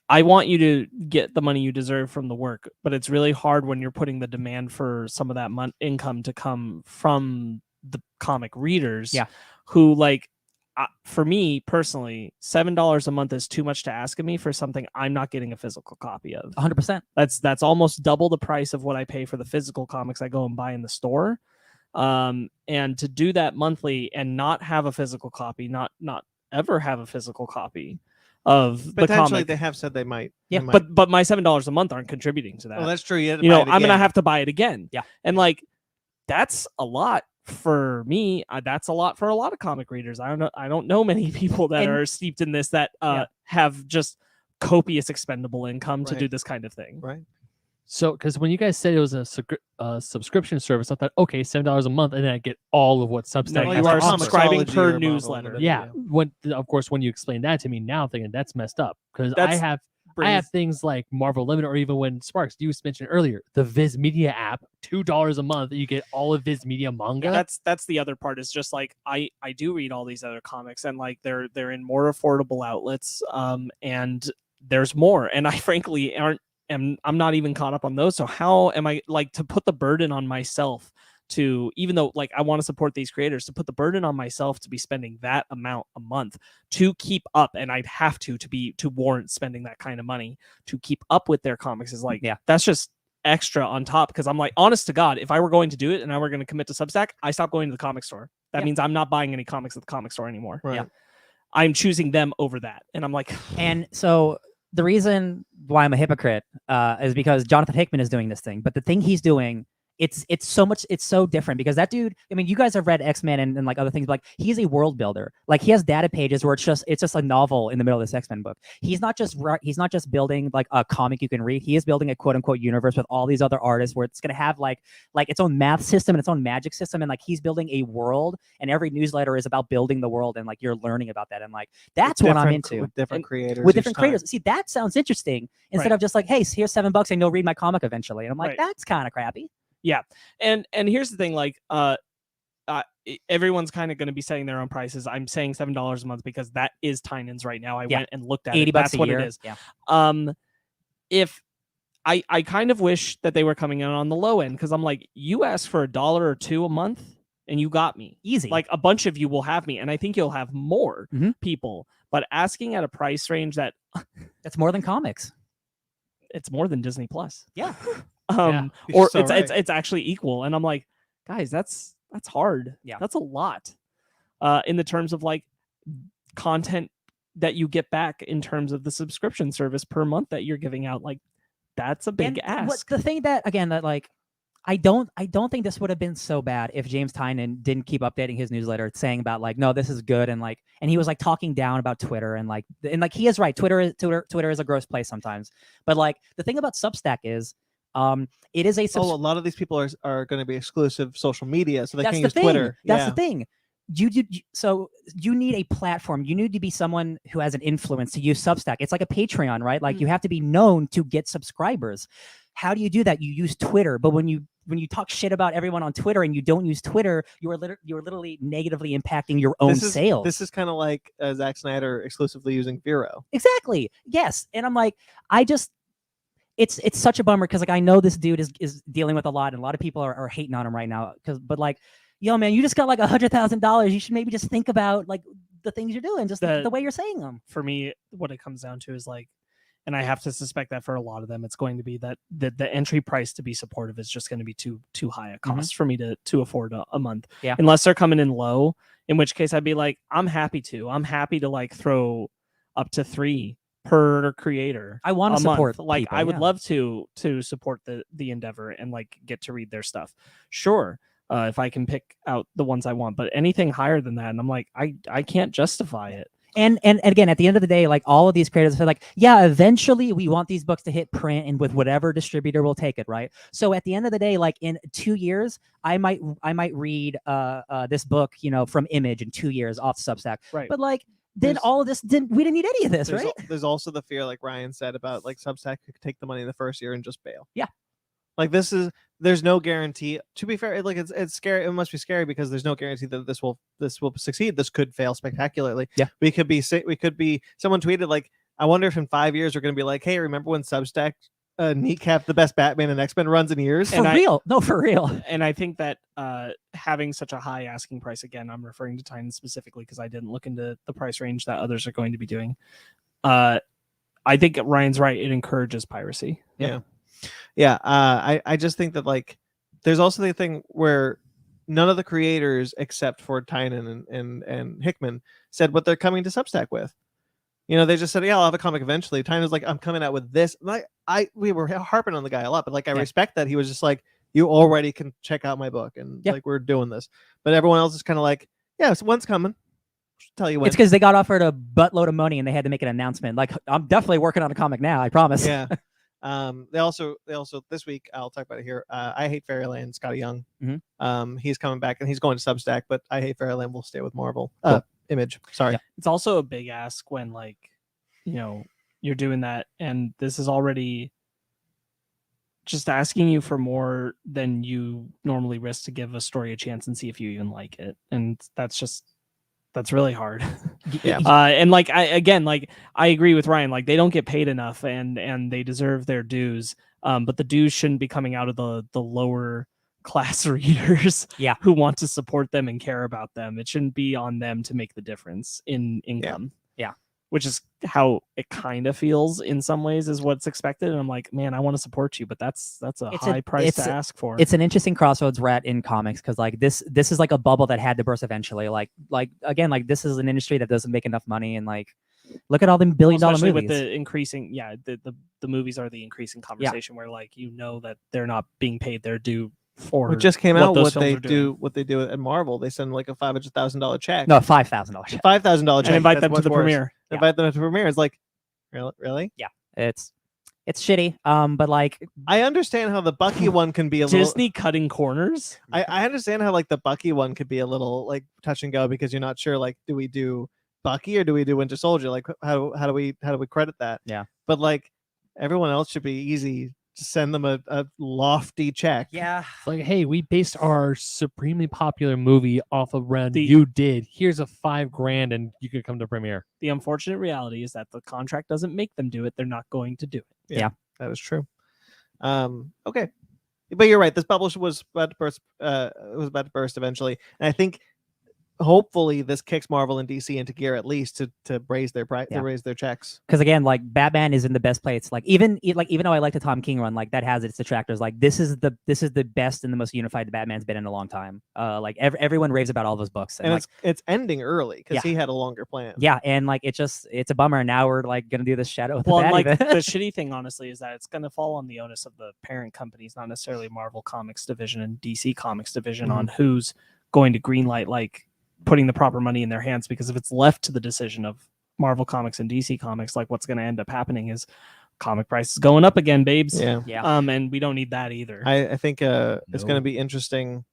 I want you to get the money you deserve from the work, but it's really hard when you're putting the demand for some of that income to come from the comic readers. Yeah. Who like, for me personally, $7 a month is too much to ask of me for something I'm not getting a physical copy of. 100%. That's almost double the price of what I pay for the physical comics I go and buy in the store. And to do that monthly and not have a physical copy, not ever have a physical copy of the Potentially, comic. they have said they might. Yeah, they might. But my $7 a month aren't contributing to that. Oh, that's true. You I'm gonna have to buy it again. Yeah. And like, that's a lot for me. That's a lot for a lot of comic readers. I don't know many people that are steeped in this that have just copious expendable income to do this kind of thing. Right. So, because when you guys said it was a subscription service, I thought, okay, $7 a month, and then I get all of what Substack. No, has you are to offer. subscribing Comicsology per or newsletter. Marvel, Yeah. Of course, when you explain that to me now, I'm thinking that's messed up because I have things like Marvel Limited, or even when Sparks, you mentioned earlier, the Viz Media app, $2 a month, you get all of Viz Media manga. That's the other part. Is just like I do read all these other comics, and like they're in more affordable outlets, and there's more, and I frankly I'm not even caught up on those. So how am I like to put the burden on myself to, even though like I want to support these creators, to put the burden on myself to be spending that amount a month to keep up, and I'd have to warrant spending that kind of money to keep up with their comics is like, that's just extra on top. Because I'm like, honest to God, if I were going to do it and I were going to commit to Substack, I stopped going to the comic store. That means I'm not buying any comics at the comic store anymore. Right. Yeah. I'm choosing them over that. And I'm like, and so the reason why I'm a hypocrite is because Jonathan Hickman is doing this thing, but the thing he's doing, it's so different because that dude, I mean, you guys have read X-Men and like other things, but like he's a world builder. Like he has data pages where it's just a novel in the middle of this X-Men book. He's not just building like a comic you can read. He is building a quote unquote universe with all these other artists where it's going to have like its own math system and its own magic system. And like he's building a world, and every newsletter is about building the world, and like you're learning about that. And like, that's what I'm into. With different creators. With different creators. See, that sounds interesting instead Right. of just like, hey, here's $7 and you'll read my comic eventually. And I'm like, Right. that's kind of crappy. Yeah. And here's the thing, like everyone's kind of going to be setting their own prices. I'm saying $7 a month because that is Tynan's right now. I went and looked at $80 it. That's a what year. it is. Yeah. If I kind of wish that they were coming in on the low end, because I'm like, you asked for $1 or $2 a month and you got me. Easy. Like a bunch of you will have me, and I think you'll have more Mhm. people. But asking at a price range that's more than comics. it's more than Disney Plus. Yeah. You're Or so right. it's actually equal. And I'm like, guys, that's hard. Yeah. That's a lot. In the terms of like content that you get back in terms of the subscription service per month that you're giving out, like that's a big And ask. the thing that like I don't think this would have been so bad if James Tynion didn't keep updating his newsletter saying about like, no, this is good, and he was like talking down about Twitter and he is right. Twitter is a gross place sometimes. But like the thing about Substack is it is a a lot of these people are going to be exclusive social media, so they that's can the use thing. Twitter. That's the thing. So you need a platform. You need to be someone who has an influence to use Substack. It's like a Patreon, right? Like you have to be known to get subscribers. How do you do that? You use Twitter, but when you talk shit about everyone on Twitter and you don't use Twitter, you're literally negatively impacting your own sales. This is kind of like Zack Snyder exclusively using Vero. Exactly. Yes. And I'm like, it's such a bummer because like I know this dude is dealing with a lot, and a lot of people are hating on him right now. But like, yo, man, you just got like $100,000. You should maybe just think about like the things you're doing, just the way you're saying them. For me, what it comes down to is like, and I have to suspect that for a lot of them, it's going to be that the entry price to be supportive is just going to be too high a cost for me to afford a month. Yeah. Unless they're coming in low, in which case I'd be like, I'm happy to like throw up to $3 per creator. I want to support Like people, I would love to support the endeavor and like get to read their stuff. Sure. If I can pick out the ones I want, but anything higher than that, and I'm like, I can't justify it. And again, at the end of the day, like all of these creators are like, yeah, eventually we want these books to hit print, and with whatever distributor will take it, right? So at the end of the day, like in 2 years, I might read this book, from Image in 2 years off Substack. Right. But like then all of this we didn't need any of this, right? There's also the fear, like Ryan said, about like Substack could take the money in the first year and just bail. Yeah. Like there's no guarantee. To be fair, like it's scary. It must be scary because there's no guarantee that this will succeed. This could fail spectacularly. Yeah. We could be someone tweeted like I wonder if in 5 years we're going to be like, hey, remember when Substack kneecapped the best Batman and X-Men runs in years? For real. No, for real. And I think that having such a high asking price, again, I'm referring to Titan specifically because I didn't look into the price range that others are going to be doing. I think Ryan's right. It encourages piracy. Yeah. I just think that like there's also the thing where none of the creators except for Tynan and Hickman said what they're coming to Substack with. They just said, yeah, I'll have a comic eventually. Tynan's like, I'm coming out with this. And we were harping on the guy a lot, but like I respect that he was just like, you already can check out my book and like we're doing this. But everyone else is kind of like, yeah, so one's coming. Tell you when. It's because they got offered a buttload of money and they had to make an announcement. Like, I'm definitely working on a comic now, I promise. Yeah. They also this week, I'll talk about it here. I Hate Fairyland, Scotty Young. He's coming back and he's going to Substack, but I Hate Fairyland will stay with Marvel. Cool. Image. Sorry. Yeah. It's also a big ask when like, you're doing that and this is already just asking you for more than you normally risk to give a story a chance and see if you even like it. And that's really hard. Yeah. And like I agree with Ryan, like they don't get paid enough and they deserve their dues. But the dues shouldn't be coming out of the lower class readers who want to support them and care about them. It shouldn't be on them to make the difference in income. Yeah. Which is how it kind of feels in some ways is what's expected. And I'm like, man, I want to support you, but that's a high price to ask for. It's an interesting crossroads we're at in comics because like this is like a bubble that had to burst eventually. Like again, like this is an industry that doesn't make enough money and like look at all the billion-dollar movies. With the increasing, the movies are the increasing conversation where like that they're not being paid their due for. It just came out what they do at Marvel. They send like a $500,000 check. No, $5,000 check. $5,000 check. And invite them to the premiere. Invite them to the premiere. It's like, really? Yeah, it's shitty. But like, I understand how the Bucky one can be a little Disney cutting corners. I understand how like the Bucky one could be a little like touch and go because you're not sure like do we do Bucky or do we do Winter Soldier? Like how do we credit that? Yeah. But like everyone else should be easy. Just send them a lofty check. Yeah. Like, hey, we based our supremely popular movie off of run you did. Here's a $5,000 and you could come to premiere. The unfortunate reality is that the contract doesn't make them do it. They're not going to do it. Yeah. That is true. Okay. But you're right. This bubble was about to burst. It was about to burst eventually. And I think hopefully this kicks Marvel and DC into gear at least to raise their to raise their checks. Because again, like Batman is in the best place. Like even though I like the Tom King run, like that has its detractors. Like this is the best and the most unified the Batman's been in a long time. Like everyone raves about all those books. And like, it's ending early because he had a longer plan. Yeah, and like it's a bummer. Now we're like gonna do this Shadow of the Well, Bat like event. the shitty thing, honestly, is that it's gonna fall on the onus of the parent companies, not necessarily Marvel Comics division and DC Comics division, on who's going to greenlight like putting the proper money in their hands, because if it's left to the decision of Marvel Comics and DC Comics, like what's going to end up happening is comic prices going up again, babes. Yeah. And we don't need that either. I think it's going to be interesting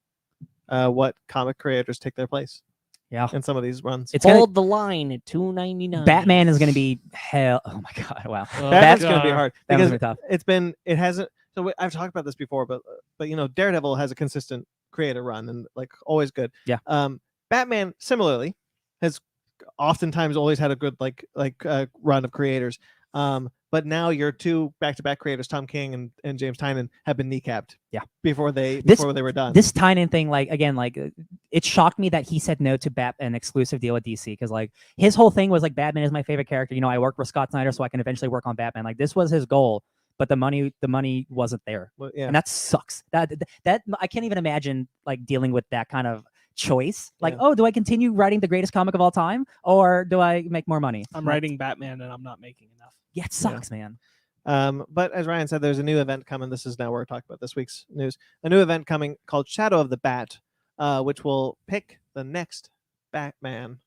what comic creators take their place. Yeah, in some of these runs. It's hold the line at $2.99. Batman is going to be hell. Oh my god! Wow, Batman's going to be hard because tough. It hasn't. So I've talked about this before, but Daredevil has a consistent creator run and like always good. Yeah. Batman similarly has oftentimes always had a good run of creators. But now your two back-to-back creators, Tom King and James Tynion, have been kneecapped. Yeah. Before they were done. This Tynion thing, it shocked me that he said no to an exclusive deal with DC, because like his whole thing was like Batman is my favorite character. I worked with Scott Snyder, so I can eventually work on Batman. Like this was his goal, but the money wasn't there. Well, yeah. And that sucks. That I can't even imagine like dealing with that kind of choice. Like, oh, do I continue writing the greatest comic of all time, or do I make more money? I'm writing Batman and I'm not making enough. Yeah, it sucks, man. But as Ryan said, there's a new event coming. This is now where we're talking about this week's news. A new event coming called Shadow of the Bat, which will pick the next Batman.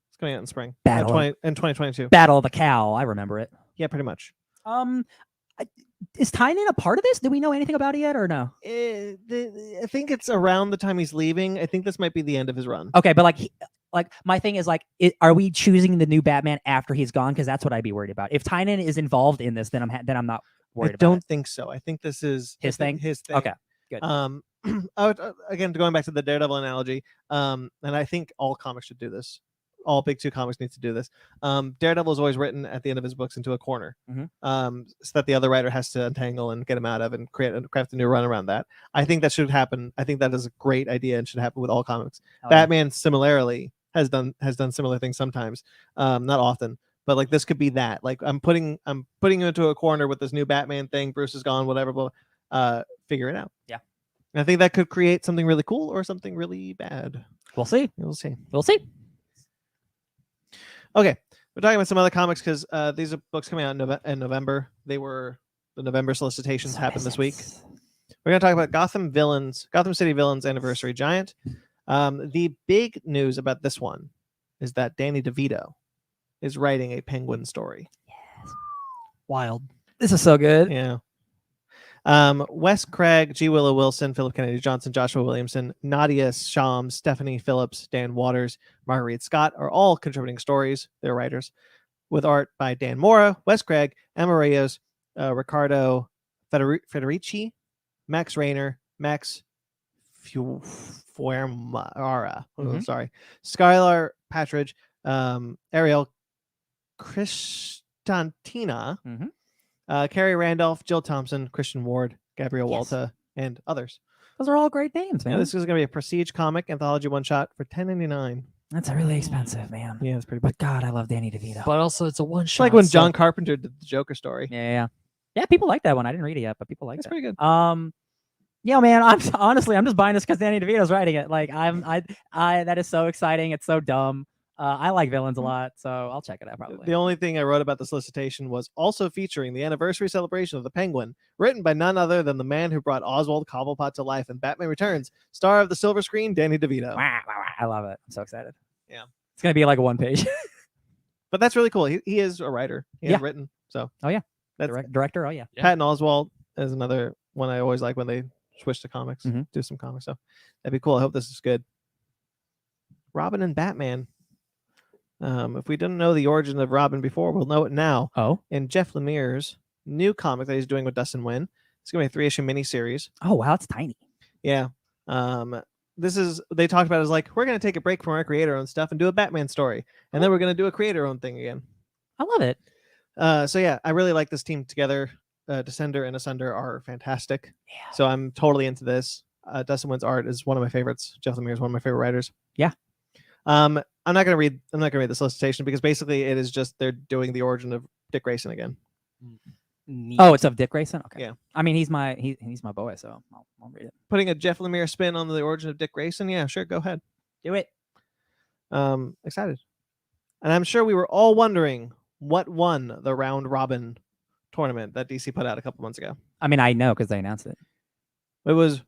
It's coming out in spring. In 2022. Battle of the Cow. I remember it. Yeah, pretty much. Is Tynion a part of this? Do we know anything about it yet, or no? I think it's around the time he's leaving. I think this might be the end of his run. Okay, but like my thing is like, are we choosing the new Batman after he's gone? Because that's what I'd be worried about. If Tynion is involved in this, then I'm not worried. I don't think so. I think this is his thing. His thing. Okay, good. Again, going back to the Daredevil analogy, and I think all comics should do this. all Big Two comics need to do this. Daredevil is always written at the end of his books into a corner, so that the other writer has to untangle and get him out of and craft a new run around that. I think that should happen. I think that is a great idea and should happen with all comics. Batman similarly has done similar things sometimes, not often, but like this could be that. Like I'm putting him into a corner with this new Batman thing. Bruce is gone, whatever. But figure it out. Yeah. I think that could create something really cool or something really bad. We'll see. We'll see. We'll see. Okay, we're talking about some other comics because these are books coming out in November. The November solicitations happened this week. We're going to talk about Gotham City Villains Anniversary Giant. The big news about this one is that Danny DeVito is writing a Penguin story. Yes. Wild. This is so good. Yeah. Wes Craig, G. Willow Wilson, Philip Kennedy Johnson, Joshua Williamson, Nadia Shams, Stephanie Phillips, Dan Waters, Marguerite Scott are all contributing stories. They're writers with art by Dan Mora, Wes Craig, Emma Reyes, Ricardo Federici, Max Rayner, Max Fuermara, sorry, Skylar Patridge, Ariel Kristantina, Carrie Randolph, Jill Thompson, Christian Ward, Gabriel Walta, and others. Those are all great names, man. Yeah, this is going to be a Prestige comic anthology one shot for $10.99. That's really expensive, man. Yeah, it's pretty big. But God, I love Danny DeVito. But also, it's a one It's shot. like when John Carpenter did the Joker story. Yeah. People like that one. I didn't read it yet, but people like It's it. pretty good. Yeah, man. I'm just buying this because Danny DeVito's writing it. Like, that is so exciting. It's so dumb. I like villains a lot, so I'll check it out probably. The only thing I wrote about the solicitation was also featuring the anniversary celebration of the Penguin, written by none other than the man who brought Oswald Cobblepot to life in Batman Returns, star of the silver screen, Danny DeVito. I love it. I'm so excited. Yeah. It's going to be like a one page. But that's really cool. He is a writer. He has written. So. Oh, yeah. That's Director. Oh, yeah. Patton Oswalt is another one I always like when they switch to comics, do some comics stuff. That'd be cool. I hope this is good. Robin and Batman. If we didn't know the origin of Robin before, we'll know it now. Oh. In Jeff Lemire's new comic that he's doing with Dustin Nguyen. It's going to be a 3-issue miniseries. Oh, wow. It's tiny. Yeah. They talked about it as like, we're going to take a break from our creator-owned stuff and do a Batman story. And then we're going to do a creator-owned thing again. I love it. So yeah, I really like this team together. Descender and Asunder are fantastic. Yeah. So I'm totally into this. Dustin Nguyen's art is one of my favorites. Jeff Lemire is one of my favorite writers. Yeah. I'm not gonna read the solicitation because basically it is just they're doing the origin of Dick Grayson again. Oh, it's of Dick Grayson. Okay. Yeah. I mean, he's my boy, so I'll read it. Putting a Jeff Lemire spin on the origin of Dick Grayson. Yeah, sure, go ahead. Do it. Excited. And I'm sure we were all wondering what won the Round Robin tournament that DC put out a couple months ago. I mean, I know because they announced it. It was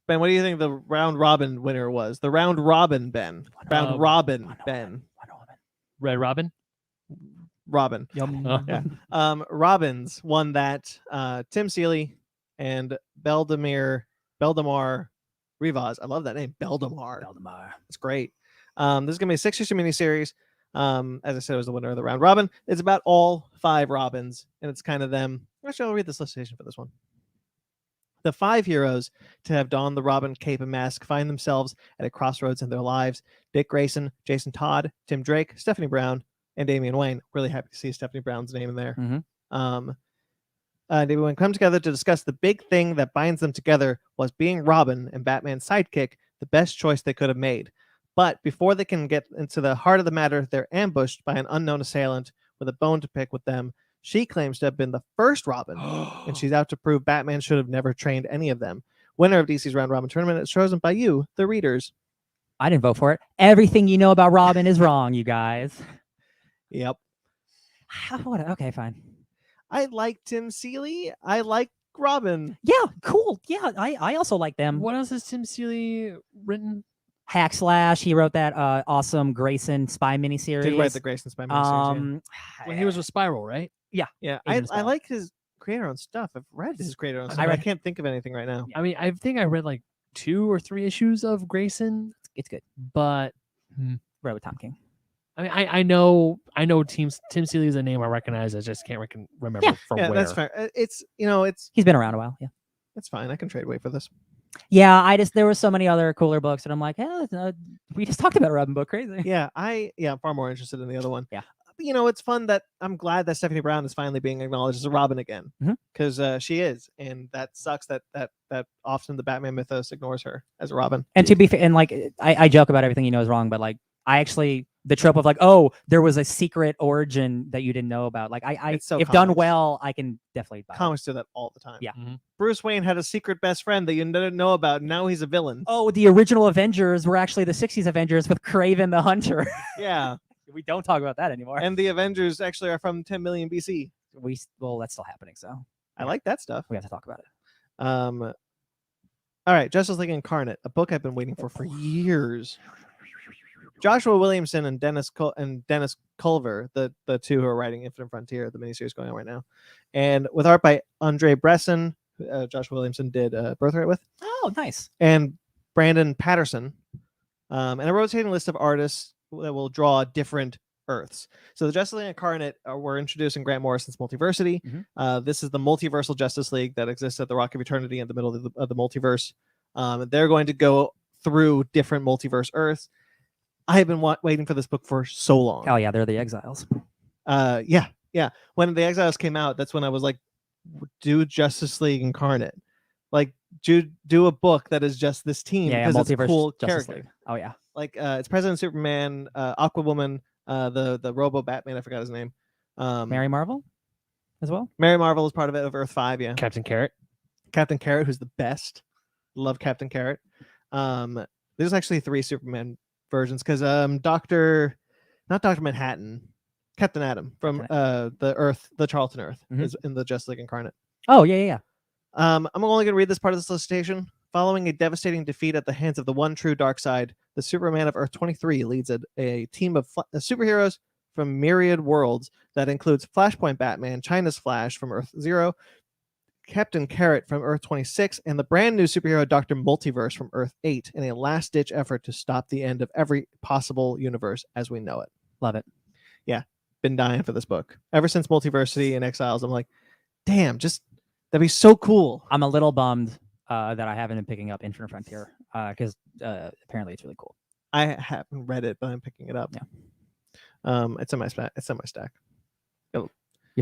Ben. What do you think the Round Robin winner was? The Round Robin Ben. Round Robin Ben. Red Robin. Robin. Yeah. Robins won that. Tim Seeley and Beldemar Rivas. I love that name. Beldemar. It's great. This is gonna be a 6-issue miniseries. As I said, it was the winner of the Round Robin. It's about all 5 Robins, and it's kind of them. Actually, I'll read the solicitation for this one. The 5 heroes to have donned the Robin cape and mask find themselves at a crossroads in their lives. Dick Grayson, Jason Todd, Tim Drake, Stephanie Brown, and Damian Wayne. Really happy to see Stephanie Brown's name in there. They would come together to discuss the big thing that binds them together was being Robin and Batman's sidekick, the best choice they could have made. But before they can get into the heart of the matter, they're ambushed by an unknown assailant with a bone to pick with them. She claims to have been the first Robin, and she's out to prove Batman should have never trained any of them. Winner of DC's Round Robin tournament is chosen by you, the readers. I didn't vote for it. Everything you know about Robin is wrong, you guys. Yep. Okay, fine. I like Tim Seeley. I like Robin. Yeah, cool. Yeah, I also like them. What else has Tim Seeley written? Hack Slash. He wrote that awesome Grayson spy miniseries. Did write the Grayson spy miniseries. When he was with Spiral, right? Yeah. I like his creator-owned stuff. I've read his creator-owned stuff. I can't think of anything right now. I mean, I think I read like 2 or 3 issues of Grayson. It's good. But Read with Tom King. I mean, I know Tim Seeley is a name I recognize. I just can't remember from where. That's fair. It's He's been around a while. Yeah. It's fine. I can trade weight for this. Yeah, there were so many other cooler books, and I'm like, we just talked about a Robin book, crazy. Yeah, I'm far more interested in the other one. Yeah. But, it's fun that I'm glad that Stephanie Brown is finally being acknowledged as a Robin again, because she is, and that sucks that often the Batman mythos ignores her as a Robin. And to be fair, and like I joke about everything is wrong, but like I actually the trope of like, oh, there was a secret origin that you didn't know about. Like if done comics. well, I can definitely buy Comics do that all the time. Yeah. Bruce Wayne had a secret best friend that you didn't know about, and now he's a villain. Oh, the original Avengers were actually the 60s Avengers with Kraven the Hunter. Yeah. We don't talk about that anymore. And the Avengers actually are from 10 million BC. That's still happening, so I like that stuff. we have to talk about it. All right, Justice League Incarnate, a book I've been waiting for years. Joshua Williamson and Dennis Culver, the two who are writing Infinite Frontier, the miniseries going on right now, and with art by Andre Bresson, Joshua Williamson did Birthright with. Oh, nice. And Brandon Patterson, and a rotating list of artists that will draw different Earths. So the Justice League Incarnate, we're introducing Grant Morrison's Multiversity. This is the multiversal Justice League that exists at the Rock of Eternity in the middle of the multiverse. They're going to go through different multiverse Earths. I have been waiting for this book for so long. Oh yeah, they're the Exiles. Yeah. When the Exiles came out, that's when I was like, do Justice League Incarnate. Like, do a book that is just this team because it's a cool Justice character. League. Oh yeah. Like it's President Superman, Aquawoman, the Robo Batman, I forgot his name. Mary Marvel as well. Mary Marvel is part of it of Earth 5, yeah. Captain Carrot, who's the best. Love Captain Carrot. There's actually 3 Superman versions because not Dr. Manhattan, Captain Atom from the Charlton Earth is in the Justice League Incarnate. Oh yeah. I'm only going to read this part of the solicitation. Following a devastating defeat at the hands of the one true dark side, the Superman of Earth 23 leads a team of superheroes from myriad worlds that includes Flashpoint Batman, China's Flash from Earth 0, Captain Carrot from Earth 26, and the brand new superhero Dr. Multiverse from Earth 8 in a last-ditch effort to stop the end of every possible universe as we know it. Love it. Yeah, been dying for this book. Ever since Multiversity and Exiles, I'm like, damn, that'd be so cool. I'm a little bummed that I haven't been picking up Infinite Frontier because apparently it's really cool. I haven't read it, but I'm picking it up. Yeah. It's in my stack. Your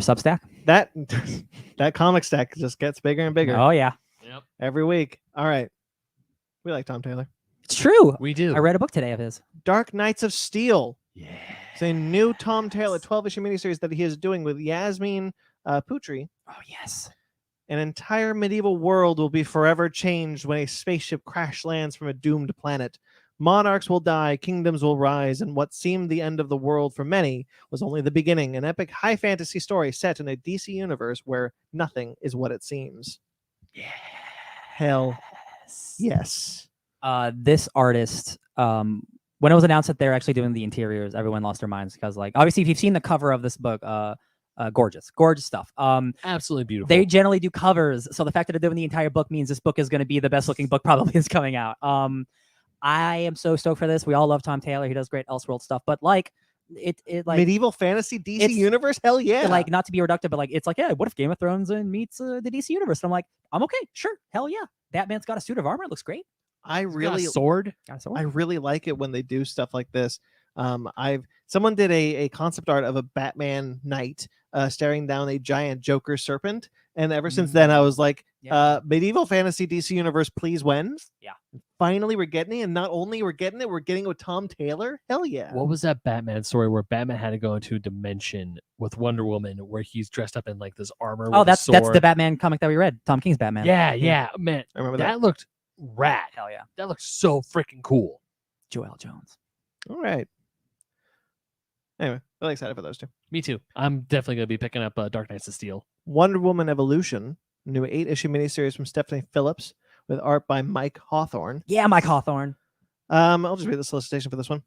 Substack? That comic stack just gets bigger and bigger. Oh yeah. Yep. Every week. All right. We like Tom Taylor. It's true. We do. I read a book today of his. Dark Knights of Steel. Yeah. It's a new Tom Taylor 12-issue miniseries that he is doing with Yasmin Putri. Oh yes. An entire medieval world will be forever changed when a spaceship crash lands from a doomed planet. Monarchs will die, kingdoms will rise, and what seemed the end of the world for many was only the beginning. An epic high fantasy story set in a DC universe where nothing is what it seems. Yeah. Hell yes. This artist, when it was announced that they're actually doing the interiors, everyone lost their minds because, like, obviously, if you've seen the cover of this book, gorgeous stuff. Absolutely beautiful. They generally do covers, so the fact that they're doing the entire book means this book is going to be the best looking book probably is coming out. I am so stoked for this. We all love Tom Taylor. He does great Elseworld stuff, but like it like medieval fantasy DC universe. Hell yeah! Like, not to be reductive, but like it's like, yeah, what if Game of Thrones meets the DC universe? And I'm like, I'm okay, sure, hell yeah. Batman's got a suit of armor. It looks great. I really sword. I really like it when they do stuff like this. Someone did a concept art of a Batman knight staring down a giant Joker serpent, and ever since then I was like, medieval fantasy DC universe, please when? Yeah. Finally we're getting it, and not only we're getting it with Tom Taylor. Hell yeah. What was that Batman story where Batman had to go into a dimension with Wonder Woman where he's dressed up in like this armor? Oh, that's the Batman comic that we read. Tom King's Batman. Yeah, man. I remember that looked rad. Hell yeah. That looked so freaking cool. Joelle Jones. All right. Anyway, really excited for those two. Me too. I'm definitely going to be picking up Dark Knights of Steel. Wonder Woman Evolution, a new 8-issue miniseries from Stephanie Phillips with art by Mike Hawthorne. Yeah, Mike Hawthorne. I'll just read the solicitation for this one.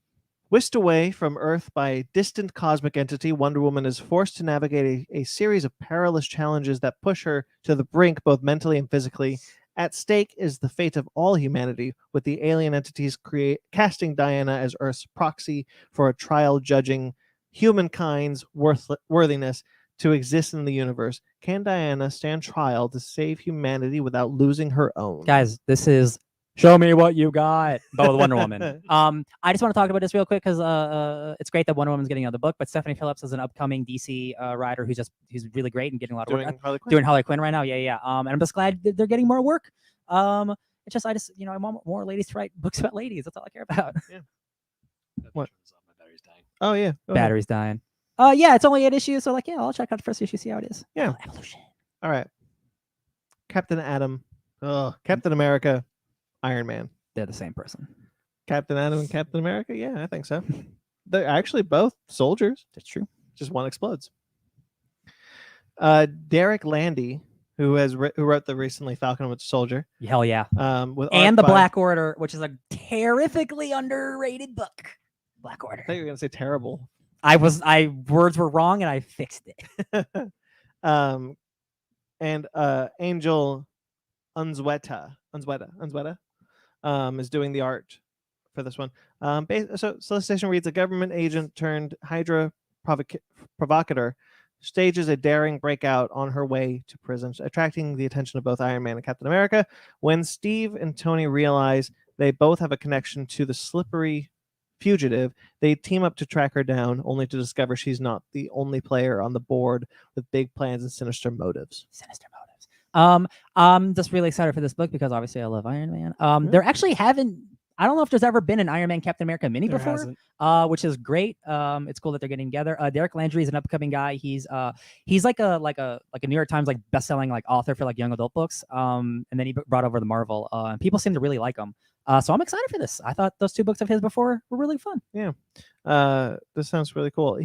Whisked away from Earth by a distant cosmic entity, Wonder Woman is forced to navigate a series of perilous challenges that push her to the brink both mentally and physically. At stake is the fate of all humanity, with the alien entities casting Diana as Earth's proxy for a trial judging humankind's worthiness to exist in the universe. Can Diana stand trial to save humanity without losing her own? Guys, this is show me what you got, but with Wonder Woman. I just want to talk about this real quick because it's great that Wonder Woman's getting another book, but Stephanie Phillips is an upcoming DC writer who's really great and getting a lot of work. Doing Harley Quinn right now. Yeah. And I'm just glad that they're getting more work. It's just I want more ladies to write books about ladies. That's all I care about. Yeah. What? My battery's dying. Oh yeah. Battery's dying. Yeah, it's only 8 issues, so I'll check out the first issue, see how it is. Yeah. Evolution. All right. Captain Atom. Captain America. Iron Man. They're the same person. Captain Atom and Captain America? Yeah, I think so. They're actually both soldiers. That's true. Just one explodes. Derek Landy, who wrote the recently Falcon and Winter Soldier. Hell yeah. With and the Black Order, which is a terrifically underrated book. Black Order. I thought you were going to say terrible. Words were wrong and I fixed it. And Angel Unzueta is doing the art for this one. So solicitation reads: a government agent turned Hydra provocateur stages a daring breakout on her way to prison, attracting the attention of both Iron Man and Captain America. When Steve and Tony realize they both have a connection to the slippery fugitive, they team up to track her down, only to discover she's not the only player on the board with big plans and sinister motives. I'm just really excited for this book because obviously I love Iron Man. There actually I don't know if there's ever been an Iron Man Captain America mini before, which is great. It's cool that they're getting together. Derek Landry is an upcoming guy. He's like a New York Times best-selling author for young adult books. And then he brought over the Marvel. And people seem to really like him. So I'm excited for this. I thought those 2 books of his before were really fun. Yeah. This sounds really cool.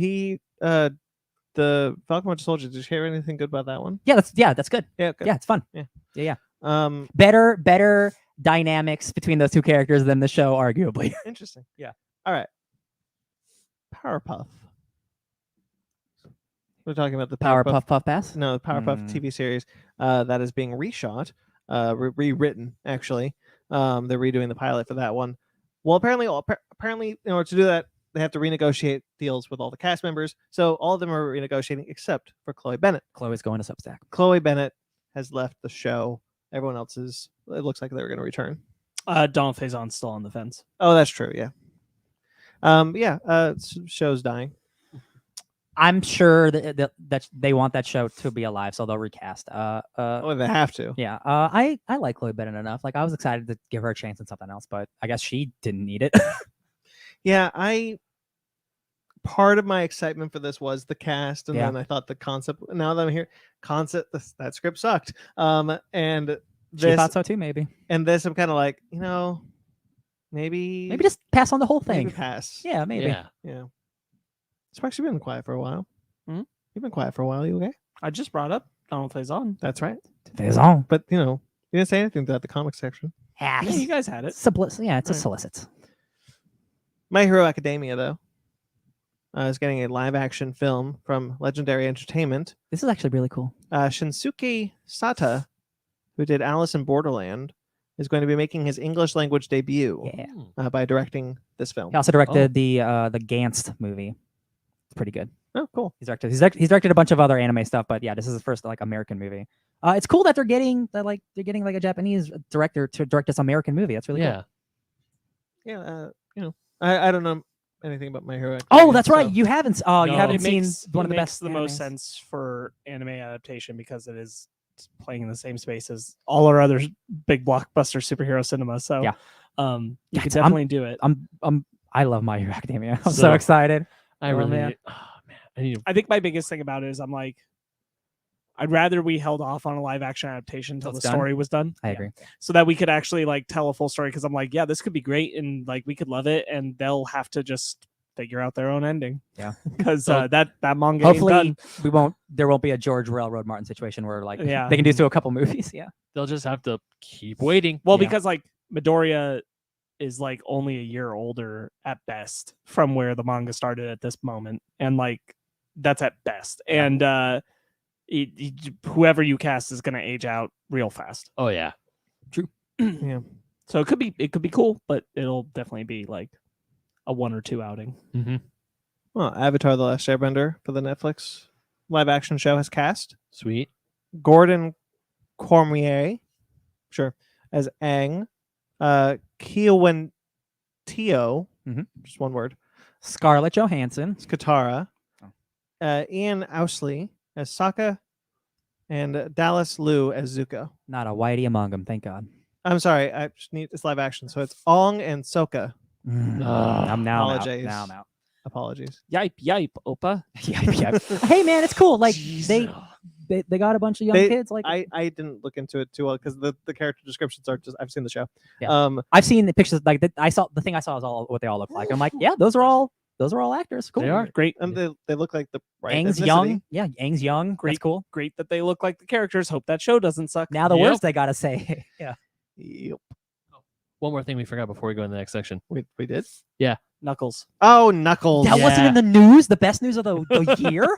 The Falcon Winter Soldier, did you hear anything good about that one? Yeah, that's good. Yeah, it's fun. Yeah. Better dynamics between those 2 characters than the show, arguably. Interesting. Yeah. All right. Powerpuff. We're talking about the Powerpuff Puff Pass? No, the Powerpuff TV series that is being reshot, rewritten actually. They're redoing the pilot for that one. Well, apparently, in order to do that, they have to renegotiate deals with all the cast members. So all of them are renegotiating except for Chloe Bennett. Chloe's going to Substack. Chloe Bennett has left the show. Everyone else it looks like they're going to return. Donald Faison's still on the fence. Oh, that's true. Yeah. Show's dying. I'm sure that they want that show to be alive, so they'll recast. They have to. Yeah. I like Chloe Bennett enough. I was excited to give her a chance in something else, but I guess she didn't need it. Yeah, part of my excitement for this was the cast, and then I thought the concept. Now that I'm here, that script sucked. And she thought so too, maybe. And this, I'm kind of like, maybe just pass on the whole thing. Maybe pass. Yeah, maybe. Yeah. Sparks, you've been quiet for a while. Hmm? You've been quiet for a while. You okay? I just brought up Donald Faison. That's right. Faison. But you didn't say anything about the comic section. Yeah, you guys had it. It's a solicit. My Hero Academia, though, is getting a live-action film from Legendary Entertainment. This is actually really cool. Shinsuke Sata, who did Alice in Borderland, is going to be making his English language debut by directing this film. He also directed the Gantz movie. It's pretty good. Oh, cool. He's directed a bunch of other anime stuff, but yeah, this is his first American movie. It's cool that they're getting a Japanese director to direct this American movie. That's really cool. Yeah. I don't know anything about My Hero Academia. Oh, that's right. You haven't. You haven't seen one of the best. The most sense for anime adaptation because it is playing in the same space as all our other big blockbuster superhero cinema. So yeah, you could definitely do it. I love My Hero Academia. I'm so excited. I really. I think my biggest thing about it is I'm like, I'd rather we held off on a live action adaptation until the story was done. I agree. So that we could actually tell a full story. Cause I'm like, yeah, this could be great. And we could love it. And they'll have to just figure out their own ending. Yeah. Cause that manga hopefully ain't done. there won't be a George Railroad Martin situation where they can do a couple movies. Yeah. They'll just have to keep waiting. Well, because Midoriya is only a year older at best from where the manga started at this moment. And that's at best. And, whoever you cast is going to age out real fast. Oh yeah, true. Yeah. So it could be cool, but it'll definitely be a 1 or 2 outing. Mm-hmm. Well, Avatar: The Last Airbender for the Netflix live action show has cast Sweet. Gordon Cormier, sure, as Aang, Kiowentio, Mhm. just one word, Scarlett Johansson. as Katara, Oh. Ian Ousley as Sokka, and Dallas Liu as Zuko. Not a whitey among them, thank God. I'm sorry, I just need it's live action, so it's Ong and Sokka. I'm now out. Apologies. Now I'm out. Apologies. Yipe, yipe, Opa. Yeah. Hey man, it's cool. Like Jesus. they got a bunch of young They- kids. Like I didn't look into it too well because the character descriptions are just I've seen the show. Yeah. I've seen the pictures. Like I saw the thing I saw is all what they all look like. I'm like, yeah, those are all actors. Cool. They are. Great. And they look like the right Aang's ethnicity. young. Yeah, Aang's young. That's Great. cool. Great that they look like the characters. Hope that show doesn't suck. Now the Yep. words they gotta say. Yeah. Yep. One more thing we forgot before we go in the next section. We did. Knuckles. Oh, Knuckles. That wasn't Yeah. in the news. The best news of the year.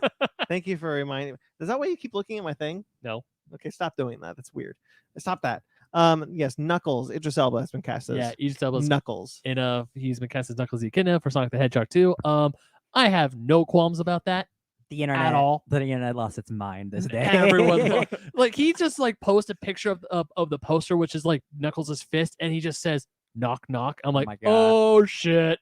Thank you for reminding me. Is that why you keep looking at my thing? No. Okay, stop doing that. That's weird. Stop that. Yes, Knuckles. Idris Elba has been cast as Yeah, Idris Elba's Knuckles. he's been cast as Knuckles the Echidna for Sonic the Hedgehog 2. I have no qualms about that. The internet At all. The internet lost its mind this day. Everyone like he just like posts a picture of the poster, which is like Knuckles' fist, and he just says knock knock. I'm like, my God. oh shit.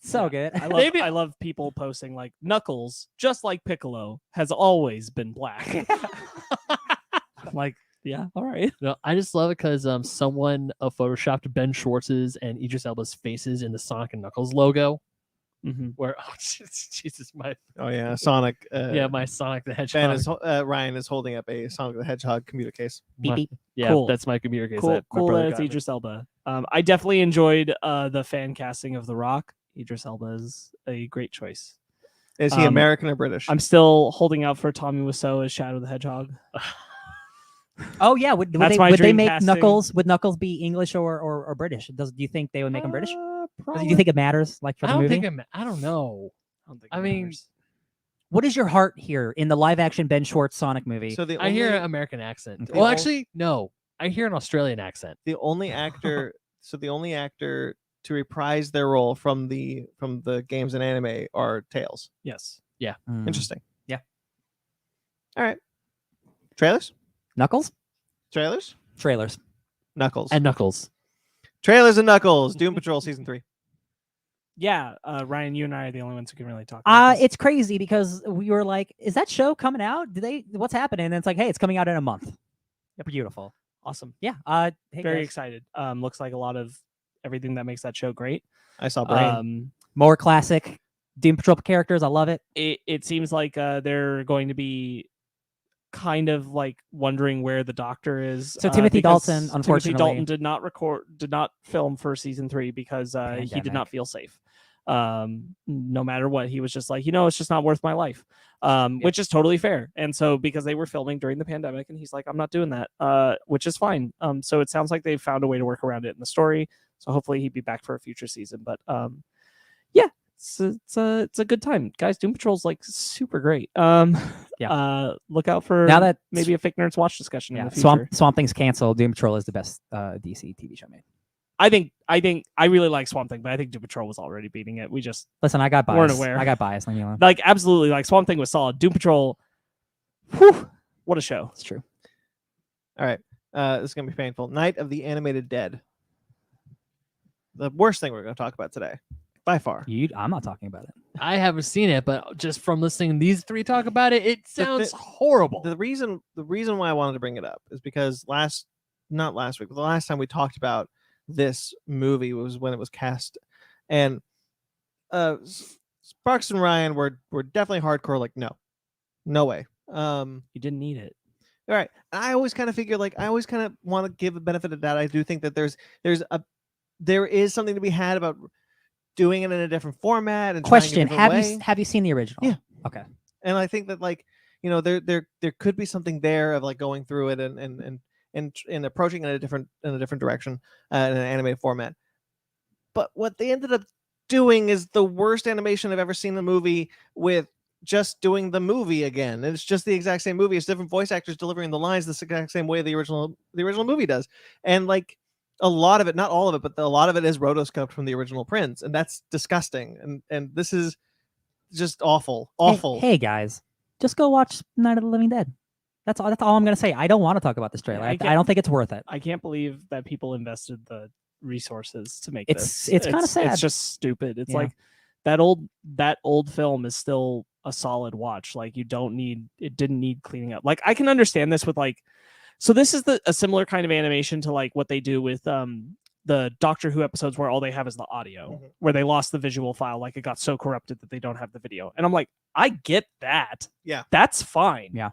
So good. I love, Maybe- I love people posting like Knuckles, just like Piccolo, has always been black. I'm like, yeah, all right. No, I just love it because someone photoshopped Ben Schwartz's and Idris Elba's faces in the Sonic and Knuckles logo. Mm-hmm. Where oh Jesus, my Oh yeah, Sonic. my Sonic the Hedgehog. fan is Ryan is holding up a Sonic the Hedgehog computer case. Beep, My- beep. Yeah, Cool. that's my computer case. Cool, that my cool brother that it's got me. Idris Elba. I definitely enjoyed the fan casting of The Rock. Idris Elba is a great choice. Is he American or British? I'm still holding out for Tommy Wiseau as Shadow the Hedgehog. Oh yeah. Would That's they my would they dream make casting. Knuckles? Would Knuckles be English or British? Do you think they would make him British? Do Probably. you think it matters? Like for I the don't movie? think I don't know. I don't think I it mean, matters. What is your heart here in the live action Ben Schwartz Sonic movie? So the I hear an only- American accent. Okay. Well, The ol- actually, no. I hear an Australian accent. the only actor. So the only actor to reprise their role from the games and anime are Tails. Yes. Hmm. Interesting. Yeah. All right. Trailers. Knuckles Trailers. trailers. Knuckles. And Knuckles. Trailers and Knuckles. Doom Patrol season 3. Yeah, Ryan, you and I are the only ones who can really talk about this. It's crazy because we were like, "Is that show coming out? What's happening?" And it's like, "Hey, it's coming out in a month." Beautiful. Awesome. Yeah. Hey, Very guys. excited. Looks like a lot of everything that makes that show great. I saw Brain. More classic Doom Patrol characters. I love it. It seems like they're going to be kind of like wondering where the Doctor is. So Timothy because Dalton, Timothy unfortunately- Dalton did not film for season 3 because he did Pandemic. not feel safe. No matter what, he was just like, it's just not worth my life, which is totally fair. And so because they were filming during the pandemic, and he's like, I'm not doing that, which is fine. So it sounds like they've found a way to work around it in the story. So hopefully he'd be back for a future season. But yeah, it's a good time, guys. Doom Patrol's like super great. Look out for Now that maybe a Fake Nerds Watch discussion in yeah, the future. Swamp Thing's canceled. Doom Patrol is the best DC TV show made. I think I really like Swamp Thing, but I think Doom Patrol was already beating it. We just Listen, I got Weren't bias. aware. I got bias. Leave me alone. like absolutely like Swamp Thing was solid. Doom Patrol, whew, what a show. It's true. All right. This is going to be painful. Night of the Animated Dead. The worst thing we're going to talk about today, by far. I'm not talking about it. I haven't seen it, but just from listening to these three talk about it, it The thi- sounds horrible. The reason why I wanted to bring it up is because not last week, but the last time we talked about this movie was when it was cast, and Sparks and Ryan were definitely hardcore. Like, no way. You didn't need it. All right. I always kind of figure, like, I always kind of want to give the benefit of that. I do think that there is something to be had about doing it in a different format and trying a Question: different Have way. you have you seen the original? Yeah. Okay. And I think that, like, there could be something there of like going through it and approaching it in a different direction in an animated format. But what they ended up doing is the worst animation I've ever seen in a movie, with just doing the movie again. And it's just the exact same movie. It's different voice actors delivering the lines the exact same way the original movie does. And like a lot of it, not all of it, but a lot of it is rotoscoped from the original prints, and that's disgusting. And this is just awful. Hey guys, just go watch Night of the Living Dead. That's all I'm gonna say. I don't want to talk about this trailer. I I get- don't think it's worth it. I can't believe that people invested the resources to make It's- this. it's kinda sad. It's just stupid. It's Yeah. like that old film is still a solid watch. Like it didn't need cleaning up. Like I can understand this with like, so this is a similar kind of animation to like what they do with the Doctor Who episodes where all they have is the audio, where they lost the visual file, like it got so corrupted that they don't have the video. And I'm like, I get that. Yeah. That's fine. Yeah.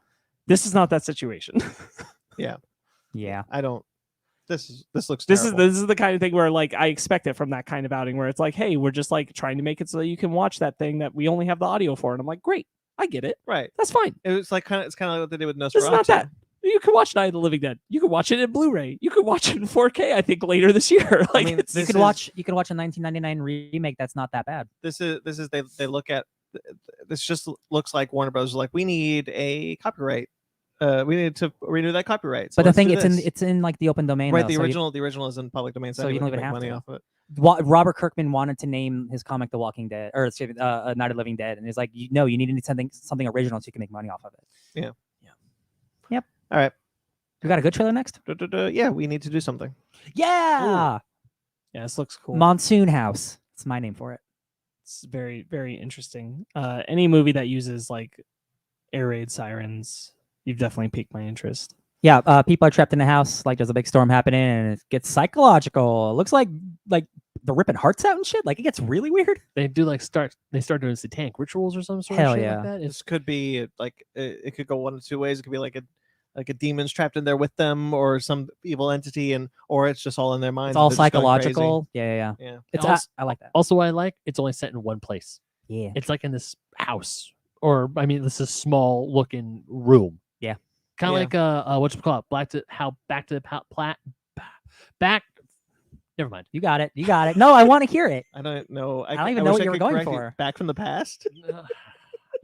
This is not that situation. Yeah. I don't. This looks. This terrible. is the kind of thing where like I expect it from that kind of outing where it's like, hey, we're just like trying to make it so that you can watch that thing that we only have the audio for. And I'm like, great, I get it. right. That's fine. It's like kind of like what they did with Nosferatu. This is not that. You can watch Night of the Living Dead. You can watch it in Blu-ray. You can watch it in 4K. I think later this year. Like mean, it's, You This could is- watch a 1999 remake that's not that bad. This is they look at this. Just looks like Warner Bros. Was like, we need a copyright. We need to renew that copyright. So But the let's thing, do it's this. in like the open domain. right. though, The so you- original is in public domain, so you don't can even make have money to. off of it. Robert Kirkman wanted to name his comic The Walking Dead, or excuse me, Night of the Living Dead, and he's like, you need something original so you can make money off of it. Yeah. Yeah. Yep. All right. We got a good trailer next. Yeah, we need to do something. Yeah. yeah, this looks cool. Monsoon House. It's my name for it. It's very, very interesting. Any movie that uses like air raid sirens, you've definitely piqued my interest. Yeah, people are trapped in a house. Like there's a big storm happening, and it gets psychological. It looks like they're ripping hearts out and shit. Like it gets really weird. They do like start doing satanic rituals or some sort Hell of shit yeah. like that. This could be like it could go one of two ways. It could be like a demon's trapped in there with them, or some evil entity, or it's just all in their minds. It's all and they're just going crazy. psychological. Yeah. Yeah. It's Also- I like that. Also, what I like, it's only set in one place. Yeah. It's like in this house, or I mean, this is small looking room. Yeah. Kind of Yeah. like what you call it, back to the back. Never mind. You got it. No, I want to hear it. I don't know. don't even know wish what you were could going correct you. for. Back from the past,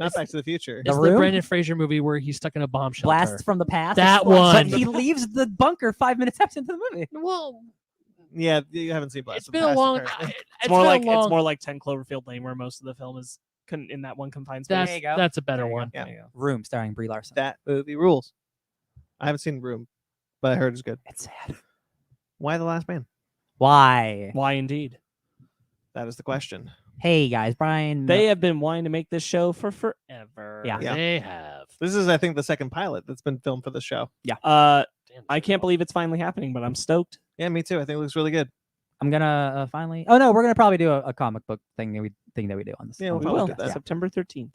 not Back to the Future. The It's the Room? Brendan Fraser movie where he's stuck in a bomb shelter. Blast from the past. That But one. he leaves the bunker 5 minutes into the movie. Well, Yeah, you haven't seen Blast. it's from the been a Past, long. apparently. It's more like long, it's more like 10 Cloverfield Lane, where most of the film is in that one confined space. That's There you go. that's a better There you go. one. Yeah. There you go. Room starring Brie Larson. That movie rules. I haven't seen Room, but I heard it's good. It's sad. Why The Last Man? Why? Why indeed? That is the question. Hey guys, Brian. They have been wanting to make this show for forever. Yeah. Yeah. They have. This is, I think, the second pilot that's been filmed for the show. Damn, I can't believe it's finally happening, but I'm stoked. Yeah, me too. I think it looks really good. I'm gonna finally. Oh no, we're gonna probably do a comic book thing that we do on this. Yeah, on we'll the probably podcast. do that. Yeah. September 13th.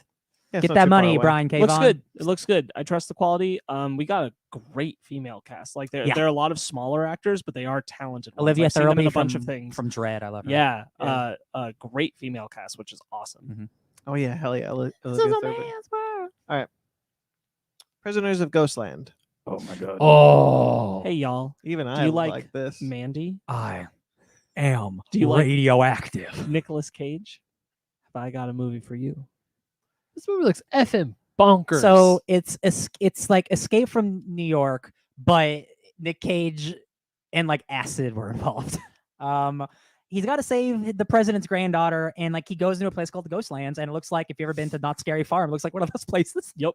Yeah, it's Get not that too far money, away. Brian K. Looks Vaughan. good. It looks good. I trust the quality. We got a great female cast. Like there Yeah. are a lot of smaller actors, but they are talented. ones. Olivia I've seen them in Thirlby a bunch from, of things. from Dread. I love her. Yeah, Yeah. a great female cast, which is awesome. Oh yeah, hell yeah. This is Olivia a Thirlby. man's world. Prisoners of Ghostland. Oh my god. Oh, Hey y'all, Even Do I you like, like this. Mandy, I am Do you like- radioactive. Nicolas Cage. Have I got a movie for you? this movie looks effing bonkers. So it's like Escape from New York, but Nick Cage and like acid were involved. He's got to save the president's granddaughter, and like he goes into a place called the Ghostlands, and it looks like, if you've ever been to Not Scary Farm, it looks like one of those places. Yep.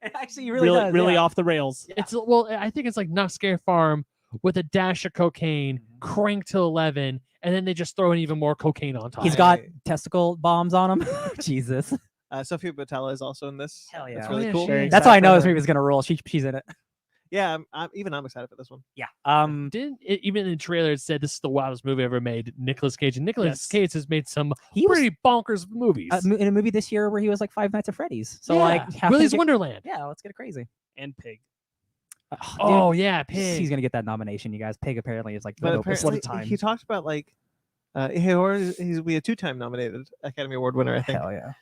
It actually really does. really yeah. off the rails. it's well, I think it's like Not Scary Farm with a dash of cocaine, cranked to 11, and then they just throw in even more cocaine on top. He's got testicle bombs on him. Jesus. Sophia Botella is also in this. Hell That's yeah. really Yeah, cool. she is. That's how I know for this her. movie's gonna roll. She's in it. Yeah, I'm excited for this one. Yeah. Didn't it, even in the trailer it said this is the wildest movie ever made. Nicolas Cage, and Nicolas Yes. Cage has made some He was pretty bonkers movies. in a movie this year where he was like Five Nights at Freddy's. So Yeah. like, how can Willy's you get- Wonderland. Yeah, let's get it crazy. And Pig. Oh dude, yeah, Pig. he's gonna get that nomination, you guys. Pig apparently is like the But dopest. apparently, time. he talked about like, he's we a 2-time nominated Academy Award winner, I think. Hell yeah.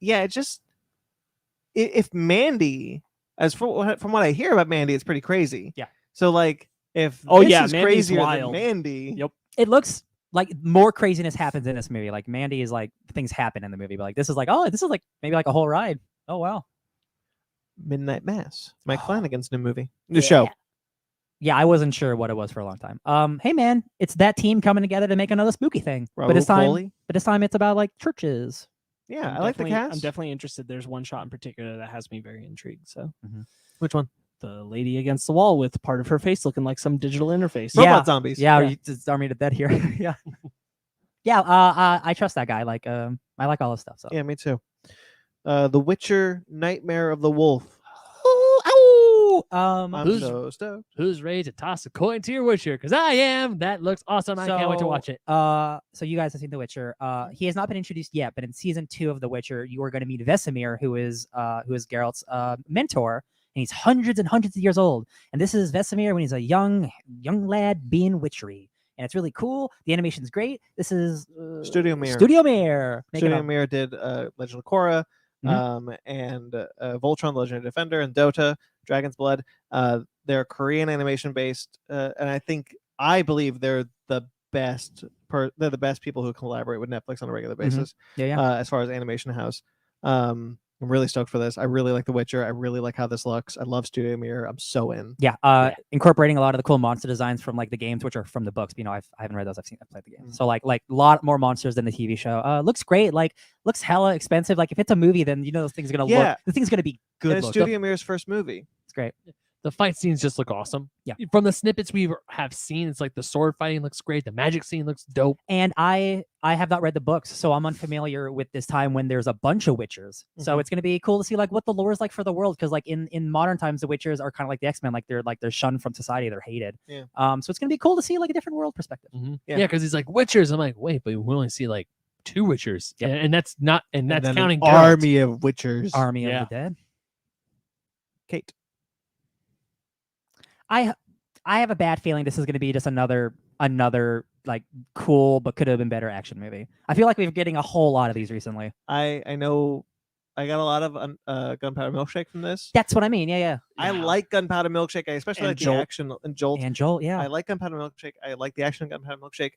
Yeah, it just if Mandy, as from what I hear about Mandy, it's pretty crazy. Yeah. So like, if Oh, this yeah, is Mandy's crazier wild. than Mandy. Yep. It looks like more craziness happens in this movie. Like Mandy is like things happen in the movie, but like this is like, oh, this is like maybe like a whole ride. Oh wow. Midnight Mass, Mike Flanagan's new movie, new show. Yeah, I wasn't sure what it was for a long time. Hey man, it's that team coming together to make another spooky thing. But Raoul this time, Coley. it's about like churches. Yeah, I'm I like the definitely- cast. I'm definitely interested. There's one shot in particular that has me very intrigued. So Which one? the lady against the wall with part of her face looking like some digital interface. Robot zombies. Yeah, Yeah. you just Army to Dead here. Yeah. Yeah, I trust that guy. Like, I like all this stuff. So Yeah, me too. The Witcher: Nightmare of the Wolf. I'm Who's- so stoked. Who's ready to toss a coin to your Witcher? Because I am. That looks awesome. I can't wait to watch it. So you guys have seen The Witcher. He has not been introduced yet, but in season 2 of The Witcher, you are going to meet Vesemir, who is Geralt's mentor, and he's hundreds and hundreds of years old. And this is Vesemir when he's a young lad being witchery, and it's really cool. The animation's great. This is Studio Mir. Studio Mir. Studio Mir did Legend of Korra, and Voltron: The Legendary Defender, and Dota: Dragon's Blood. They're Korean animation based, and I believe they're the best. They're the best people who collaborate with Netflix on a regular basis. Yeah. As far as animation house, I'm really stoked for this. I really like The Witcher. I really like how this looks. I love Studio Mir. I'm so in. Yeah, incorporating a lot of the cool monster designs from like the games, which are from the books. But, I haven't read those. I've played the games. So like a lot more monsters than the TV show. Looks great. Like looks hella expensive. Like if it's a movie, then those things are gonna Yeah. look. The thing's gonna be good. And it's looking. Studio Mir's first movie. It's great. The fight scenes just look awesome. Yeah. From the snippets we have seen, it's like the sword fighting looks great. The magic scene looks dope. And I have not read the books, so I'm unfamiliar with this time when there's a bunch of Witchers. So it's gonna be cool to see like what the lore is like for the world, because like in modern times the Witchers are kind of like the X-Men, like they're shunned from society, they're hated. Yeah. So it's gonna be cool to see like a different world perspective. Yeah. Yeah, because he's like Witchers. I'm like, wait, but we only see like 2 Witchers, Yep. and that's not, and that's then counting an Geralt. army of Witchers. Army Yeah. of the Dead. Kate. I have a bad feeling this is going to be just another like cool but could have been better action movie. I feel like we're getting a whole lot of these recently. I know. I got a lot of Gunpowder Milkshake from this. That's what I mean. Yeah. I like Gunpowder Milkshake. I especially And like Jolt. the action and Jolt. And Joel, yeah. I like Gunpowder Milkshake. I like the action of Gunpowder Milkshake.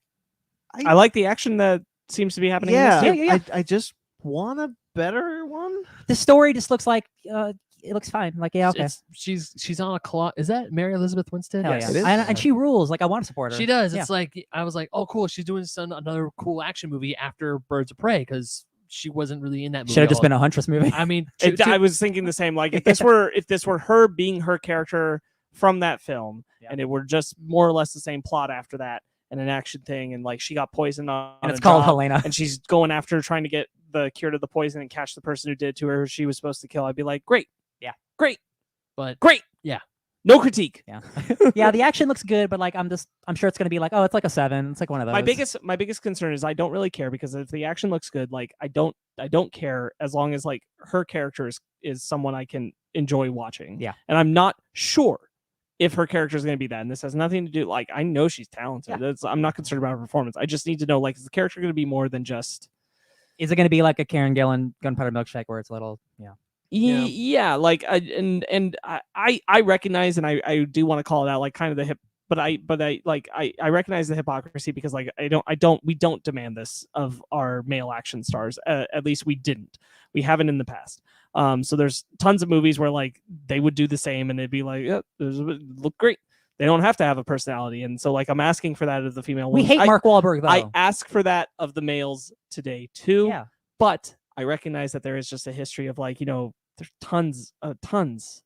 I like the action that seems to be happening. Yeah, In this too. Yeah. I just want a better one. The story just looks like it looks fine. Like yeah, okay. She's on a claw. Is that Mary Elizabeth Winstead? Hell yes, yeah. it is. And she rules. Like I want to support her. She does. Yeah. It's like I was like, oh, cool. She's doing another cool action movie after Birds of Prey, because she wasn't really in that movie. Should have just all- been a Huntress movie. I mean, I was thinking the same. Like if this were her being her character from that film, Yeah. and it were just more or less the same plot after that, and an action thing, and like she got poisoned on and it's a called job, Helena. and she's going after trying to get the cure to the poison and catch the person who did it to her, who she was supposed to kill. I'd be like, great, Yeah. great, but great, yeah. no critique. Yeah. Yeah, the action looks good, but like I'm sure it's gonna be like, oh, it's like a 7. It's like one of those. My biggest concern is I don't really care, because if the action looks good, like I don't care as long as like her character is someone I can enjoy watching. Yeah. And I'm not sure if her character is going to be that. And this has nothing to do, like, I know she's talented. I'm not concerned about her performance. I just need to know, like, is the character going to be more than just. Is it gonna be like a Karen Gillan Gunpowder Milkshake where it's a little Yeah, like I recognize, and I do want to call it out, like kind of the hip, but I recognize the hypocrisy, because like we don't demand this of our male action stars. At least we didn't. We haven't in the past. So there's tons of movies where like they would do the same, and they'd be like, yeah, look great. They don't have to have a personality, and so like I'm asking for that of the female. We ones. hate Mark Wahlberg though. I ask for that of the males today too. Yeah. But I recognize that there is just a history of like, there's tons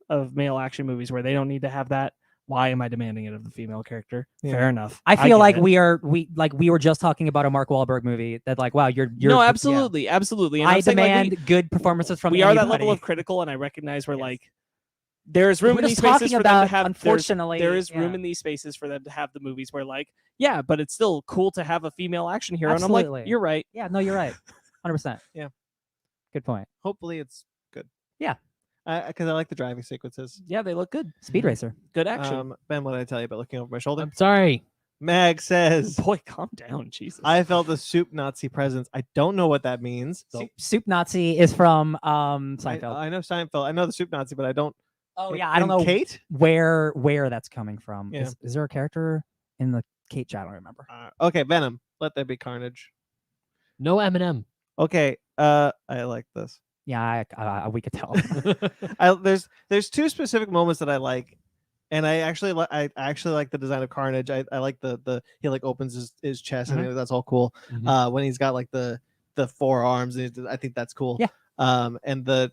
of male action movies where they don't need to have that. Why am I demanding it of the female character? Yeah. Fair enough. I feel get like it. we were just talking about a Mark Wahlberg movie that like, wow, you're no, yeah. absolutely. And I I'm saying, like, demand good performances from we are that anybody. level of critical, and I recognize where Yes. like there is room We're in just these spaces talking for them to about, have. unfortunately, there is room yeah. in these spaces for them to have the movies where like, yeah, but it's still cool to have a female action hero. And I'm Absolutely. like, you're right. Yeah, no, you're right. 100%. Yeah. Good point. Hopefully, it's good. Yeah. Because I like the driving sequences. Yeah, they look good. Speed Racer. Good action. Ben, what did I tell you about looking over my shoulder? I'm sorry. Mag says, Boy, calm down, Jesus. I felt the soup Nazi presence. I don't know what that means. Soup Nazi is from Seinfeld. I know Seinfeld. I know the soup Nazi, but I don't. Oh yeah, I don't And know Kate. where that's coming from. Yeah. Is there a character in the Kate chat? I don't remember. Okay, Venom. Let there be carnage. No Eminem. Okay. I like this. Yeah, we could tell. There's 2 specific moments that I like, and I actually like the design of Carnage. I like the he like opens his chest, and that's all cool. When he's got like the the forearms. And I think that's cool. Yeah. And the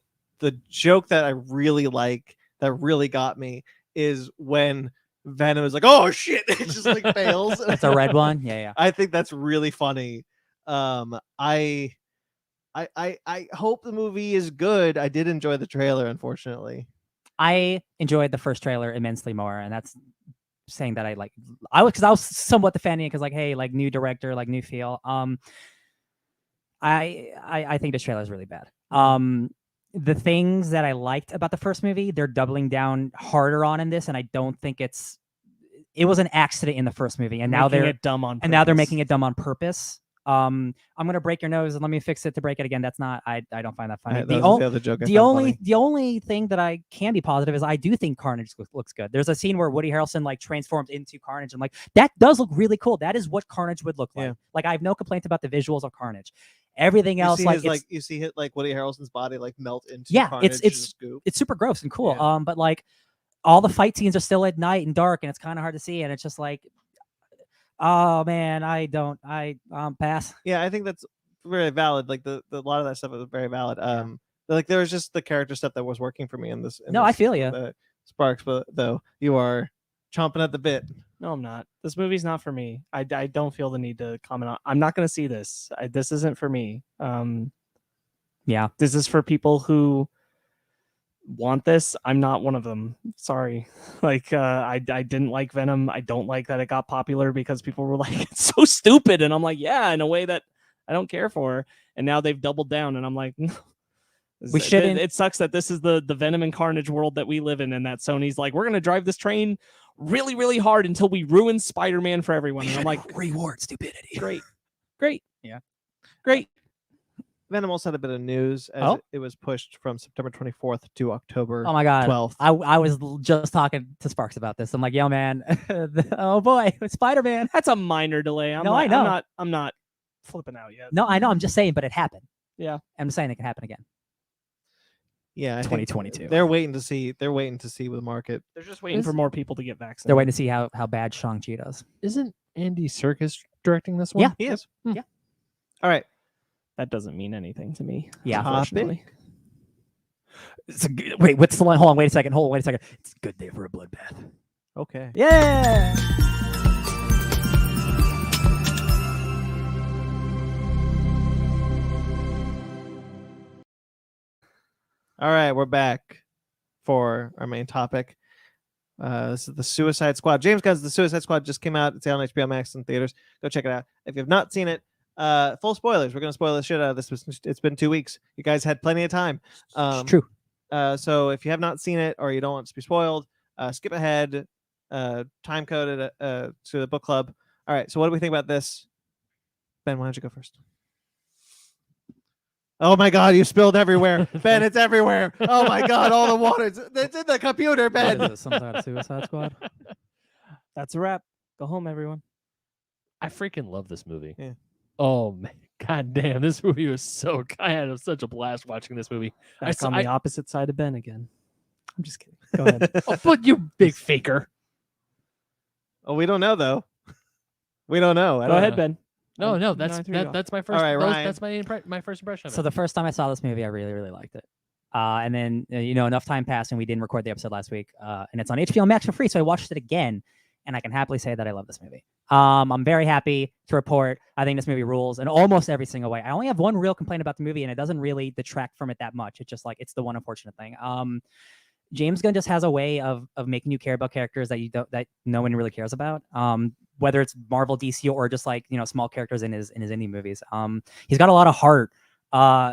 joke that I really like that really got me is when Venom is like, "Oh shit!" It just like fails. It's a red one. Yeah. I think that's really funny. I hope the movie is good. I did enjoy the trailer, unfortunately. I enjoyed the first trailer immensely more, and that's saying that I was somewhat defending it because like, hey, like new director, like new feel. I think this trailer is really bad. The things that I liked about the first movie, they're doubling down harder on in this, and I don't think it was an accident in the first movie, and now they're dumb on purpose. And now they're making it dumb on purpose. I'm gonna break your nose and let me fix it to break it again. That's not. I don't find that funny. That was the other joke I the found only funny. the only thing that I can be positive is I do think Carnage looks good. There's a scene where Woody Harrelson like transforms into Carnage, and like that does look really cool. That is what Carnage would look like. Yeah. Like I have no complaints about the visuals of Carnage. Everything else, You see hit like Woody Harrelson's body like melt into Yeah, Carnage it's goop. it's super gross and cool. Yeah. But like all the fight scenes are still at night and dark, and it's kind of hard to see, and it's just like, oh man, I pass. Yeah, I think that's very valid. Like the a lot of that stuff was very valid. Like there was just the character stuff that was working for me in this. I feel you. Sparks, but though you are chomping at the bit. No, I'm not. This movie's not for me. I don't feel the need to comment on. I'm not going to see this. This isn't for me. Yeah, this is for people who want this. I'm not one of them. Sorry. Like I didn't like Venom. I don't like that it got popular because people were like, it's so stupid, and I'm like, yeah, in a way that I don't care for. And now they've doubled down, and I'm like, no. We shouldn't. It sucks that this is the Venom and Carnage world that we live in, and that Sony's like, we're gonna drive this train really, really hard until we ruin Spider-Man for everyone. And I'm like, reward stupidity. Great. Yeah. Great. Venom also had a bit of news as it was pushed from September 24th to October. Oh my god. 12th. I was just talking to Sparks about this. I'm like, yo man, oh boy, Spider-Man. That's a minor delay. No, I know. I'm not flipping out yet. No, I know. I'm just saying, but it happened. Yeah. I'm saying it can happen again. Yeah, I think 2022. They're waiting to see. They're waiting to see with the market. They're just waiting for more people to get vaccinated. They're waiting to see how bad Shang-Chi does. Isn't Andy Serkis directing this one? Yeah. He is. Yeah. All right. That doesn't mean anything to me. Yeah. Unfortunately. Wait, what's the line? Hold on, wait a second. It's a good day for a bloodbath. Okay. Yeah. All right, we're back for our main topic. This is the Suicide Squad. James Gunn's The Suicide Squad just came out. It's on HBO Max and theaters. Go check it out. If you've not seen it, full spoilers. We're going to spoil the shit out of this. It's been 2 weeks. You guys had plenty of time. It's true. So if you have not seen it or you don't want to be spoiled, skip ahead. Time code it to the book club. All right. So what do we think about this? Ben, why don't you go first? Oh my God! You spilled everywhere, Ben. It's everywhere. Oh my God! All the water. It's in the computer, Ben. What is it, some sort of Suicide Squad? That's a wrap. Go home, everyone. I freaking love this movie. Yeah. Oh man, god damn, this movie was so. I had such a blast watching this movie. Back on the opposite side of Ben again. I'm just kidding. Go ahead. Oh, but you big faker. Oh, we don't know though. We don't know. Go ahead, Ben. No, that's my first. All right, Ryan. That's my first impression of it. So the first time I saw this movie, I really, really liked it. And then enough time passed, and we didn't record the episode last week. And it's on HBO Max for free, so I watched it again, and I can happily say that I love this movie. I'm very happy to report. I think this movie rules in almost every single way. I only have one real complaint about the movie, and it doesn't really detract from it that much. It's just like it's the one unfortunate thing. James Gunn just has a way of making you care about characters that no one really cares about. Whether it's Marvel, DC, or just like small characters in his indie movies. He's got a lot of heart.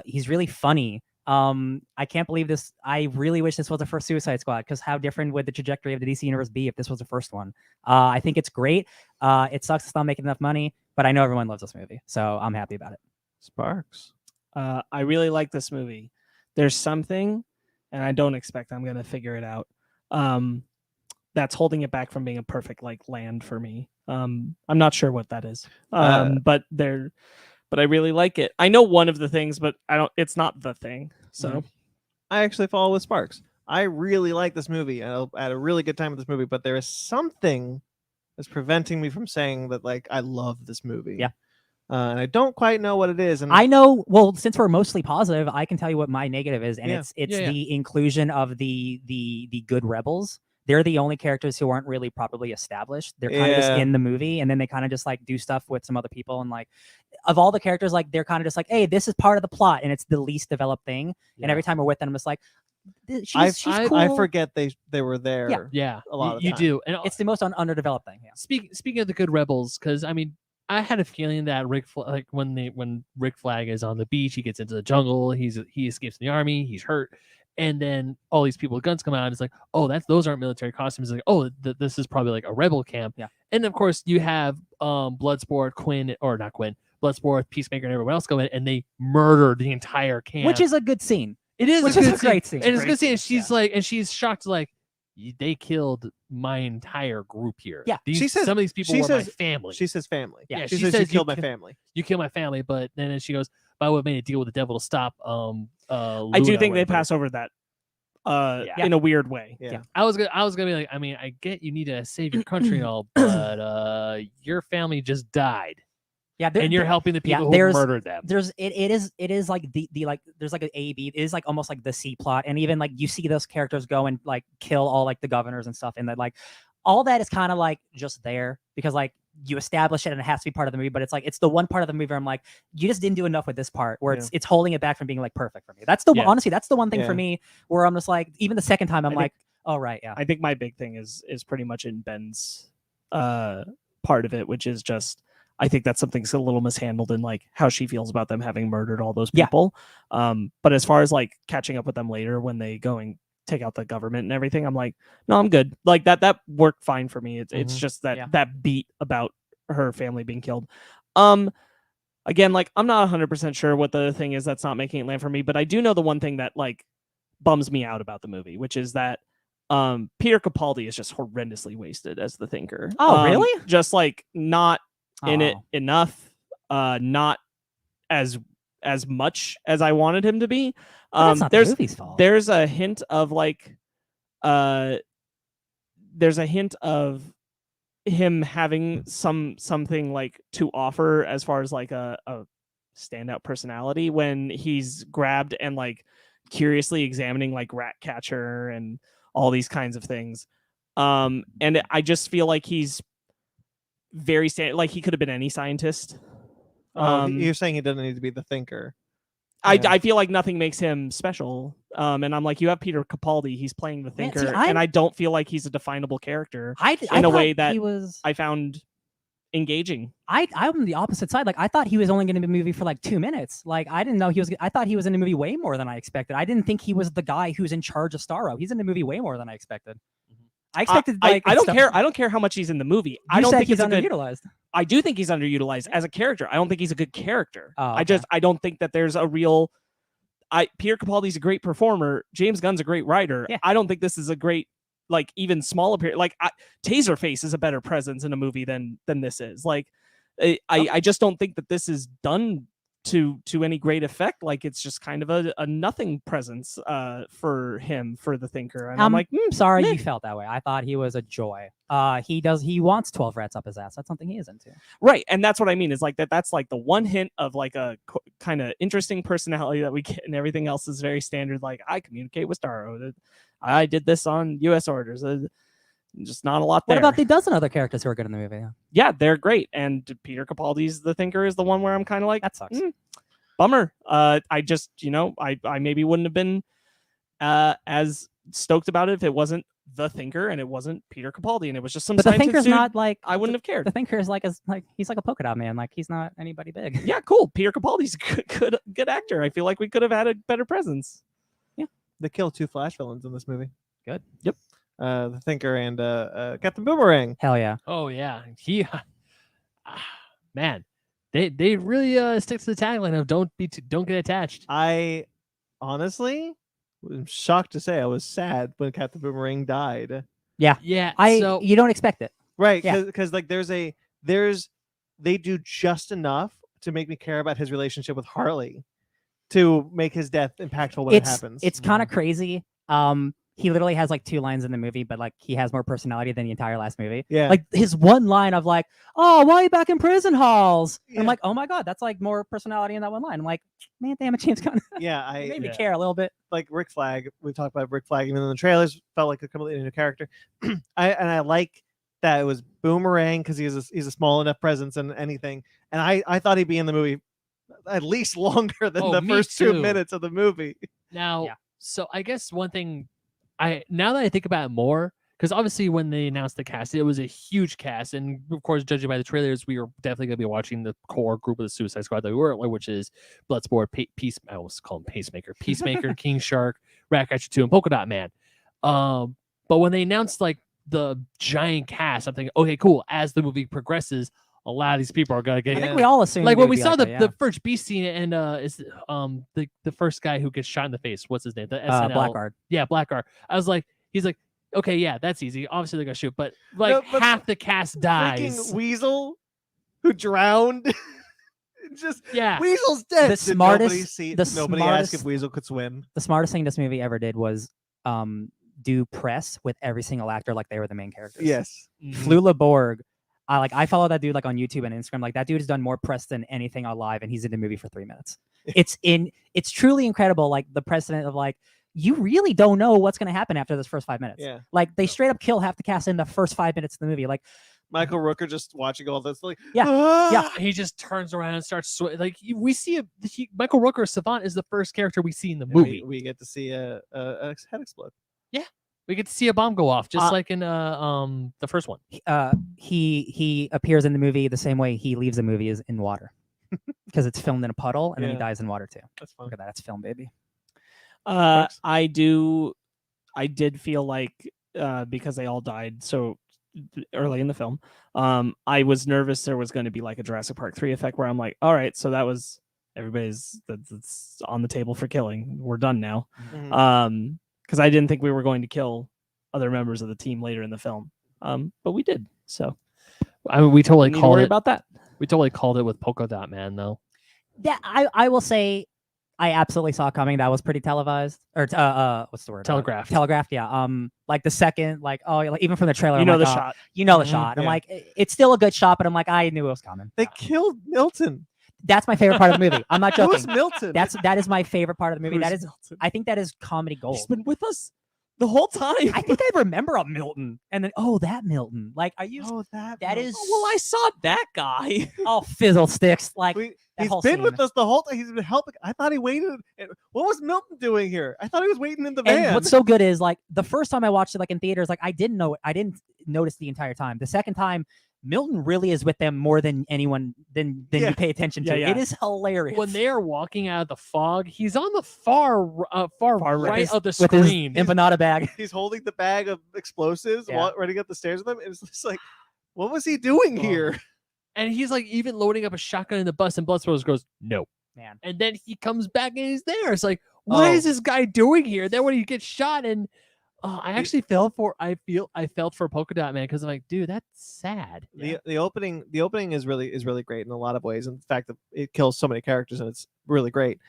He's really funny. I can't believe this. I really wish this was the first Suicide Squad, because how different would the trajectory of the DC universe be if this was the first one? I think it's great. It sucks it's not making enough money, but I know everyone loves this movie, so I'm happy about it. Sparks. I really like this movie. There's something, and I don't expect I'm going to figure it out, that's holding it back from being a perfect land for me. I'm not sure what that is. But I really like it. I know one of the things, but it's not the thing. So I actually follow with Sparks. I really like this movie. I had a really good time with this movie, but there is something that's preventing me from saying that I love this movie. Yeah. and I don't quite know what it is. And I know. Well, since we're mostly positive, I can tell you what my negative is, and Yeah. it's Yeah. the inclusion of the good rebels. They're the only characters who aren't really properly established. They're kind of just Yeah. in the movie, and then they kind of just like do stuff with some other people, and like of all the characters, like they're kind of just like, hey, this is part of the plot, and it's the least developed thing. And every time we're with them, I'm just like, she's cool. I forget they were there. Yeah, a lot of you time. do. And It's the most underdeveloped thing. Yeah. speaking of the good rebels, because I mean, I had a feeling that like when Rick Flag is on the beach, he gets into the jungle, he escapes the army, he's hurt, and then all these people with guns come out, and it's like, oh, those aren't military costumes. It's like, oh, this is probably like a rebel camp. Yeah. And of course you have Bloodsport, Bloodsport, Peacemaker, and everyone else go in, and they murder the entire camp, Which is a good scene. it is which a is good a great scene. And it's a Great good scene. And scene, she's like, and she's shocked, like, they killed my entire group here. Yeah. She says- some of these people she were my says- family. She says family. Yeah, she she says says she killed you my can- family. You killed my family, but then she goes, but I would have made a deal with the devil to stop I do think they pass over that Yeah. in a weird way. Yeah. I was gonna be like, I mean, I get you need to save your country and all, but your family just died, Yeah. and you're helping the yeah, people who there's- murdered them. It is like the like there's like an A B. It is like almost like the C plot, and even like you see those characters go and like kill all like the governors and stuff, and that like all that is kind of like just there because like you establish it and it has to be part of the movie, but it's like it's the one part of the movie where I'm like, you just didn't do enough with this part where it's holding it back from being like perfect for me. That's the Yeah. honestly, that's the one thing Yeah. for me where I'm just like, even the second time I'm I like, oh right, yeah. I think my big thing is pretty much in Ben's part of it, which is just I think that's something's a little mishandled in like how she feels about them having murdered all those Yeah. people. But as far as like catching up with them later when they go and take out the government and everything, I'm like, no, I'm good. Like that worked fine for me. It's Mhm. just that Yeah. that beat about her family being killed. Again, like I'm not 100% sure what the thing is that's not making it land for me, but I do know the one thing that like bums me out about the movie, which is that Peter Capaldi is just horrendously wasted as the Thinker. Oh, really? Just like not in it Oh. enough, not as much as I wanted him to be. But that's not the movie's fault. There's a hint of like there's a hint of him having something like to offer as far as like a standout personality when he's grabbed and like curiously examining like Ratcatcher and all these kinds of things. And I just feel like he's very like he could have been any scientist. You're saying he doesn't need to be the Thinker. I Yeah. feel like nothing makes him special. And I'm like, you have Peter Capaldi, he's playing the Man, see, Thinker, I'm- and I don't feel like he's a definable character I in a thought way that he was. I found engaging. I'm on the opposite side. Like I thought he was only going to be in the movie for like 2 minutes. Like I didn't know he was. I thought he was in the movie way more than I expected. I didn't think he was the guy who's in charge of Starro. He's in the movie way more than I expected. I expected. Like I don't stuff- care. I don't care how much he's in the movie. I You don't said think he's it's a good. underutilized. I do think he's underutilized as a character. I don't think he's a good character. Oh, I don't think that there's a real. Peter Capaldi's a great performer. James Gunn's a great writer. Yeah. I don't think this is a great, like even smaller period. Like Taserface is a better presence in a movie than this is. Like I just don't think that this is done to any great effect. Like it's just kind of a nothing presence for him, for the Thinker. And I'm like, Sorry meh. you felt that way. I thought he was a joy. He wants 12 rats up his ass. That's something he is into. right. And that's what I mean is like that's like the one hint of like a kind of interesting personality that we get, and everything else is very standard. Like I communicate with Starro. I did this on U.S. orders. Just not a lot there. What about the dozen other characters who are good in the movie? Yeah, they're great. And Peter Capaldi's the Thinker is the one where I'm kind of like, That sucks. bummer. I just, I maybe wouldn't have been as stoked about it if it wasn't the Thinker and it wasn't Peter Capaldi and it was just some But the scientist Thinker's dude. not like I wouldn't have cared. The Thinker is like he's like a polka dot man. Like he's not anybody big. Yeah, cool. Peter Capaldi's a good actor. I feel like we could have had a better presence. They kill 2 Flash villains in this movie. Good. Yep. The Thinker and Captain Boomerang. Hell yeah. Oh yeah, man, they really stick to the tagline of don't get attached. I honestly was shocked to say I was sad when Captain Boomerang died. Yeah, You don't expect it. Right, Yeah. because like they do just enough to make me care about his relationship with Harley to make his death impactful when it happens. It's kind of crazy. he literally has like 2 lines in the movie, but like he has more personality than the entire last movie. Yeah. Like his one line of like, "Oh, why are you back in prison halls?" And I'm Yeah. like, "Oh my god, that's like more personality in that one line." I'm like, "Man, damn it, James Gunn." Yeah, It made me Yeah. care a little bit. like Rick Flag. We talked about Rick Flag even in the trailers. Felt like a completely new character. I like that it was Boomerang because he's a small enough presence in anything. And I thought he'd be in the movie at least longer than Oh, the me first 2 too. minutes of the movie. Now, Yeah. so I guess one thing now that I think about it more, because obviously when they announced the cast, it was a huge cast, and of course, judging by the trailers, we were definitely going to be watching the core group of the Suicide Squad that we were, which is Bloodsport, I almost call him Pacemaker, Peacemaker, King Shark, Ratcatcher 2, and Polka Dot Man. But when they announced like the giant cast, I'm thinking, okay, cool. As the movie progresses, a lot of these people are gonna get. I think we all assumed Like it when would we be saw like the that, yeah. the first beast scene and the first guy who gets shot in the face. What's his name? The SNL. Blackguard. Yeah, Blackguard. I was like, he's like, okay, yeah, that's easy. Obviously they're gonna shoot, but like No, but half the cast dies. Freaking Weasel, who drowned. Just Yeah. Weasel's dead. The Did nobody smartest- see? the Nobody asked if smartest- Weasel could swim. The smartest thing this movie ever did was do press with every single actor like they were the main characters. Yes. Mhm. Flula Borg. I follow that dude like on YouTube and Instagram. Like that dude has done more press than anything alive, and he's in the movie for 3 minutes. It's truly incredible. Like the precedent of like you really don't know what's going to happen after this first 5 minutes. Yeah. Like they straight up kill half the cast in the first 5 minutes of the movie. Like Michael Rooker just watching all this, like, Yeah, yeah. He just turns around and starts like we see Michael Rooker Savant is the first character we see in the And movie. we get to see a head explode. We get to see a bomb go off, just like in the first one. he appears in the movie the same way he leaves the movie is in water, because it's filmed in a puddle and then he Yeah. dies in water too. That's fun. Look at that, it's film, baby. Thanks. I did feel like because they all died so early in the film, I was nervous there was going to be like a Jurassic Park 3 effect where I'm like, all right, so that was that's on the table for killing. We're done now. Mhm. Because I didn't think we were going to kill other members of the team later in the film. But we did. So I mean, we totally need to called worry it. about that. We totally called it with Polka Dot Man, though. Yeah, I will say I absolutely saw it coming. That was pretty televised, or what's the word? Telegraphed. Telegraphed, yeah. Like the second, like like, even from the trailer, You I'm know like, the oh, shot. You know the Mhm. shot. I'm Yeah. like, it's still a good shot, but I'm like, I knew it was coming. They killed Milton. That's my favorite part of the movie. I'm not joking. Who's Milton? That is my favorite part of the movie. Who's That is, Milton? I think that is comedy gold. He's been with us the whole time. I think I remember a Milton, and then that Milton. Like, are you? Oh, that is- well, I saw that guy. Oh, fizzle sticks. Like We, that he's whole been scene. with us the whole time. He's been helping. I thought he waited. What was Milton doing here? I thought he was waiting in the van. And what's so good is like the first time I watched it like in theaters, like I didn't notice the entire time. The second time, Milton really is with them more than anyone than Yeah. you pay attention to. Yeah, yeah. It is hilarious. When they are walking out of the fog, he's on the far right of the with his screen. empanada bag. He's holding the bag of explosives, Yeah. running up the stairs with them. It's just like, what was he doing Oh. here? And he's like even loading up a shotgun in the bus, and Bloodsport goes, "No." Man. And then he comes back and he's there. It's like, what is this guy doing here? Then when he gets shot, and I actually felt for Polka Dot Man because I'm like, dude, that's sad. The opening is really great in a lot of ways. In fact, it kills so many characters and it's really great.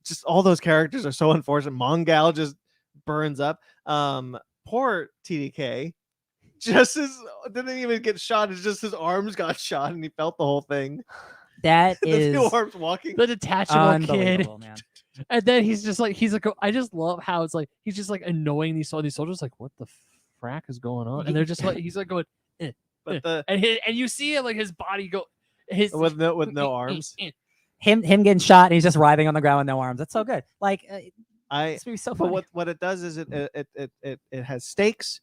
Just all those characters are so unfortunate. Mongal just burns up. Poor TDK didn't even get shot. It's just his arms got shot and he felt the whole thing. That The is two arms walking. The detachable kid. unbelievable, man. And then he's like, I just love how it's like he's just like annoying these soldiers, like, what the frack is going on? And they're just like, he's like going, But the and you see it like his body go, with no arms. Him getting shot and he's just writhing on the ground with no arms. That's so good. Like I this movie's so but funny. what it does is it has stakes,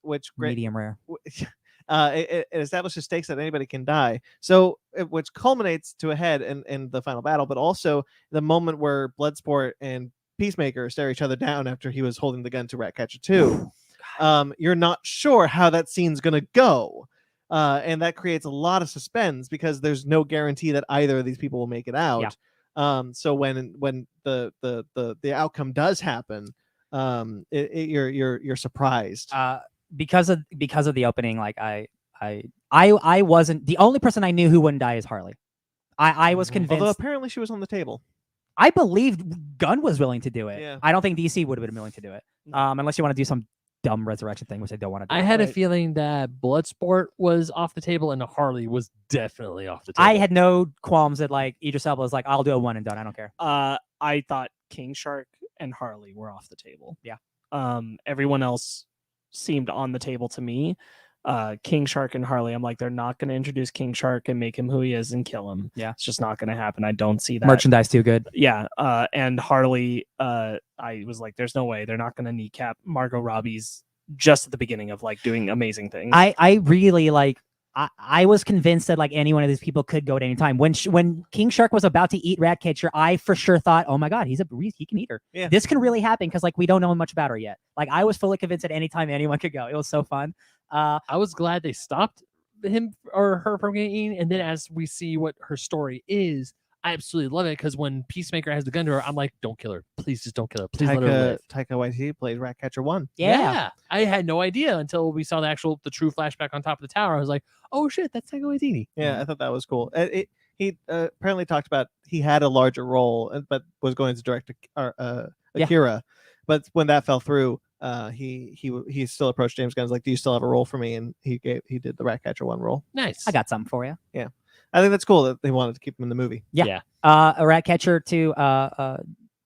which great. Medium rare. It establishes stakes that anybody can die. So, which culminates to a head in the final battle, but also the moment where Bloodsport and Peacemaker stare each other down after he was holding the gun to Ratcatcher 2. You're not sure how that scene's gonna go, and that creates a lot of suspense because there's no guarantee that either of these people will make it out. So when the outcome does happen, you're surprised. Because of the opening, like I wasn't the only person I knew who wouldn't die is Harley. I was convinced. Although apparently she was on the table. I believe Gunn was willing to do it. Yeah. I don't think DC would have been willing to do it. No. Unless you want to do some dumb resurrection thing, which I don't want to do. I had a Right. feeling that Bloodsport was off the table and Harley was definitely off the table. I had no qualms that like Idris Elba was like, I'll do a one and done. I don't care. I thought King Shark and Harley were off the table. Yeah. Everyone else seemed on the table to me. King Shark and Harley, I'm like, they're not going to introduce King Shark and make him who he is and kill him. Yeah. It's just not going to happen. I don't see that. Merchandise too good. Yeah. And Harley, I was like, there's no way they're not going to kneecap Margot Robbie's just at the beginning of like doing amazing things. I really like. I was convinced that like any one of these people could go at any time. When King Shark was about to eat Ratcatcher, I for sure thought, oh my god, he can eat her. Yeah. This can really happen because like we don't know much about her yet. Like I was fully convinced at any time anyone could go. It was so fun. I was glad they stopped him or her from getting eaten, and then as we see what her story is, I absolutely love it because when Peacemaker has the gun to her, I'm like, don't kill her. Please just don't kill her. Please let her live. Taika Waititi played Ratcatcher 1. Yeah. I had no idea until we saw the true flashback on top of the tower. I was like, oh shit, that's Taika Waititi. Yeah, I thought that was cool. He apparently talked about he had a larger role, but was going to direct Akira. But when that fell through, he still approached James Gunn. Was like, do you still have a role for me? And he did the Ratcatcher 1 role. Nice. I got something for you. I think that's cool that they wanted to keep him in the movie. A Ratcatcher too.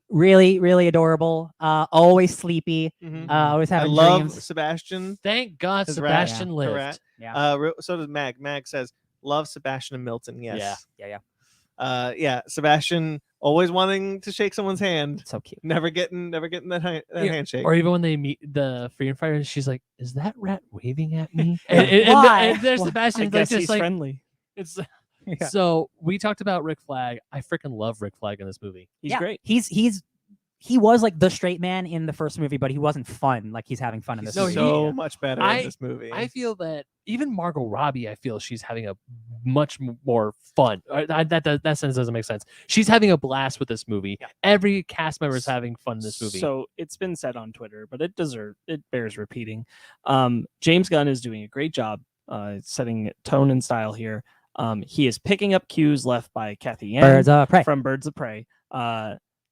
Really, really adorable. Always sleepy. Always I having love dreams. Sebastian. Thank God His Sebastian rat. lived. The rat. Yeah. So does Mag. Mag says, love Sebastian and Milton. Yes. Yeah. Sebastian always wanting to shake someone's hand, So cute. never getting that handshake. Or even when they meet the freedom fighters, she's like, "Is that rat waving at me?" Why? and there's I Sebastian like guess just he's like friendly. it's. Yeah. So we talked about Rick Flag. I freaking love Rick Flag in this movie. He's great. He was like the straight man in the first movie, but he wasn't fun. Like he's having fun in this No, movie. so much better in this movie. I feel that even Margot Robbie, I feel she's having a much more fun. That sentence doesn't make sense. She's having a blast with this movie. Yeah. Every cast member is having fun in this movie. So it's been said on Twitter, but it bears repeating. James Gunn is doing a great job setting tone and style here. He is picking up cues left by Kathy Yan Birds of Prey. from Birds of Prey.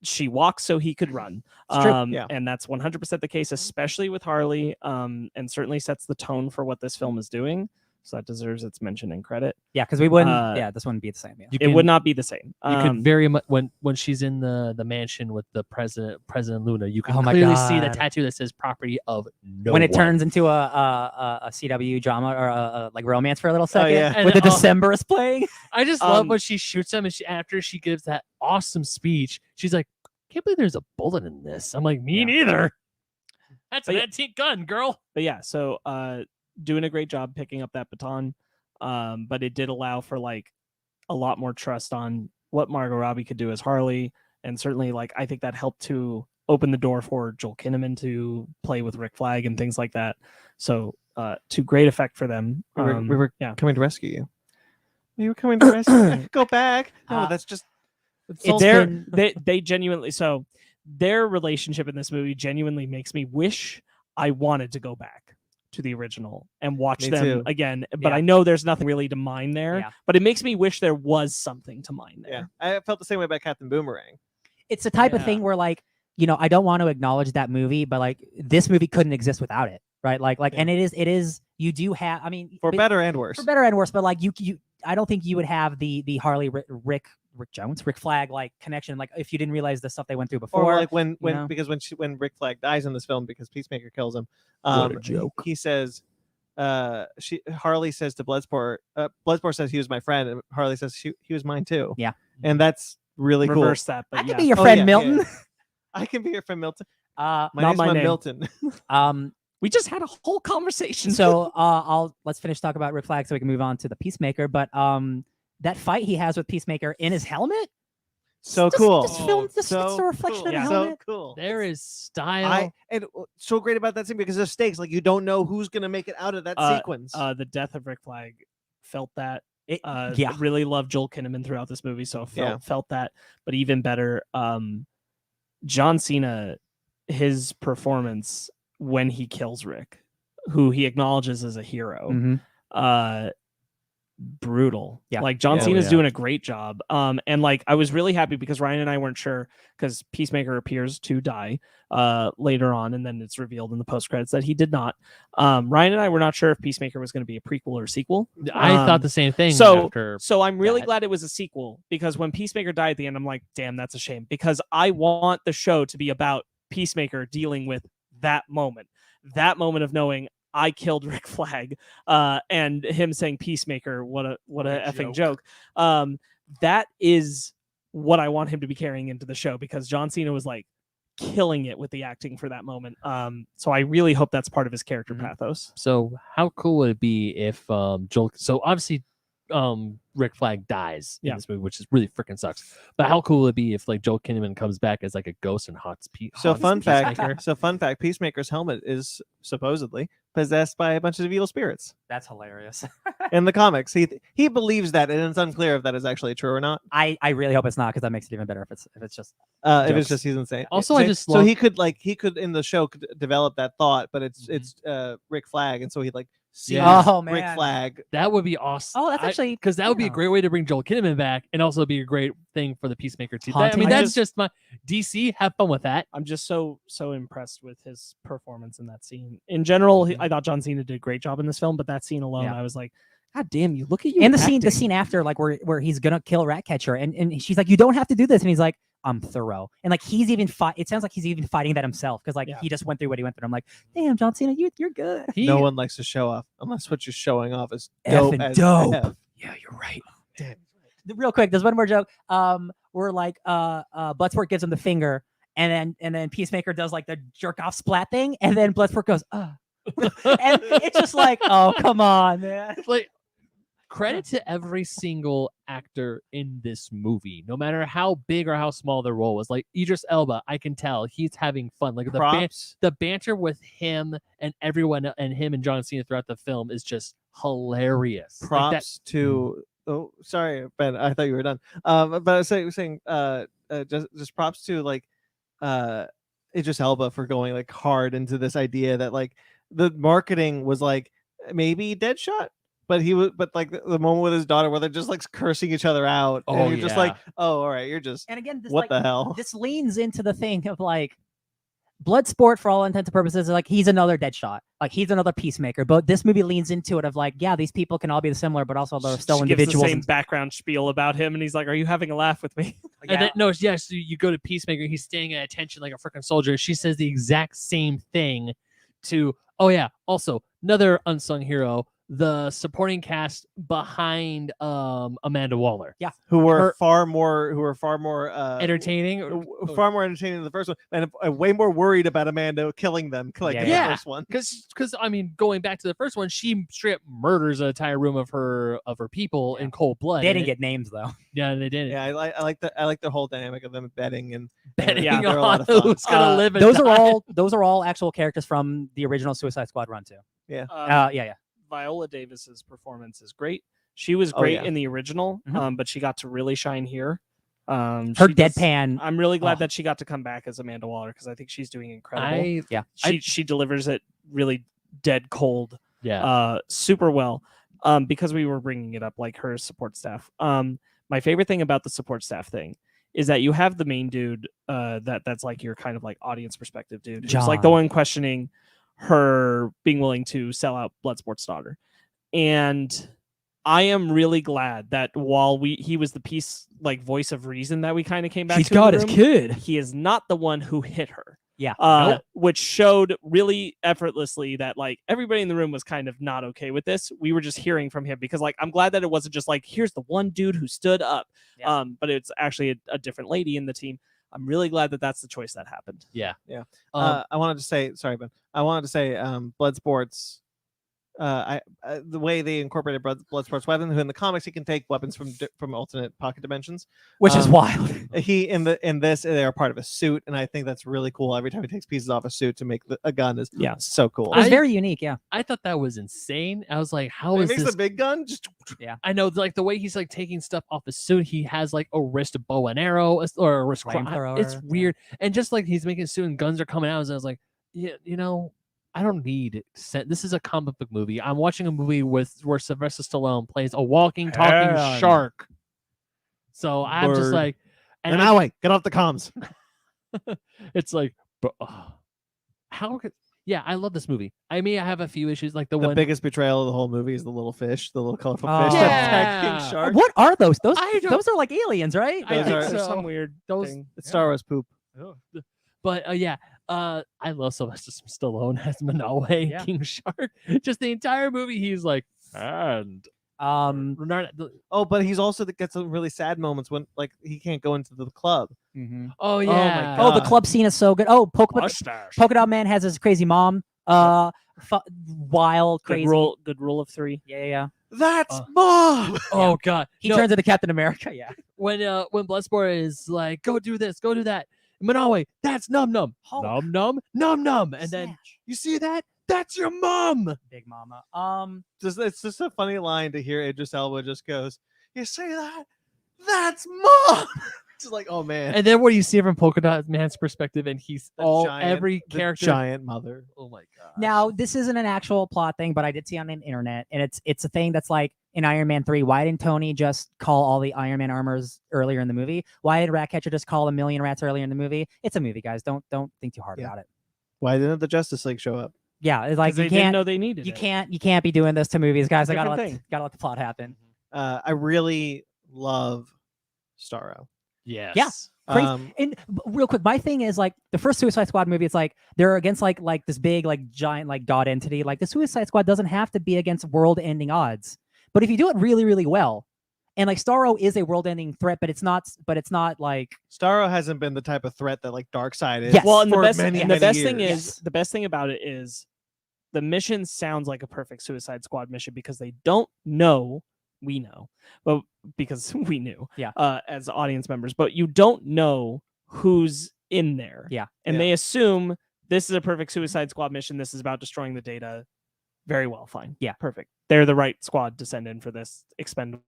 She walks so he could run. It's true. Yeah. And that's 100% the case, especially with Harley, and certainly sets the tone for what this film is doing. So that deserves its mention and credit. Yeah, because we wouldn't. This wouldn't be the same. Yeah. You It can- would not be the same. You could very much when she's in the mansion with the President Luna, you can Oh my clearly see the God. tattoo that says "property of no When it one." turns into a CW drama or a like romance for a little second, yeah. with the And, December is playing. I just love Um, when she shoots him, and after she gives that awesome speech, she's like, "Can't believe there's a bullet in this." I'm like, "Me Yeah. neither." That's But an yeah. antique gun, girl. But yeah, so doing a great job picking up that baton. But it did allow for like a lot more trust on what Margot Robbie could do as Harley, and certainly like I think that helped to open the door for Joel Kinnaman to play with Rick Flag and things like that. So to great effect for them. we were yeah. coming to rescue you. We were coming to rescue you. Go back. No, that's just. It's They're- been- they genuinely, so their relationship in this movie genuinely makes me wish I wanted to go back to the original and watch Me them too. again. But Yeah. I know there's nothing really to mine there. Yeah. But it makes me wish there was something to mine Yeah, there. I felt the same way about Captain Boomerang. It's the type of Yeah. thing where like, I don't want to acknowledge that movie, but like this movie couldn't exist without it, right? Like, Yeah. and it is. You do have. I mean, For but- better and worse. for better and worse, but like you I don't think you would have the Harley Rick Flag like connection, like if you didn't realize the stuff they went through before. Or like when know? because when Rick Flag dies in this film because Peacemaker kills him, What a joke. He says, Harley says to Bloodsport, Bloodsport says he was my friend, and Harley says he was mine too. Yeah. And that's really Reverse that. But I yeah. could be your Oh, friend yeah, Milton. yeah. cool. I can be your friend Milton. Uh, My Not name's my not name. Milton. We just had a whole conversation. so let's finish talking about Rick Flag so we can move on to the Peacemaker. But that fight he has with Peacemaker in his helmet, So just, cool. Just film, just so it's a reflection cool. of the Yeah. helmet. So cool. There is style. And so great about that scene because there's stakes. Like you don't know who's gonna make it out of that sequence. The death of Rick Flag felt that. Yeah. Really loved Joel Kinnaman throughout this movie, so Yeah. felt that. But even better, John Cena, his performance when he kills Rick, who he acknowledges as a hero, Mhm. brutal. Yeah. Like John Yeah. Cena's Yeah. doing a great job. And like I was really happy because Ryan and I weren't sure because Peacemaker appears to die later on, and then it's revealed in the post credits that he did not. Ryan and I were not sure if Peacemaker was going to be a prequel or sequel. I thought the same thing. So after I'm really that. glad it was a sequel because when Peacemaker died at the end, I'm like, damn, that's a shame because I want the show to be about Peacemaker dealing with that moment of knowing I killed Rick Flag, and him saying Peacemaker, what a effing joke. That is what I want him to be carrying into the show because John Cena was like killing it with the acting for that moment. So I really hope that's part of his character pathos. So how cool would it be if Joel? So obviously, Rick Flag dies in this movie, which is really freaking sucks. But how cool would it be if like Joel Kinnaman comes back as like a ghost and So fun fact. Peacemaker? So fun fact. Peacemaker's helmet is supposedly possessed by a bunch of evil spirits That's hilarious. in the comics. He believes that, and it's unclear if that is actually true or not. I really hope it's not because that makes it even better if it's just If it's Jokes. just he's insane. Also, I Insane. just so love- he could in the show could develop that thought, but it's Rick Flag, and so he like sees Yeah. Oh, Rick man. Flag. That would be awesome. Oh, that's actually because that would be a yeah. great way to bring Joel Kinnaman back, and also be a great thing for the Peacemaker too. I Haunting mean, him. that's just my DC. Have fun with that. I'm just so impressed with his performance in that scene. In general, I thought John Cena did a great job in this film, but that scene alone, Yeah. I was like, God damn you! Look at you! and the acting." scene after like where he's gonna kill Ratcatcher and she's like, you don't have to do this, and he's like, I'm thorough, and like he's even it sounds like he's even fighting that himself because like Yeah. he just went through what he went through. I'm like, damn, John Cena, you're good. No one likes to show off unless what you're showing off is dope. Effing as dope. F. Yeah, you're right. Damn. Real quick, there's one more joke. Where like Bloodsport gives him the finger, and then Peacemaker does like the jerk off splat thing, and then Bloodsport goes, and it's just like, oh come on, man. Like, credit to every single actor in this movie, no matter how big or how small their role was. Like Idris Elba, I can tell he's having fun. Like Props. the banter with him and everyone and him and John Cena throughout the film is just hilarious. Like that- Props to. Oh, sorry, Ben. I thought you were done. But I was saying, just props to like, Idris Elba for going like hard into this idea that like the marketing was like maybe Deadshot, but like the moment with his daughter where they're just like cursing each other out, Oh, and you're just like, yeah. oh, all right, you're just And again, this what like, the hell? this leans into the thing of like Bloodsport, for all intents and purposes, is like he's another Deadshot, like he's another Peacemaker. But this movie leans into it of like, yeah, these people can all be similar, but also they're still She individuals. gives the same background spiel about him, and he's like, "Are you having a laugh with me?" And then, no, yes, so you go to Peacemaker, he's staying at attention like a freaking soldier. She says the exact same thing to, oh yeah, also another unsung hero, the supporting cast behind Amanda Waller. Yeah. Who were her- far more Entertaining. far more entertaining than the first one, and way more worried about Amanda killing them, like in Yeah. the first one. Because I mean, going back to the first one, she straight up murders an entire room of her people Yeah. in cold blood. They and didn't it- get names though. Yeah, they didn't. Yeah, I like the whole dynamic of them betting and Betting yeah, they're a lot on of fun. who's gonna live. And Those are die. those are all actual characters from the original Suicide Squad run too. Yeah. Viola Davis's performance is great. She was Oh, great yeah. in the original, Mhm. but she got to really shine here. Her She does- deadpan. I'm really glad Oh. that she got to come back as Amanda Waller because I think she's doing incredible. She delivers it really dead cold, super well. Because we were bringing it up, like her support staff. My favorite thing about the support staff thing is that you have the main dude that's like your kind of like audience perspective dude, who's like the John. one questioning her being willing to sell out Bloodsport's daughter. And I am really glad that while he was the piece like voice of reason that we kind of came back to in the room, kid. he is not the one who hit her. Yeah. Nope. Which showed really effortlessly that like everybody in the room was kind of not okay with this. We were just hearing from him because like I'm glad that it wasn't just like here's the one dude who stood up, Yeah. but it's actually a different lady in the team. I'm really glad that that's the choice that happened. Yeah. I wanted to say, sorry, Ben. I wanted to say, Bloodsport's. The way they incorporated Bloodsport's weapon, who in the comics he can take weapons from alternate pocket dimensions, Which is wild. He in this they are part of a suit, and I think that's really cool. Every time he takes pieces off a suit to make a gun is so cool. It was I- very unique. Yeah. I thought that was insane. I was like, how He is makes this? the big gun. Just I know, like the way he's like taking stuff off his suit. He has like a wrist bow and arrow or a wrist. It's Flamethrower, weird, yeah. and just like he's making a suit and guns are coming out. And I was like, yeah, you know, I don't need this is a comic book movie. I'm watching a movie where Sylvester Stallone plays a walking, talking Hand. shark. So I'm just Bird. like, and And now wait, get off the comms. it's like, how could? Yeah, I love this movie. I mean, I have a few issues, like the The one. biggest betrayal of the whole movie is the little fish, the little colorful Oh. fish Yeah. that's attacking shark. What are those? Those I don't- those are like aliens, right? I Those think are- There's so. some weird Those- thing. It's Star Wars poop. But yeah, I love Sylvester Stallone as Manawe Yeah. King Shark. Just the entire movie, he's like, and Oh, but he's also gets some really sad moments when like he can't go into the club. oh my yeah, Oh, the God. club scene is so good. Oh, Polka Mustache. Dot Man has his crazy mom. Wild, crazy. Good rule of 3. Yeah. That's Uh, Mom. Oh god, He No, turns into Captain America. Yeah. when Bloodsport is like, go do this, go do that. Manawe, that's Num Num, Hulk. Num Num, and then Smash. you see that? That's your mom. Big Mama. It's just a funny line to hear. Idris Elba just goes, "You say that? That's Mom." It's like, oh man. And then what you see from Polka Dot Man's perspective, and he's The every the character. giant mother. Oh my god. Now, this isn't an actual plot thing, but I did see on the internet, and it's a thing that's like in Iron Man 3. Why didn't Tony just call all the Iron Man armors earlier in the movie? Why did Ratcatcher just call a million rats earlier in the movie? It's a movie, guys. Don't think too hard Yeah. about it. Why didn't the Justice League show up? Yeah, it's like They you didn't can't know they needed you it. can't be doing this to movies, guys. I Different gotta thing. let the plot happen. I really love Starro. Yes. Yeah. Crazy. Um, And real quick, my thing is like the first Suicide Squad movie. It's like they're against like this big like giant like god entity. Like the Suicide Squad doesn't have to be against world-ending odds, but if you do it really really well, and like Starro is a world-ending threat, but it's not like Starro hasn't been the type of threat that like Darkseid is. Yes. Well, and the for best, many, and many the best thing years. is Yes. the best thing about it is the mission sounds like a perfect Suicide Squad mission because they don't know. We know, but because we knew, Yeah. As audience members, but you don't know who's in there. Yeah. And Yeah. they assume this is a perfect Suicide Squad mission. This is about destroying the data. Very well, fine. Yeah. Perfect. They're the right squad to send in for this expendable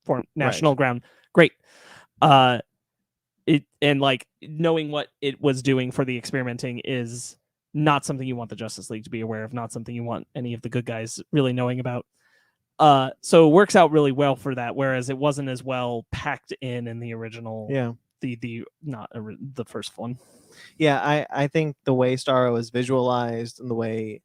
for national ground. Great. It and like knowing what it was doing for the experimenting is not something you want the Justice League to be aware of, not something you want any of the good guys really knowing about. So it works out really well for that, whereas it wasn't as well packed in the original. Yeah. The not the first one. Yeah, I think the way Starro is visualized and the way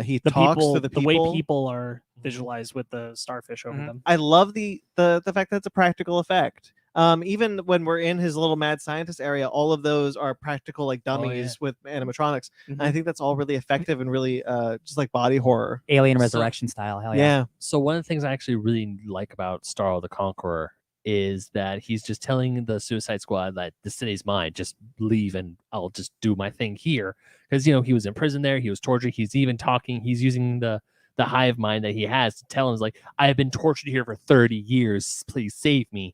he The talks people, to the the people, way people are visualized with the starfish over Mhm. them. I love the fact that it's a practical effect. Even when we're in his little mad scientist area, all of those are practical like dummies with animatronics. And I think that's all really effective and really just like body horror. Alien So- Resurrection style. Hell yeah. Yeah. So one of the things I actually really like about Starro the Conqueror is that he's just telling the Suicide Squad that the city's mine, just leave and I'll just do my thing here. Because he was in prison there, he was tortured, he's even talking, he's using the hive mind that he has to tell him like, I have been tortured here for 30 years, please save me.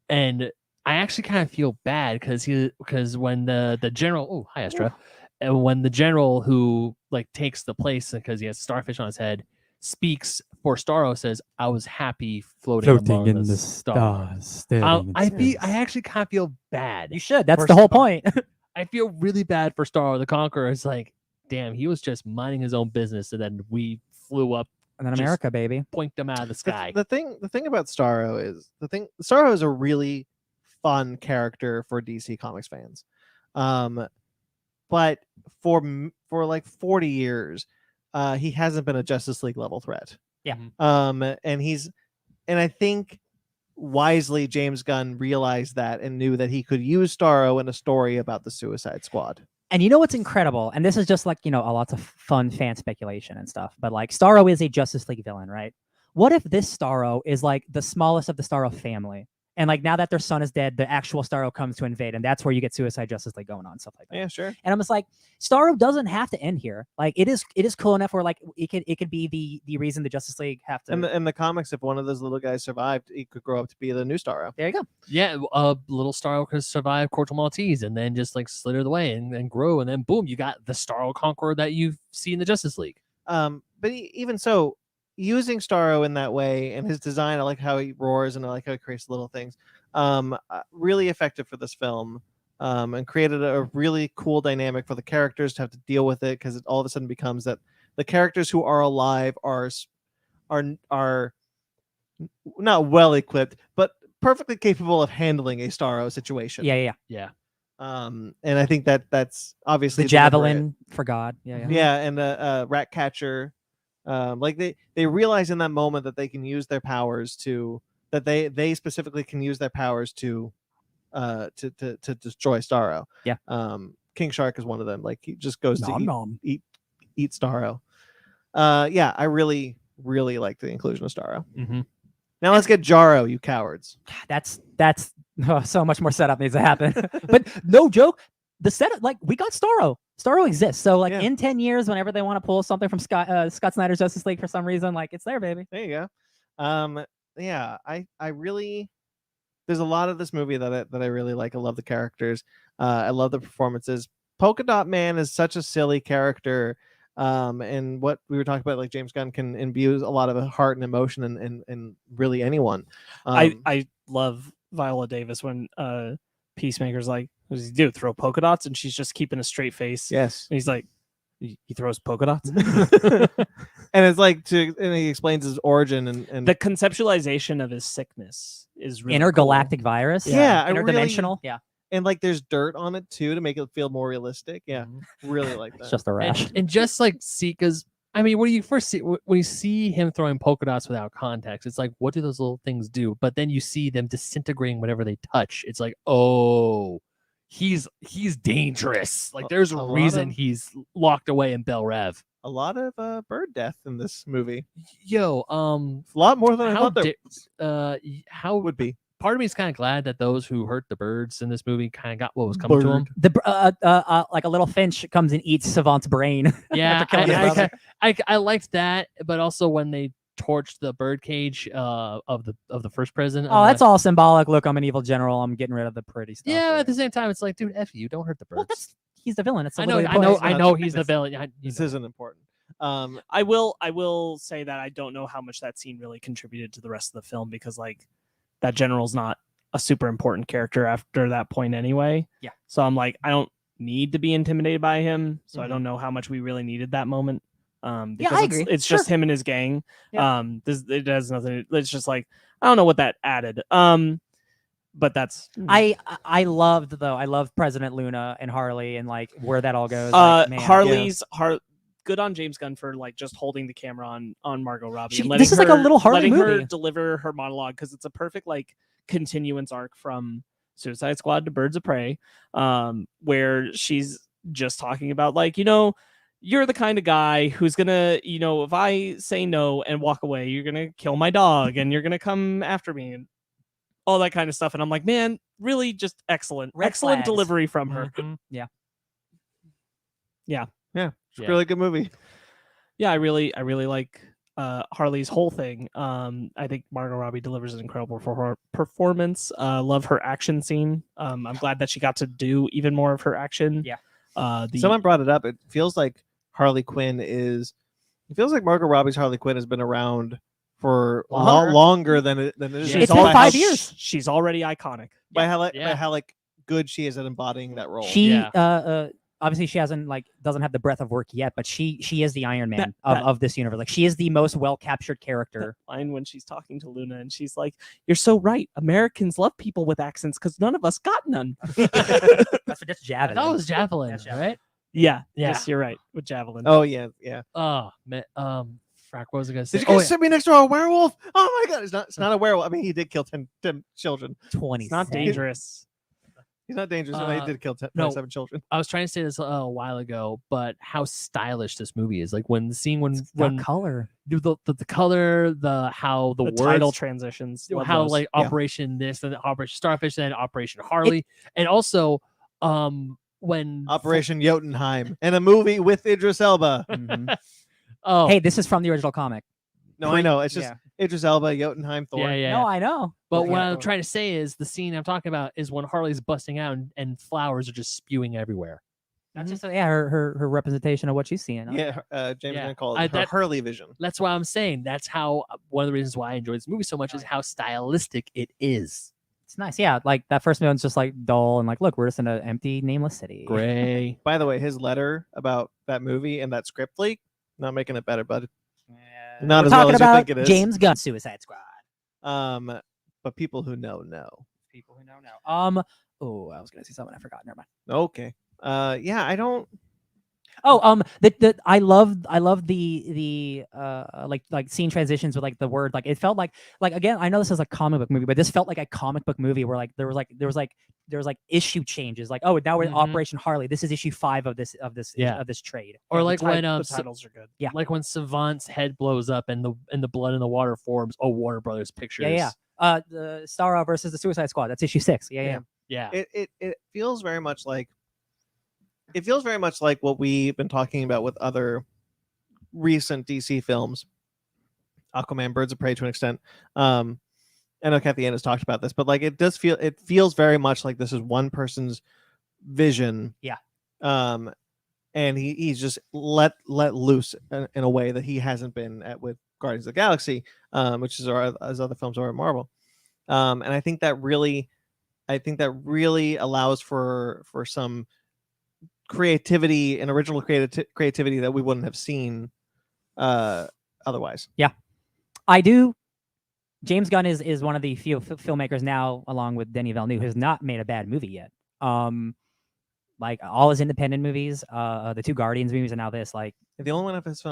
And I actually kind of feel bad because when the general, oh hi Astra, and when the general who like takes the place because he has starfish on his head speaks for Starro, says, "I was happy floating among the stars." I actually kind of feel bad. You should. That's for the whole Starro. point. I feel really bad for Starro the Conqueror. It's like, damn, he was just minding his own business, and then we flew up, And then Just- America, baby. point them out of the The, sky. the thing about Starro is Starro is a really fun character for DC Comics fans. But for like 40 years, he hasn't been a Justice League level threat. Yeah. And I think wisely James Gunn realized that and knew that he could use Starro in a story about the Suicide Squad. And you know what's incredible? And this is just like, a lots of fun fan speculation and stuff. But like Starro is a Justice League villain, right? What if this Starro is like the smallest of the Starro family? And like now that their son is dead, the actual Starro comes to invade, and that's where you get Suicide Justice League going on, stuff like that. Yeah, sure. And I'm just like, Starro doesn't have to end here. Like it is cool enough where like it could be the reason the Justice League have to. In the comics, if one of those little guys survived, he could grow up to be the new Starro. There you go. Yeah, little Starro could survive Corto Maltese and then just like slither away and grow, and then boom, you got the Starro Conqueror that you see in the Justice League. But even so, using Starro in that way and his design, I like how he roars and I like how he creates little things. Really effective for this film. and created a really cool dynamic for the characters to have to deal with it, because it all of a sudden becomes that the characters who are alive are not well equipped, but perfectly capable of handling a Starro situation. Yeah. And I think that's obviously The deliberate. javelin for God. Yeah. Yeah, and the rat catcher. Like they realize in that moment that they can use their powers to they specifically can use their powers to destroy Starro. Yeah. King Shark is one of them. Like he just goes Nom to nom. eat Starro. Yeah, I really like the inclusion of Starro. Mm-hmm. Now let's get Jarro, you cowards. That's so much more setup needs to happen. But no joke, the setup, like, we got Starro. Starro exists. So like in 10 years, whenever they want to pull something from Scott Snyder's Justice League for some reason, like, it's there, baby. There you go. Yeah, I really, there's a lot of this movie that I really like. I love the characters. I love the performances. Polka Dot Man is such a silly character. And what we were talking about, like, James Gunn can imbue a lot of heart and emotion in really anyone. I love Viola Davis when Peacemaker's like, what does he do? Throw polka dots? And she's just keeping a straight face. Yes. And he's like, he throws polka dots. And it's like and he explains his origin and the conceptualization of his sickness is really intergalactic virus. Yeah, I interdimensional. really, and like there's dirt on it too to make it feel more realistic. Yeah, really like that. It's just a rash. And just like see, because I mean, when you first see when you see him throwing polka dots without context, it's like, what do those little things do? But then you see them disintegrating whatever they touch. It's like, oh, he's dangerous. Like there's a reason he's locked away in Bel Rev. A lot of bird death in this movie. Yo, a lot more than I thought there. How would be. Part of me is kind of glad that those who hurt the birds in this movie kind of got what was coming to them. Like a little finch comes and eats Savant's brain. Yeah, after killing his brother. I liked that, but also when they torched the bird cage of the first prison. Oh, that's all symbolic. Look, I'm an evil general. I'm getting rid of the pretty stuff. Yeah, at the same time, it's like, dude, F you, don't hurt the birds. Well, he's the villain. It's I know he's the villain. This isn't important. I will say that I don't know how much that scene really contributed to the rest of the film, because like that general's not a super important character after that point anyway. Yeah. So I'm like, I don't need to be intimidated by him. So I don't know how much we really needed that moment. Because I agree. It's just him and his gang. Yeah. It has nothing. It's just like, I don't know what that added. But that's I loved President Luna and Harley and like where that all goes. Like, man, Harley's good on James Gunn for like just holding the camera on Margot Robbie. And this is like a little Harley movie. Letting her deliver her monologue, because it's a perfect like continuance arc from Suicide Squad to Birds of Prey, where she's just talking about like, you're the kind of guy who's gonna, if I say no and walk away, you're gonna kill my dog and you're gonna come after me and all that kind of stuff. And I'm like, man, really just excellent flags. delivery from her. Mm-hmm. Yeah. It's a really good movie. Yeah, I really like Harley's whole thing. I think Margot Robbie delivers an incredible performance. Love her action scene. I'm glad that she got to do even more of her action. Yeah. Someone brought it up. It feels like Margot Robbie's Harley Quinn has been around for longer than it is. It's been 5 years. She's already iconic. By how like good she is at embodying that role. She obviously she doesn't have the breadth of work yet, but she is the Iron Man of this universe. Like, she is the most well captured character. Line when she's talking to Luna and she's like, "You're so right. Americans love people with accents because none of us got none." That's Javelin. That was Javelin, right? Yeah. Yes, you're right with Javelin. Oh yeah. Oh man. Frack, what was I gonna say? Did you guys sit me next to a werewolf? Oh my god, it's not a werewolf. I mean, he did kill 10 children. 20. It's not dangerous. He's not dangerous. He did kill 7 children. I was trying to say this a while ago, but how stylish this movie is. Like when color, the color, how the words, title transitions, how like Operation this and Operation Starfish and Operation Harley, and also when Operation Jotunheim and a movie with Idris Elba. Mm-hmm. Oh, hey, this is from the original comic. No, I know. It's just Idris Elba, Jotunheim, Thor. Yeah. No, I know. But what I'm trying to say is the scene I'm talking about is when Harley's busting out and flowers are just spewing everywhere. That's just her representation of what she's seeing. Yeah, James Gunn called it her Hurley vision. That's why I'm saying that's how one of the reasons why I enjoy this movie so much is how stylistic it is. It's nice. Yeah, like that first one's just like dull and like, look, we're just in an empty, nameless city. Gray. By the way, his letter about that movie and that script leak, not making it better, bud. Not We're as well talking as you about think it is. James Gunn Suicide Squad. But people who know. People who know. Oh, I was gonna say something. I forgot. Never mind. Okay. Yeah, I don't. Oh, I love the like scene transitions with like the word, like it felt like again, I know this is a comic book movie, but this felt like a comic book movie where like there was issue changes, like, oh, now we're in Operation Harley, this is issue 5 of this trade. Or like when the titles are good. Yeah. like when Savant's head blows up and the blood in the water forms a Warner Brothers Pictures. Yeah. The Starro versus the Suicide Squad. That's issue 6. Yeah. It feels very much like. It feels very much like what we've been talking about with other recent DC films. Aquaman, Birds of Prey to an extent. I know Kathy Ann has talked about this, but like it feels very much like this is one person's vision. Yeah. And he's just let loose in a way that he hasn't been at with Guardians of the Galaxy, which is as other films are at Marvel. And I think that really allows for some creativity and original creativity that we wouldn't have seen otherwise. Yeah, I do. James Gunn is one of the few filmmakers now, along with Denis Villeneuve, who's not made a bad movie yet. Like all his independent movies, the 2 Guardians movies, and now this. Like the only one of his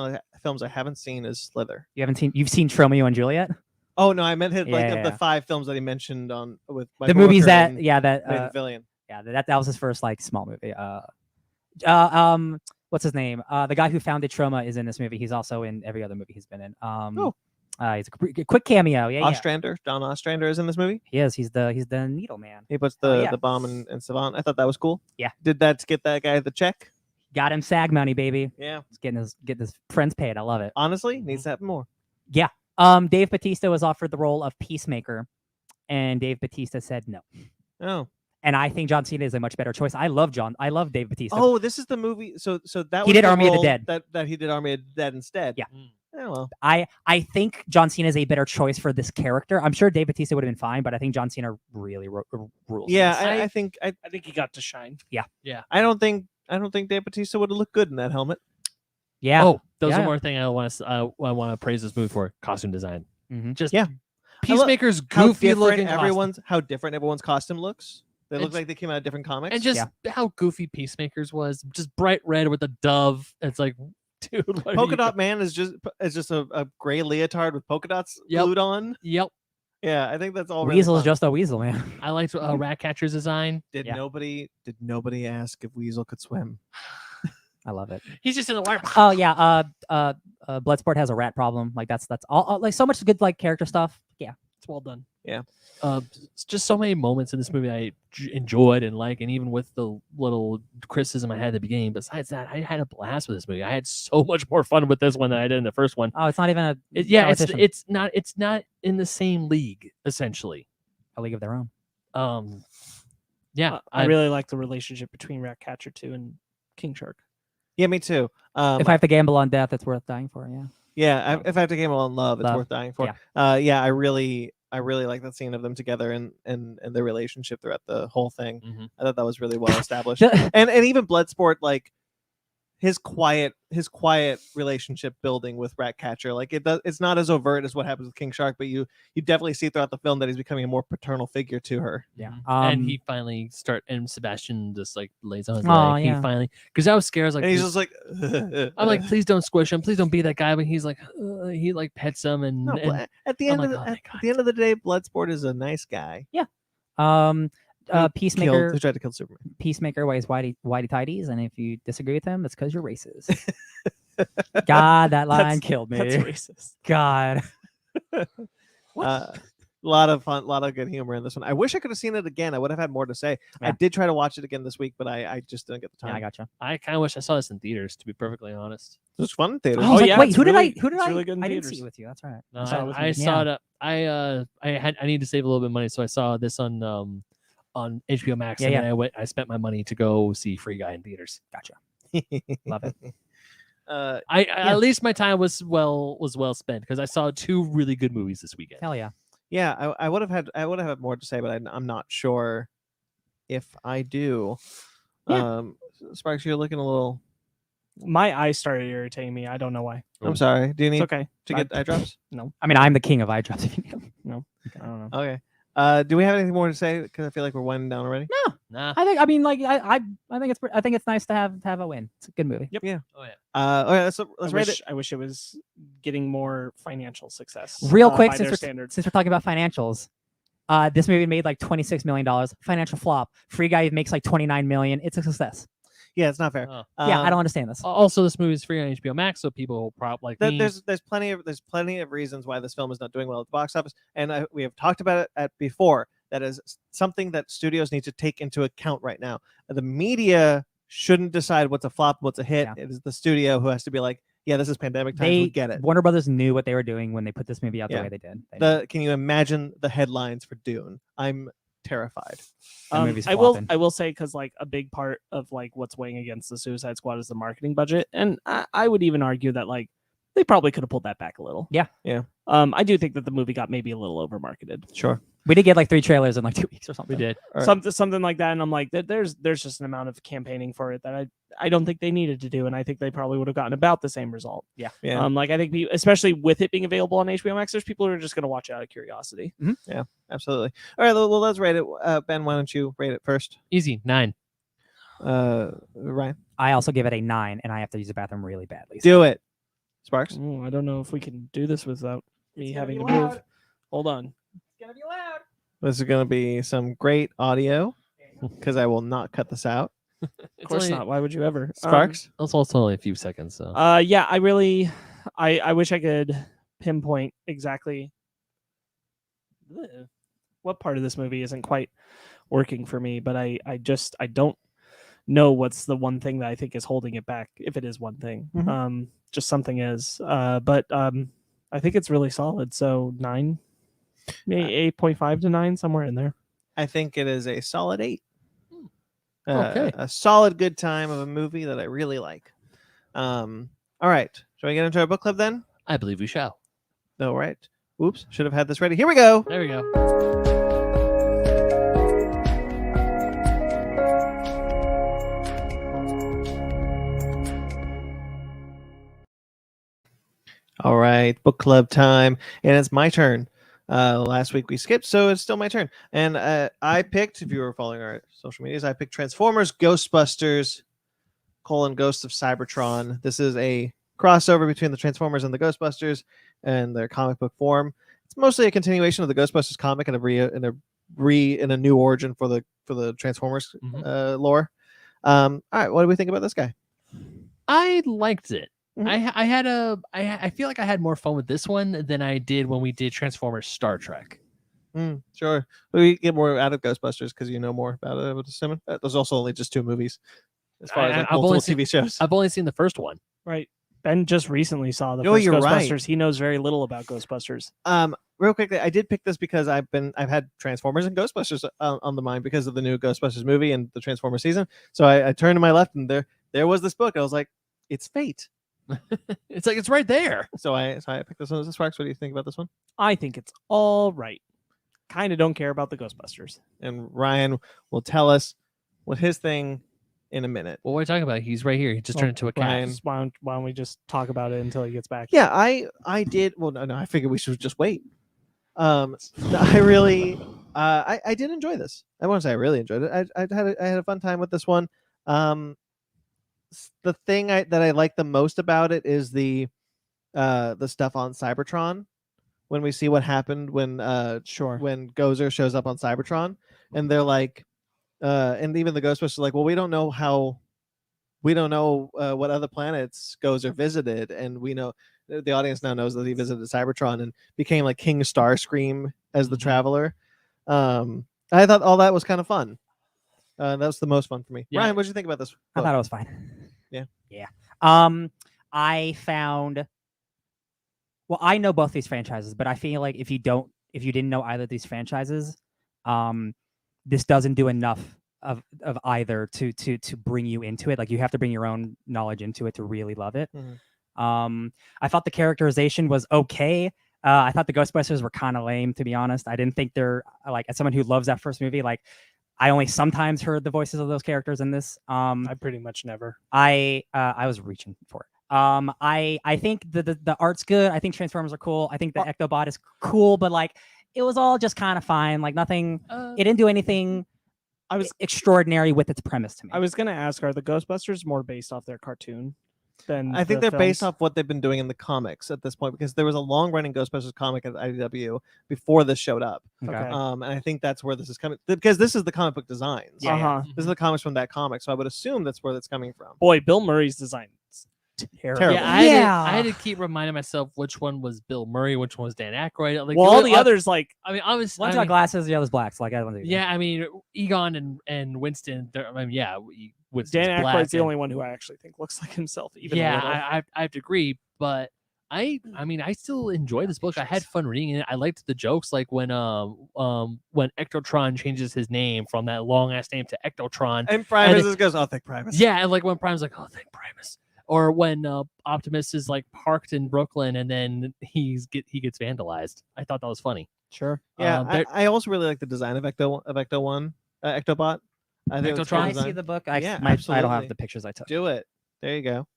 films I haven't seen is Slither. You've seen Romeo and Juliet? Oh no, I meant his Yeah. the 5 films that he mentioned on with The movies that Nathan Fillion. Yeah, that was his first like small movie. What's his name? The guy who founded Troma is in this movie. He's also in every other movie he's been in. He's a quick cameo. Yeah, Ostrander, Don Ostrander is in this movie. He is. He's the Needle Man. He puts the bomb in Savant. I thought that was cool. Yeah. Did that get that guy the check? Got him SAG money, baby. Yeah. He's getting his friends paid. I love it. Honestly, needs to happen more. Yeah. Dave Bautista was offered the role of Peacemaker, and Dave Bautista said no. Oh. And I think John Cena is a much better choice. I love Dave Bautista. Oh, this is the movie. So that he was did Army of the Dead. That he did Army of the Dead instead. Yeah. Oh well. I think John Cena is a better choice for this character. I'm sure Dave Bautista would have been fine, but I think John Cena really rules. Yeah, this. I think he got to shine. Yeah. I don't think Dave Bautista would have looked good in that helmet. Yeah. Oh, there's one more thing I want to praise this movie for: costume design. Just Peacemaker's goofy looking. How different everyone's costume looks. They look like they came out of different comics. And just how goofy Peacemaker's was. Just bright red with a dove. It's like, dude. Polka Dot Man is just a gray leotard with polka dots glued on. Yep. Yeah, I think that's all. Weasel's really just a weasel, man. I liked Ratcatcher's design. Did nobody ask if Weasel could swim? I love it. He's just in the water. Oh yeah. Bloodsport has a rat problem. Like that's all. Like so much good like character stuff. Yeah, it's well done. Yeah. Just so many moments in this movie I enjoyed and and even with the little criticism I had at the beginning. Besides that, I had a blast with this movie. I had so much more fun with this one than I did in the first one. Oh, it's not even it's not in the same league essentially. A league of their own. Yeah, I really like the relationship between Ratcatcher 2 and King Shark. Yeah, me too. If I have to gamble on death, it's worth dying for. Yeah. Yeah, if I have to gamble on love, it's worth dying for. Yeah. I really like that scene of them together and their relationship throughout the whole thing. Mm-hmm. I thought that was really well established. and even Bloodsport, like his quiet relationship building with Ratcatcher, like it's not as overt as what happens with King Shark, but you definitely see throughout the film that he's becoming a more paternal figure to her. Yeah. And he finally and Sebastian just like lays on his leg. Yeah. He finally, because I was scared. I was like, and he's just like, I'm like, please don't squish him. Please don't be that guy. But he's like, he like pets him and, at the end of the day, Bloodsport is a nice guy. Yeah. Peacemaker who tried to kill Superman. Peacemaker wears whitey tighties, and if you disagree with him, that's because you're racist. God, that line killed me. That's racist. God. A lot of fun, a lot of good humor in this one. I wish I could have seen it again. I would have had more to say. Yeah. I did try to watch it again this week, but I just didn't get the time. Yeah, I gotcha. I kind of wish I saw this in theaters, to be perfectly honest. It was fun in theaters. I was like, yeah, wait, it's who did really- I? Who did it's I? really good in I didn't theaters. see it with you. That's right. No, saw it with I you. saw it. I need to save a little bit of money, so I saw this on HBO Max, Yeah, and then I spent my money to go see Free Guy in theaters. Gotcha. Love it. At least my time was well spent because I saw 2 really good movies this weekend. Hell yeah. Yeah, I would have had more to say, but I'm not sure if I do. Yeah. Sparks, you're looking a little. My eyes started irritating me. I don't know why. I'm sorry. Do you It's need okay. to get eye drops? No, I mean, I'm the king of eye drops. If you need them. no, I don't know. Okay. Do we have anything more to say? Because I feel like we're winding down already. No, Nah. I mean, like, I think it's nice to have a win. It's a good movie. Yep. Yeah. Oh yeah. Okay. Let's rate it. I wish it was getting more financial success. Real quick, by since their we're standards. talking about financials, this movie made like $26 million. Financial flop. Free Guy makes like $29 million. It's a success. Yeah, it's not fair. Oh. Yeah, I don't understand this. Also, this movie is free on HBO Max, so people will probably like me. There's plenty of reasons why this film is not doing well at the box office, and we have talked about it before. That is something that studios need to take into account right now. The media shouldn't decide what's a flop, what's a hit. Yeah. It is the studio who has to be like, yeah, this is pandemic times. We get it. Warner Brothers knew what they were doing when they put this movie out Yeah. the way they did. They knew. Can you imagine the headlines for Dune? I'm terrified. That movie's I flopping. will say, because like a big part of like what's weighing against the Suicide Squad is the marketing budget, and I would even argue that like they probably could have pulled that back a little. Yeah. Yeah. I do think that the movie got maybe a little over marketed. Sure. We did get like 3 trailers in like 2 weeks or something. We did. All right. Something like that, and I'm like, there's just an amount of campaigning for it that I don't think they needed to do, and I think they probably would have gotten about the same result. Yeah. Like I think especially with it being available on HBO Max, there's people who are just going to watch it out of curiosity. Absolutely. All right. Well, let's rate it. Ben, why don't you rate it first? Easy 9. Ryan, I also give it a 9, and I have to use the bathroom really badly. so- do it. Sparks. I don't know if we can do this without me It's gonna having be to move. loud. Hold on. It's gonna be loud. This is going to be some great audio because I will not cut this out. Of course not. Why would you ever? Sparks. It's also only a few seconds, so. Yeah, I really, I wish I could pinpoint exactly what part of this movie isn't quite working for me, but I don't know what's the one thing that I think is holding it back, if it is one thing. Mhm. Just something is. But I think it's really solid. So 9, maybe 8.5 to 9, somewhere in there. I think it is a solid 8. Okay. A solid good time of a movie that I really like. All right. Shall we get into our book club then? I believe we shall. All right. Oops. Should have had this ready. Here we go. There we go. All right. Book club time. And it's my turn. Last week we skipped, so it's still my turn. And I picked, if you were following our social medias, I picked Transformers, Ghostbusters, Ghosts of Cybertron. This is a crossover between the Transformers and the Ghostbusters and their comic book form. It's mostly a continuation of the Ghostbusters comic and a new origin for the Transformers lore. All right, what do we think about this guy? I liked it. Mhm. I feel like I had more fun with this one than I did when we did Transformers Star Trek. Sure. We get more out of Ghostbusters because you know more about it, I would assume. There's also only just 2 movies as far as like, I've only multiple seen- TV shows. I've only seen the first one. Right. Ben just recently saw the Oh, first you're Ghostbusters. right. He knows very little about Ghostbusters. Real quickly, I did pick this because I've had Transformers and Ghostbusters on the mind because of the new Ghostbusters movie and the Transformers season. So I turned to my left and there was this book. I was like, it's fate. It's like it's right there. So I picked this one as a Sparks. What do you think about this one? I think it's all right. Kind of don't care about the Ghostbusters. And Ryan will tell us what his thing in a minute. What are you talking about? He's right here. He just Well, turned into a cat. Ryan- Just why don't we just talk about it until he gets back? Yeah, I did. Well, no, I figured we should just wait. I really, I did enjoy this. I won't say I really enjoyed it. I had a fun time with this one. The thing that I like the most about it is the stuff on Cybertron. When we see what happened when when Gozer shows up on Cybertron, and they're like, and even the Ghostbusters are like, well, we don't know what other planets Gozer visited, and we know the audience now knows that he visited Cybertron and became like King Starscream as the Traveler. I thought all that was kind of fun. That was the most fun for me. Yeah. Ryan, what did you think about this? I book? thought it was fine. Yeah. Yeah. I found. Well, I know both these franchises, but I feel like if you didn't know either of these franchises, this doesn't do enough of either to bring you into it. Like you have to bring your own knowledge into it to really love it. Mhm. I thought the characterization was okay. I thought the Ghostbusters were kind of lame, to be honest. I didn't think they're like, as someone who loves that first movie, like I only sometimes heard the voices of those characters in this. I pretty much never. I was reaching for it. I think the art's good. I think Transformers are cool. I think the Ectobot is cool, but like it was all just kind of fine. Like nothing. It didn't do anything. I was extraordinary with its premise to me. I was gonna ask, are the Ghostbusters more based off their cartoon than I think the they're based films? off what they've been doing in the comics at this point, because there was a long-running Ghostbusters comic at IDW before this showed up. Okay. And I think that's where this is coming, because this is the comic book designs. Yeah, yeah. This is the comics from that comic, so I would assume that's where that's coming from. Boy, Bill Murray's design is terrible. Terrible. Yeah, I had to keep reminding myself which one was Bill Murray, which one was Dan Aykroyd. Like, Well, all the I- others, like, I mean, obviously, One's got glasses, the other's black. So like I don't think. yeah, I mean, Egon and Winston. I mean, yeah, Winston's Dan black Aykroyd's the and- only one who I actually think looks like himself. Even a yeah, little. I have to agree, but I mean, I still enjoy this book. I had fun reading it. I liked the jokes, like when Ectotron changes his name from that long ass name to Ectotron. And Primus And just goes, "Oh, thank Primus." Yeah, and like when Prime's like, "Oh, thank Primus," or when Optimus is like parked in Brooklyn and then he gets vandalized. I thought that was funny. Sure. Yeah, there- I also really like the design of Ectobot. I think it's Ectotron? cool Can I see design. the book? Yeah, I don't absolutely. have the pictures I took. Do it. There you go.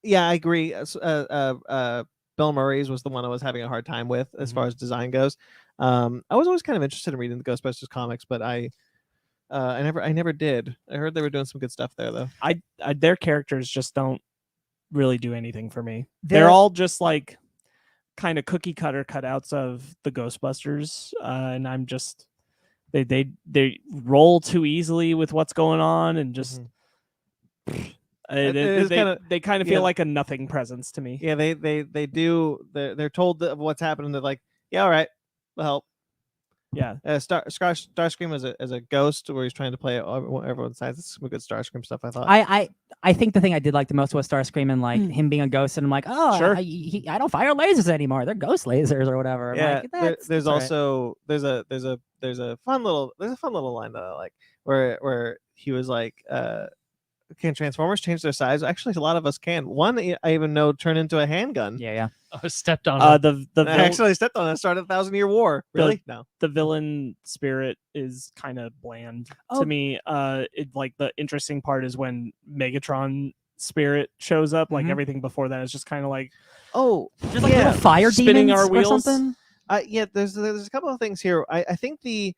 Yeah, I agree. Bill Murray's was the one I was having a hard time with as far as design goes. I was always kind of interested in reading the Ghostbusters comics, but I never did. I heard they were doing some good stuff there, though. I their characters just don't really do anything for me. They're all just like kind of cookie cutter cutouts of the Ghostbusters, and I'm just they roll too easily with what's going on, and just they kind of feel like a nothing presence to me. Yeah, they do. They're told of what's happening. They're like, yeah, all right, we'll help. Yeah, Starscream as a ghost, where he's trying to play everyone's sides. It's some good Starscream stuff, I thought. I think the thing I did like the most was Starscream and like him being a ghost, and I'm like, oh, Sure. I don't fire lasers anymore. They're ghost lasers or whatever. I'm Yeah, like, there's that's all right. also there's a fun little line that I like where he was like, can Transformers change their size? Actually, a lot of us can. One I even know turn into a handgun. Yeah. I stepped on. the I actually stepped on it. Started 1,000-year war. Really? No. the villain spirit is kind of bland Oh. to me. It like the interesting part is when Megatron spirit shows up. Like Mhm. everything before that is just kind of like, Oh, There's like little fire Spinning demons our or wheels. something. yeah. There's a couple of things here. I think the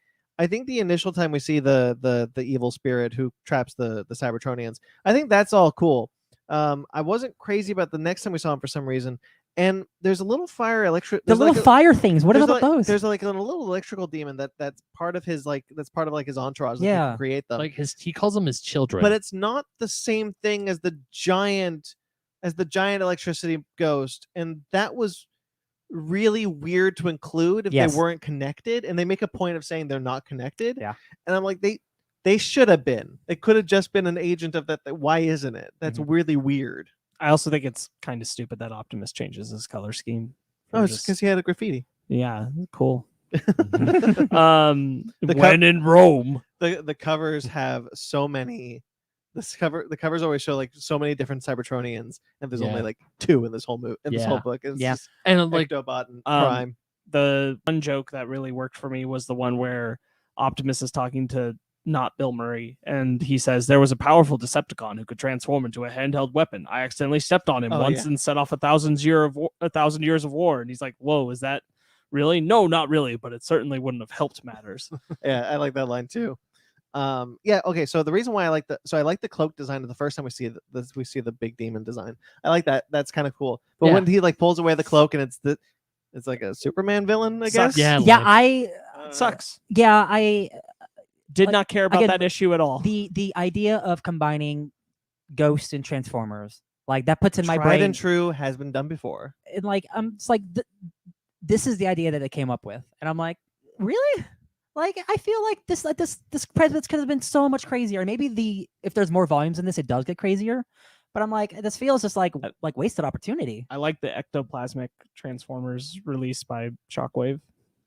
initial time we see the evil spirit who traps the Cybertronians, I think that's all cool. I wasn't crazy about the next time we saw him for some reason. And there's a little fire electric. The little fire things. What about those? There's like a little electrical demon that's part of his his entourage. That Yeah. can create them. like he calls them his children. But it's not the same thing as the giant electricity ghost, and that was really weird to include if Yes. they weren't connected. And they make a point of saying they're not connected. Yeah. And I'm like, they should have been. It could have just been an agent of that. Why isn't it? That's really weird. I also think it's kind of stupid that Optimus changes his color scheme. Oh, it's because he had a graffiti. Yeah, cool. The When in Rome. the covers have so many. The covers always show like so many different Cybertronians, and there's only Yeah. like 2 in this whole this whole book. It's Yeah. just and like Ectobot and Um, Prime. The one joke that really worked for me was the one where Optimus is talking to not Bill Murray, and he says there was a powerful Decepticon who could transform into a handheld weapon. I accidentally stepped on him Oh, once yeah. and set off 1,000 years of war. And he's like, "Whoa, is that really? No, not really, but it certainly wouldn't have helped matters." Yeah, I like that line too. Yeah, okay. So the reason why I like the cloak design of the first time we see the big demon design. I like that. That's kind of cool. But Yeah. when he like pulls away the cloak and it's like a Superman villain, I Sucks. guess. yeah, Yeah, like- Sucks. I Did Like, not care about again, that issue at all. the idea of combining Ghost and Transformers, like that puts in my Tried brain, and true has been done before. and like it's like this is the idea that they came up with, and I'm like, really? Like I feel like this president could have been so much crazier. Maybe if there's more volumes in this, it does get crazier. But I'm like, this feels just like wasted opportunity. I like the ectoplasmic Transformers released by Shockwave,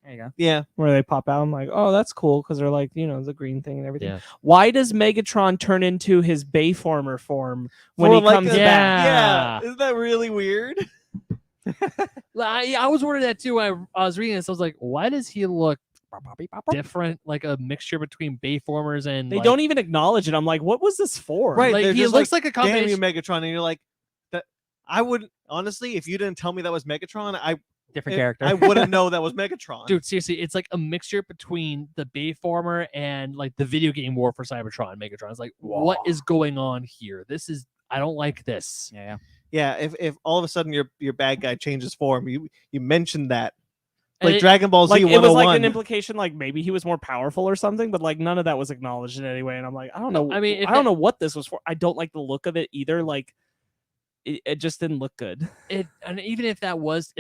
There you go. Yeah. where they pop out. I'm like, oh, that's cool, because they're like, the green thing and everything. Yeah. Why does Megatron turn into his Bayformer form when For he like comes a- back? Yeah. Isn't that really weird? I was wondering that too when I was reading this. I was like, why does he look different, like a mixture between Bayformers and They don't even acknowledge it. I'm like, what was this for? Right, Like, they're he just looks like a damn you, combination. Megatron, and you're like, that. I would honestly, if you didn't tell me that was Megatron, Different character. I wouldn't know that was Megatron. Dude, seriously, it's like a mixture between the Bayformer and like the video game War for Cybertron. Megatron. It's like, what is going on here? I don't like this. Yeah. Yeah, if all of a sudden your bad guy changes form, you mentioned that. And Like it- Dragon Ball Z Like 101. it was like an implication, like maybe he was more powerful or something, but like none of that was acknowledged in any way. And I'm like, I don't know. I mean, if I don't know what this was for. I don't like the look of it either. Like, it just didn't look good. And even if that was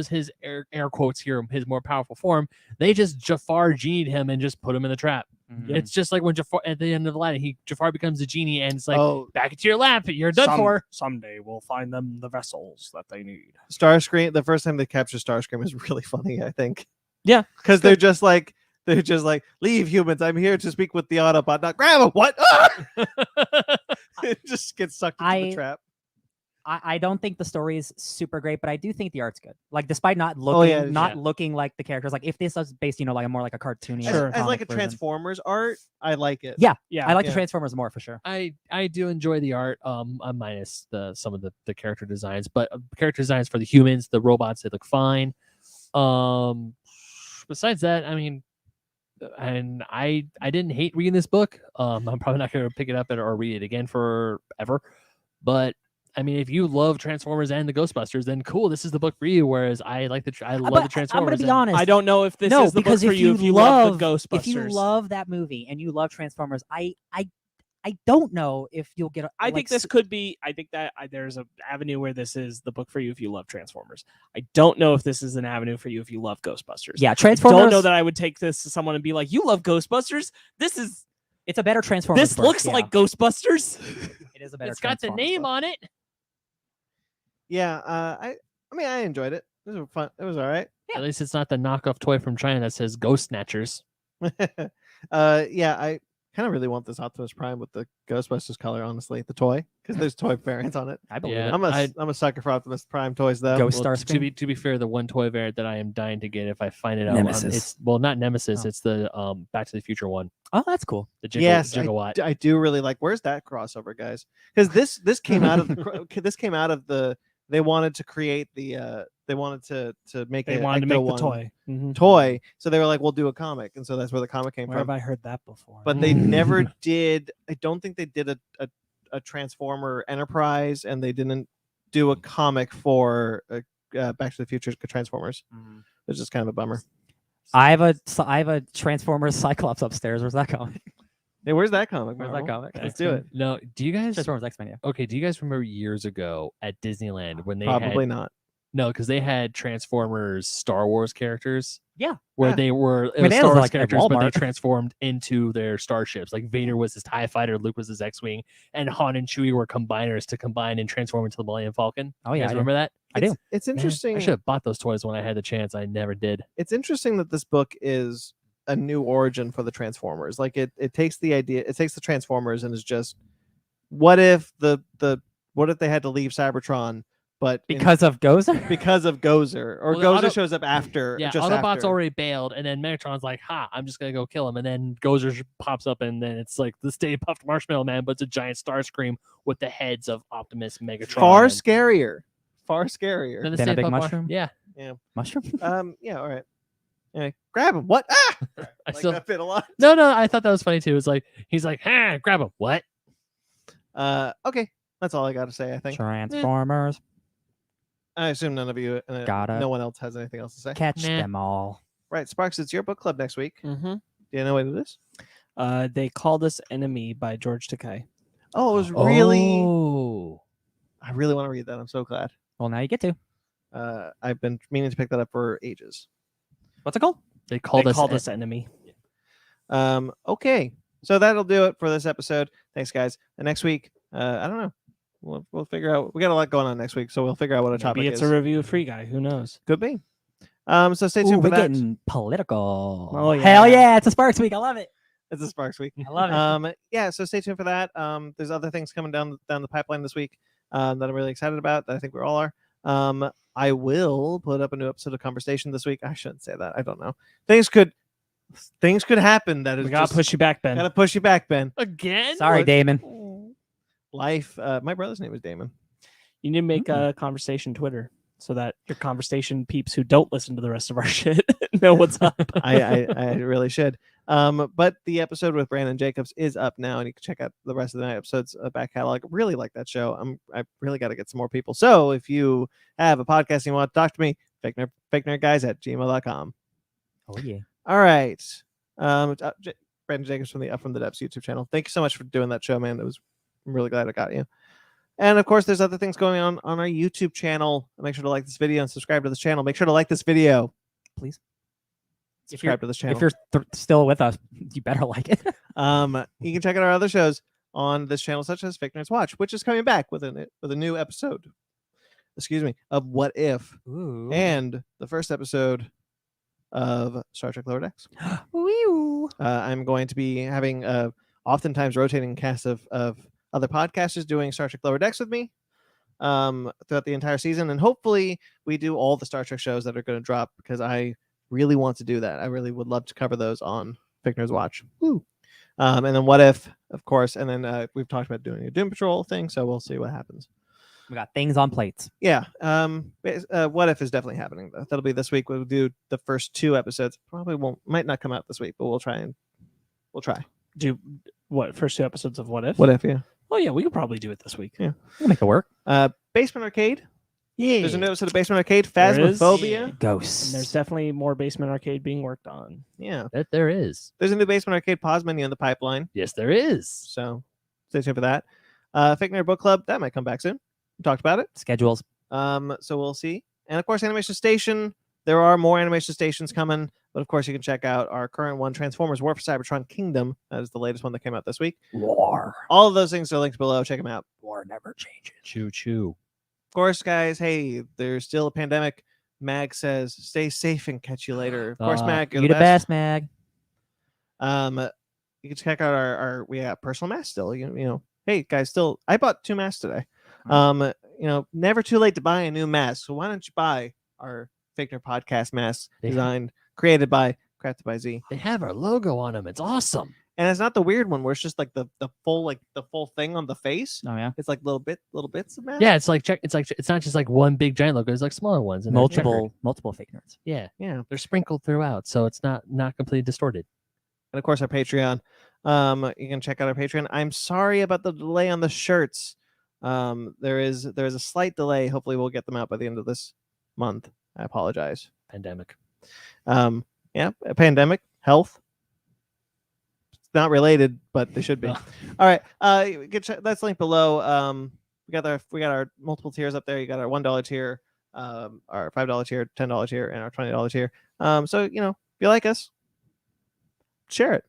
his air quotes here, his more powerful form, they just Jafar genied him and just put him in the trap. Mhm. It's just like when Jafar at the end of the line, Jafar becomes a genie and it's like oh, back into your lap, you're done for. Someday we'll find them the vessels that they need. Starscream. The first time they capture Starscream is really funny. I think. Yeah, because they're just like leave humans. I'm here to speak with the Autobot. Not grab him. What? Ah! It just gets sucked into the trap. I don't think the story is super great, but I do think the art's good. Like, despite not looking looking like the characters, like if this was based, like more like a cartoony, Sure. As like a comic version. Transformers art, I like it. Yeah. Yeah, I like yeah. the Transformers more for sure. I do enjoy the art, minus some of the character designs, but character designs for the humans, the robots, they look fine. Besides that, I mean, and I didn't hate reading this book. I'm probably not going to pick it up or read it again forever, but I mean, if you love Transformers and the Ghostbusters, then cool, this is the book for you. Whereas I love the Transformers. I'm gonna be honest. I don't know if this no, is the book because for you if you love the Ghostbusters. If you love that movie and you love Transformers, I don't know if you'll get. I think this could be. I think that there's an avenue where this is the book for you if you love Transformers. I don't know if this is an avenue for you if you love Ghostbusters. Yeah, I Transformers. don't know that I would take this to someone and be like, "You love Ghostbusters? It's a better Transformers. This book, looks yeah. like Ghostbusters." It is a better. It's got the Transformers name book. on it. Yeah. I mean, I enjoyed it. It was fun. It was all right. At least it's not the knockoff toy from China that says Ghost Snatchers. Yeah. I kind of really want this Optimus Prime with the Ghostbusters color. Honestly, the toy, because there's toy variants on it. I believe Yeah. it. I'm a sucker for Optimus Prime toys though. Ghost Well, Starscream. to be fair, the one toy variant that I am dying to get if I find it out, Nemesis. it's not Nemesis. Oh. It's the Back to the Future one. Oh, that's cool. The Yes, Gigawatt. I do really like. Where's that crossover, guys? Because this came out of the they wanted to create the they wanted to make They a wanted to Ecto make the one toy. Mhm. toy, so they were like, we'll do a comic, and so that's where the comic came Where have from. I heard that before? But they never did. I don't think they did a Transformer Enterprise, and they didn't do a comic for Back to the Future Transformers. It's just kind of a bummer. I have a Transformers Cyclops upstairs. Where's that comic? Hey, where's that comic? Where's that Marvel? comic? Let's do it. No, do you guys? Transformers X-Men. Yeah. Okay, do you guys remember years ago at Disneyland when they Probably had, not. no, because they had Transformers Star Wars characters? Yeah. Where Yeah. they were I mean, they Star was Wars like at characters, but they Walmart. transformed into their starships. Like Vader was his TIE fighter, Luke was his X-wing, and Han and Chewie were combiners to combine and transform into the Millennium Falcon. Oh You yeah, guys I do. remember that? I do. It's Man, interesting. I should have bought those toys when I had the chance. I never did. It's interesting that this book is a new origin for the Transformers. Like it takes the Transformers and is just, what if what if they had to leave Cybertron, but Because of Gozer. because of Gozer, or Well, the Gozer Auto- shows up after. Yeah, just Autobot's after. already bailed, and then Megatron's like, "Ha, I'm just gonna go kill him." And then Gozer pops up, and then it's like the Stay Puft Marshmallow Man, but it's a giant Starscream with the heads of Optimus, Megatron. Far and- scarier. Far scarier. Then the Then a Stay big Puft mushroom? Yeah, Mushroom. Yeah. All right. Anyway, grab him. What? Ah! I Like still that bit a lot. no. I thought that was funny too. It's like he's like, "Ha, grab him." What? Okay. That's all I got to say. I think. Transformers. I assume none of you. Got it. No one else has anything else to say. Catch Nah. them all. Right, Sparks. It's your book club next week. Mm-hmm. Do you know what it is? They Called Us Enemy by George Takei. Oh, it was really. Oh. I really want to read that. I'm so glad. Well, now you get to. I've been meaning to pick that up for ages. What's it called? They called us. Us Enemy. Okay, so that'll do it for this episode. Thanks, guys. And next week, I don't know. We'll figure out. We got a lot going on next week, so we'll figure out what a topic Maybe it's is. a review of Free Guy. Who knows? Could be. So stay tuned Ooh, for we're that. getting political. Oh, Hell yeah. yeah! It's a Sparks week. I love it. It's a Sparks week. I love it. Yeah, so stay tuned for that. There's other things coming down the pipeline this week that I'm really excited about. That I think we all are. I will put up a new episode of Conversation this week. I shouldn't say that. I don't know. Things could happen that is We gotta just push you back, Ben. gotta push you back, Ben. Again? Sorry, What? Damon. Life. My brother's name is Damon. You need to make a conversation Twitter so that your conversation peeps who don't listen to the rest of our shit know what's up. I really should. But the episode with Brandon Jacobs is up now, and you can check out the rest of the episodes back catalog. Really like that show. I really got to get some more people. So if you have a podcast and you want to talk to me, fakenerdguys@gmail.com. Oh yeah. All right. Brandon Jacobs from the Up from the Depths YouTube channel. Thank you so much for doing that show, man. I'm really glad I got you. And of course, there's other things going on our YouTube channel. Make sure to like this video and subscribe to this channel. Make sure to like this video, Please. subscribe to this channel. If you're still with us, you better like it. You can check out our other shows on this channel, such as Fake Nerds Watch, which is coming back with a new episode. Of What If, Ooh. and the first episode of Star Trek Lower Decks. Wee-oo. I'm going to be having oftentimes rotating cast of other podcasters doing Star Trek Lower Decks with me throughout the entire season, and hopefully we do all the Star Trek shows that are going to drop, because I really want to do that. I really would love to cover those on Fake Nerds Watch. And then What If, of course, and then we've talked about doing a Doom Patrol thing, so we'll see what happens. We got things on plates. Yeah. What If is definitely happening, though. That'll be this week. We'll do the first 2 episodes. Might not come out this week, but we'll try. Do what? First 2 episodes of What If? What If, yeah. Oh yeah, we could probably do it this week. Yeah. We'll make it work. Basement Arcade. Yeah. There's a new episode of Basement Arcade. There is. Phasmophobia. Ghosts. And there's definitely more Basement Arcade being worked on. Yeah. That there is. There's a new Basement Arcade pause menu in the pipeline. Yes, there is. So stay tuned for that. Fake Nerd Book Club. That might come back soon. We talked about it. Schedules. So we'll see. And of course, Animation Station. There are more Animation Stations coming, but of course, you can check out our current one, Transformers War for Cybertron Kingdom. That is the latest one that came out this week. War. All of those things are linked below. Check them out. War never changes. Choo choo. Of course, guys, hey, there's still a pandemic. Mag says, stay safe and catch you later. Of course, Mag, you're You the the best. best, Mag. You can check out our we have personal masks still. You know, hey guys, still I bought 2 masks today. Never too late to buy a new mask. So why don't you buy our Fake Nerd Podcast masks, created by, crafted by Z. They have our logo on them. It's awesome. And it's not the weird one where it's just like the full thing on the face. Oh yeah. It's like little bits of mask. Yeah, it's not just like one big giant logo. It's like smaller ones. And they're checkered. Multiple fake nerds. Yeah, Yeah. they're sprinkled throughout, so it's not completely distorted. And of course our Patreon. You can check out our Patreon. I'm sorry about the delay on the shirts. There is a slight delay. Hopefully we'll get them out by the end of this month. I apologize. Pandemic. A pandemic, health. It's not related, but they should be. Well. All right. That's linked below. We got our multiple tiers up there. You got our $1 tier, our $5 tier, $10 tier, and our $20 tier. So if you like us, share it.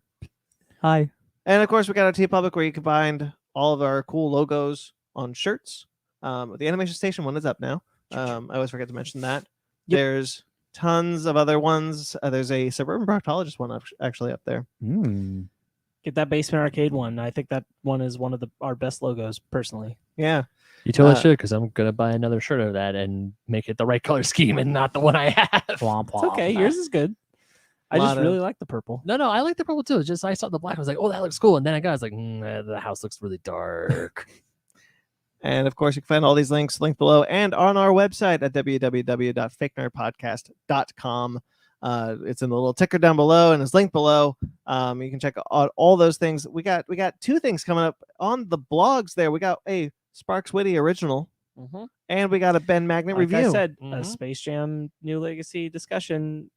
Hi. And of course, we got our TeePublic where you can find all of our cool logos on shirts. The Animation Station one is up now. I always forget to mention that. Yep. There's tons of other ones. There's a Suburban Proctologist one actually up there. Get that Basement Arcade one. I think that one is one of our best logos, personally. Yeah. You totally should, because I'm gonna buy another shirt of that and make it the right color scheme and not the one I have. Womp, It's okay. womp. Yours is good. I just Lot of- really like the purple. No, I like the purple too. It's just I saw the black. I was like, oh, that looks cool. And then I was like, the house looks really dark. And of course, you can find all these links linked below and on our website at www.fakenerdpodcast.com. It's in the little ticker down below and it's linked below. You can check out all those things. We got 2 things coming up on the blogs there. We got a Sparks Witty original and we got a Ben Magnet Like review. I said, a Mhm. Space Jam New Legacy discussion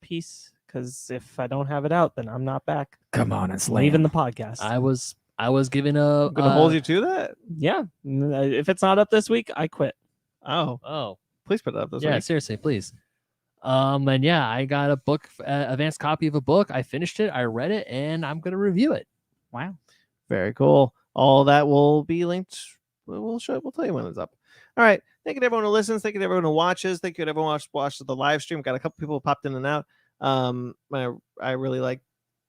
piece. Because if I don't have it out, then I'm not back. Come on, it's Leaving the podcast. I was given a I'm going to hold you to that. Yeah. If it's not up this week, I quit. Oh, please put it up this yeah, week. seriously, please. And yeah, I got a book, advanced copy of a book. I finished it, I read it, and I'm gonna review it. Wow. Very cool. All that will be linked. We'll tell you when it's up. All right. Thank you to everyone who listens. Thank you to everyone who watches. Thank you to everyone who watched the live stream. Got a couple people who popped in and out. I really like,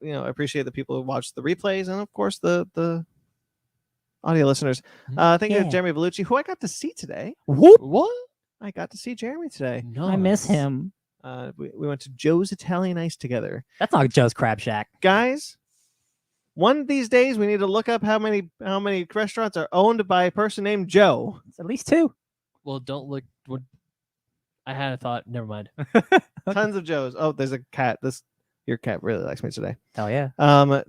I appreciate the people who watch the replays and of course the audio listeners. Thank you to Yeah. Jeremy Vellucci, who I got to see today. What? I got to see Jeremy today. I miss Nice. him. We went to Joe's Italian Ice together. That's not Joe's Crab Shack. Guys, one of these days we need to look up how many restaurants are owned by a person named Joe. It's at least 2. Well, don't look. I had a thought. Never mind. Tons of Joes. Oh, there's a cat. Your cat really likes me today. Hell yeah.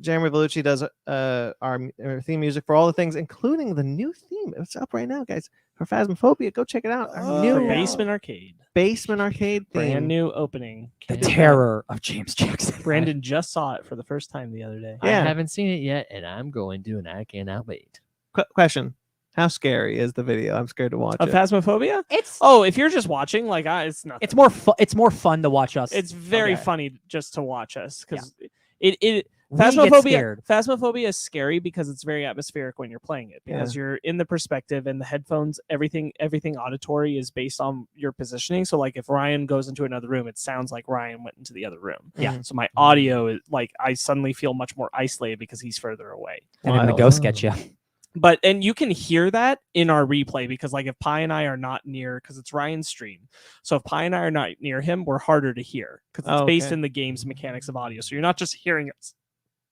Jeremy Vellucci does our theme music for all the things, including the new theme. It's up right now, guys. For Phasmophobia, go check it out. Our new For Basement Arcade. Basement Arcade theme. Brand new opening. The terror of James Jackson. Brandon just saw it for the first time the other day. Yeah. I haven't seen it yet, and I'm going to, and I cannot wait. Question: how scary is the video? I'm scared to watch Of it. Phasmophobia? It's If you're just watching, like it's nothing. it's more it's more fun to watch us. It's very Okay. funny just to watch us because We get scared. Phasmophobia is scary because it's very atmospheric when you're playing it because you're in the perspective and the headphones, everything auditory is based on your positioning. So like if Ryan goes into another room, it sounds like Ryan went into the other room. Yeah. So my audio is like I suddenly feel much more isolated because he's further away. And then the Wild. ghost gets you. And you can hear that in our replay because like if Pi and I are not near, because it's Ryan's stream, so if Pi and I are not near him, we're harder to hear because it's based okay. in the game's mechanics of audio. So you're not just hearing us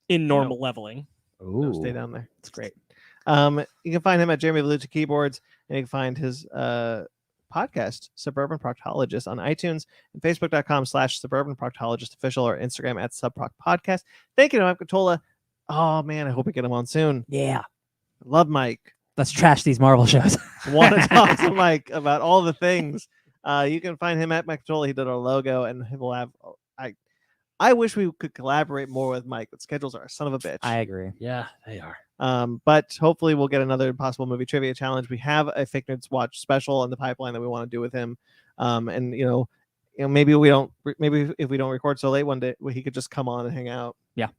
in normal leveling. No, stay down there. It's great. You can find him at Jeremy Vellucci Keyboards, and you can find his podcast, Suburban Proctologist, on iTunes and Facebook.com/Suburban Proctologist Official or Instagram at Subproc Podcast. Thank you to Mike Cotola. Oh man, I hope we get him on soon. Yeah. Love Mike. Let's trash these Marvel shows. Want to talk to Mike about all the things. You can find him at Mike Cotola. He did our logo, and he will have. I wish we could collaborate more with Mike, but schedules are a son of a bitch. I agree. Yeah, they are. But hopefully we'll get another possible movie trivia challenge. We have a Fake Nerds Watch special in the pipeline that we want to do with him. And maybe if we don't record so late one day, he could just come on and hang out. Yeah.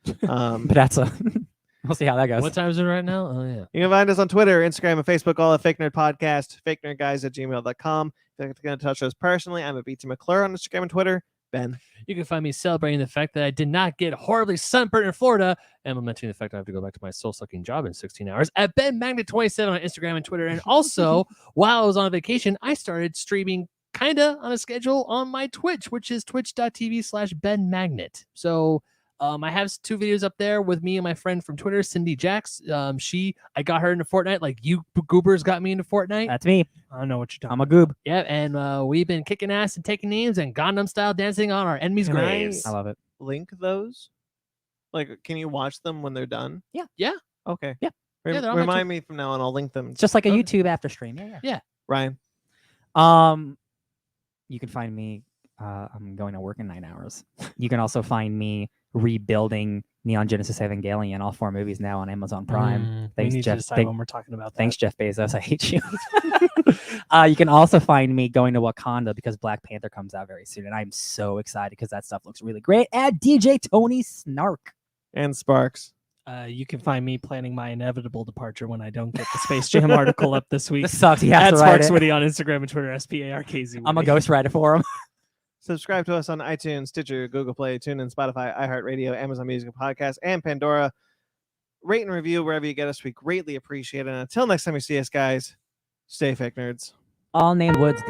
But But that's we'll see how that goes. What time is it right now? Oh yeah. you can find us on Twitter, Instagram, and Facebook, all at Fake Nerd Podcast, fakenerdguys@gmail.com. If you're going to touch us personally, I'm at BT McClure on Instagram and Twitter. Ben. You can find me celebrating the fact that I did not get horribly sunburned in Florida and lamenting the fact that I have to go back to my soul-sucking job in 16 hours at BenMagnet27 on Instagram and Twitter. And also, while I was on vacation, I started streaming kind of on a schedule on my Twitch, which is twitch.tv/BenMagnet. So I have 2 videos up there with me and my friend from Twitter, Cindy Jax. I got her into Fortnite like you goobers got me into Fortnite. That's me. I don't know what you're talking I'm a goob. Yeah, and we've been kicking ass and taking names and Gangnam style dancing on our enemies' Can I- graves. I love it. Link those? Like, can you watch them when they're done? Yeah. Yeah. Okay. Yeah. Yeah, they're on my Remind me from now on. I'll link them. It's just like a Okay. YouTube after stream. Yeah. Ryan. You can find me. I'm going to work in 9 hours. You can also find me rebuilding Neon Genesis Evangelion, all 4 movies now on Amazon Prime. we Thanks, need Jeff. to decide when we're talking about that. Thanks, Jeff Bezos. I hate you. You can also find me going to Wakanda because Black Panther comes out very soon, and I'm so excited because that stuff looks really great. At DJ Tony Snark. And Sparks. You can find me planning my inevitable departure when I don't get the Space Jam article up this week. This sucks. He has At to write Sparks it. Witty on Instagram and Twitter, SPARKZ. I'm a ghostwriter for him. Subscribe to us on iTunes, Stitcher, Google Play, TuneIn, Spotify, iHeartRadio, Amazon Music Podcast, and Pandora. Rate and review wherever you get us. We greatly appreciate it. And until next time you see us, guys, stay fake nerds. All named Woods.